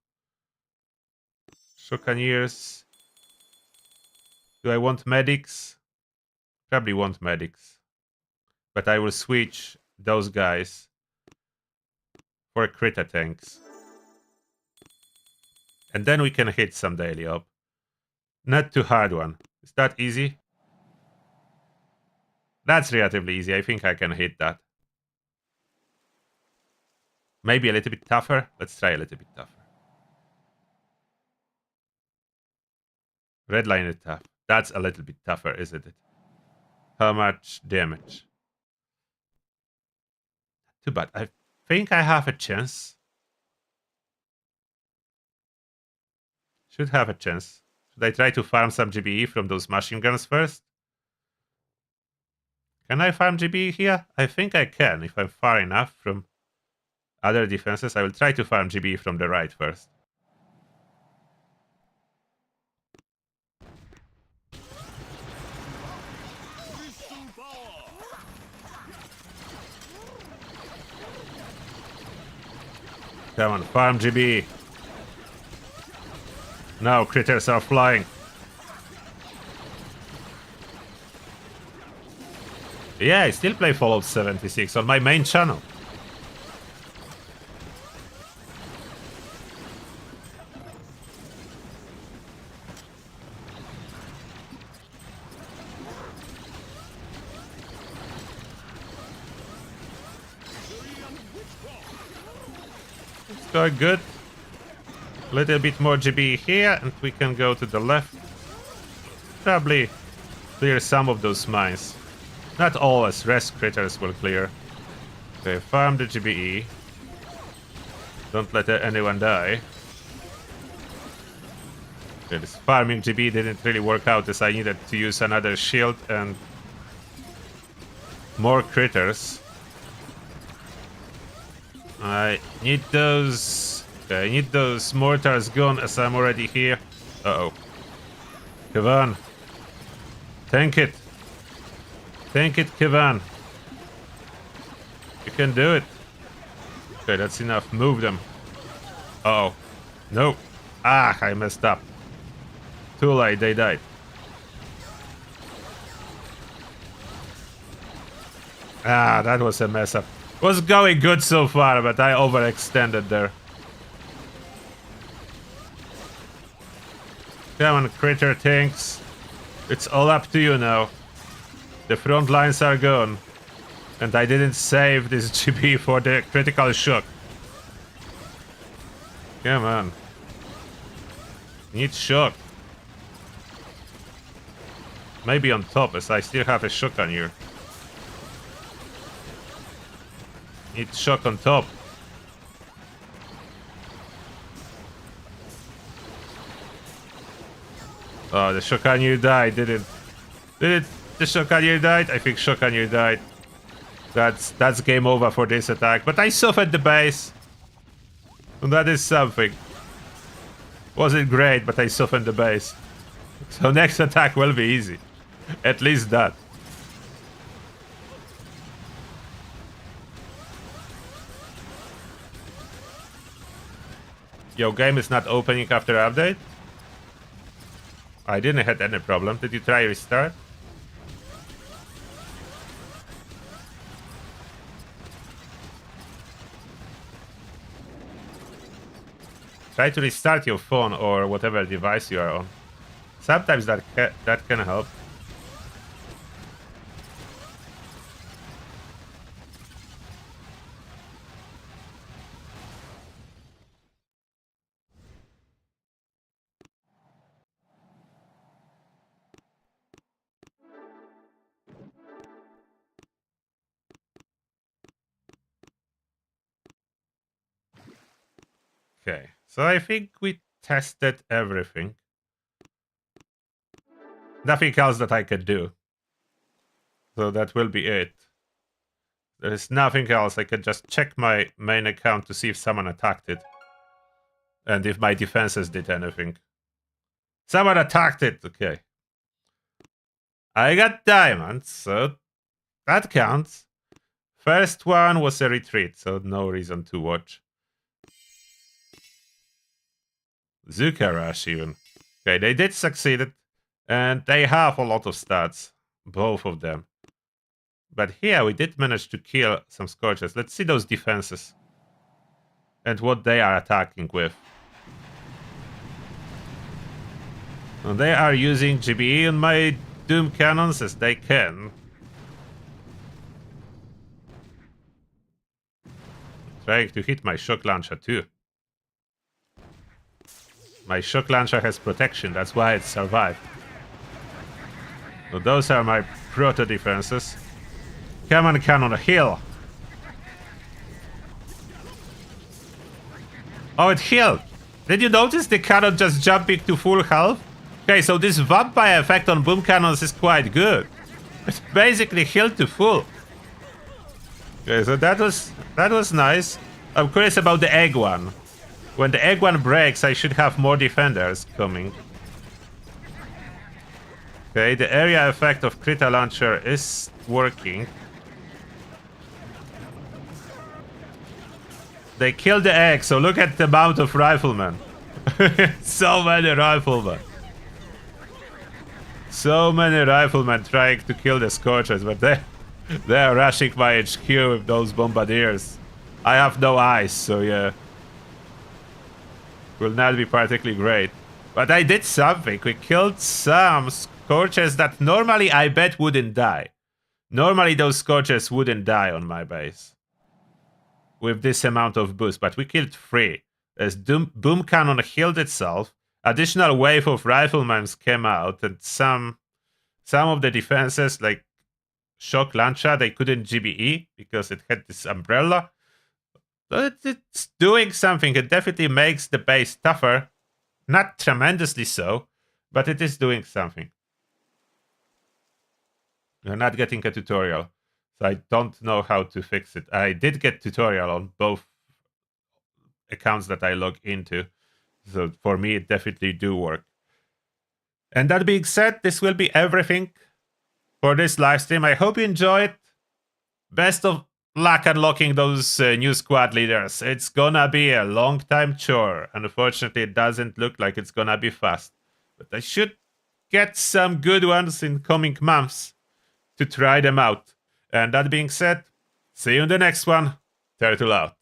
Shokanirs. Do I want medics? Probably want medics. But I will switch those guys for Crit Tanks. And then we can hit some daily up. Not too hard one. Is that easy? That's relatively easy. I think I can hit that. Maybe a little bit tougher. Let's try a little bit tougher. Red line is tough. That's a little bit tougher, isn't it? How much damage? Too bad. I think I have a chance. Should have a chance. Should I try to farm some GBE from those machine guns first? Can I farm GBE here? I think I can. If I'm far enough from other defenses, I will try to farm GBE from the right first. Come on, farm GBE. Now critters are flying. Yeah, I still play Fallout 76 on my main channel. It's going good. A little bit more GB here, and we can go to the left. Probably clear some of those mines. Not all, as rest critters will clear. Okay, farm the GBE. Don't let anyone die. Okay, this farming GB didn't really work out, as I needed to use another shield and more critters. I need those. Okay, I need those mortars gone, as I'm already here. Uh-oh. Kevin. Tank it. Tank it, Kevin. You can do it. Okay, that's enough. Move them. Uh-oh. No. Ah, I messed up. Too late, they died. Ah, that was a mess up. Was going good so far, but I overextended there. Come on, critter tanks. It's all up to you now. The front lines are gone. And I didn't save this GB for the critical shock. Come on. Need shock. Maybe on top, as I still have a shock on you. Need shock on top. Oh, the Shokanir died, did it? Did it? The Shokanir died? I think Shokanir died. That's game over for this attack. But I suffered the base. And that is something. Wasn't great, but I softened the base. So next attack will be easy. At least that. Yo, game is not opening after update? I didn't have any problem. Did you try restart? Try to restart your phone or whatever device you are on. Sometimes that can help. Okay, so I think we tested everything. Nothing else that I can do. So that will be it. There is nothing else. I can just check my main account to see if someone attacked it. And if my defenses did anything. Someone attacked it! Okay. I got diamonds, so that counts. First one was a retreat, so no reason to watch. Zuka Rush even. Okay, they did succeed, and they have a lot of stats. Both of them. But here we did manage to kill some Scorches. Let's see those defenses. And what they are attacking with. And they are using GBE on my Doom Cannons as they can. Trying to hit my Shock Launcher too. My Shock Launcher has protection, that's why it survived. So those are my proto defenses. Come on, cannon, heal! Oh, it healed! Did you notice the cannon just jumping to full health? Okay, so this vampire effect on boom cannons is quite good. It's basically healed to full. Okay, so that was nice. I'm curious about the egg one. When the egg one breaks, I should have more defenders coming. Okay, the area effect of Krita Launcher is working. They killed the egg, so look at the amount of riflemen. So many riflemen. So many riflemen trying to kill the Scorchers, but they are rushing my HQ with those bombardiers. I have no eyes, so yeah. Will not be particularly great. But I did something. We killed some Scorchers that normally I bet wouldn't die. Normally those Scorchers wouldn't die on my base. With this amount of boost, but we killed 3. As Boom Cannon healed itself, additional wave of riflemen came out, and some of the defenses, like Shock Launcher, they couldn't GBE because it had this umbrella. But it's doing something. It definitely makes the base tougher. Not tremendously so, but it is doing something. You're not getting a tutorial. So I don't know how to fix it. I did get tutorial on both accounts that I log into. So for me, it definitely do work. And that being said, this will be everything for this live stream. I hope you enjoyed. Best of luck unlocking those new squad leaders. It's gonna be a long time chore. Unfortunately, it doesn't look like it's gonna be fast. But I should get some good ones in coming months to try them out. And that being said, see you in the next one. Turtle out.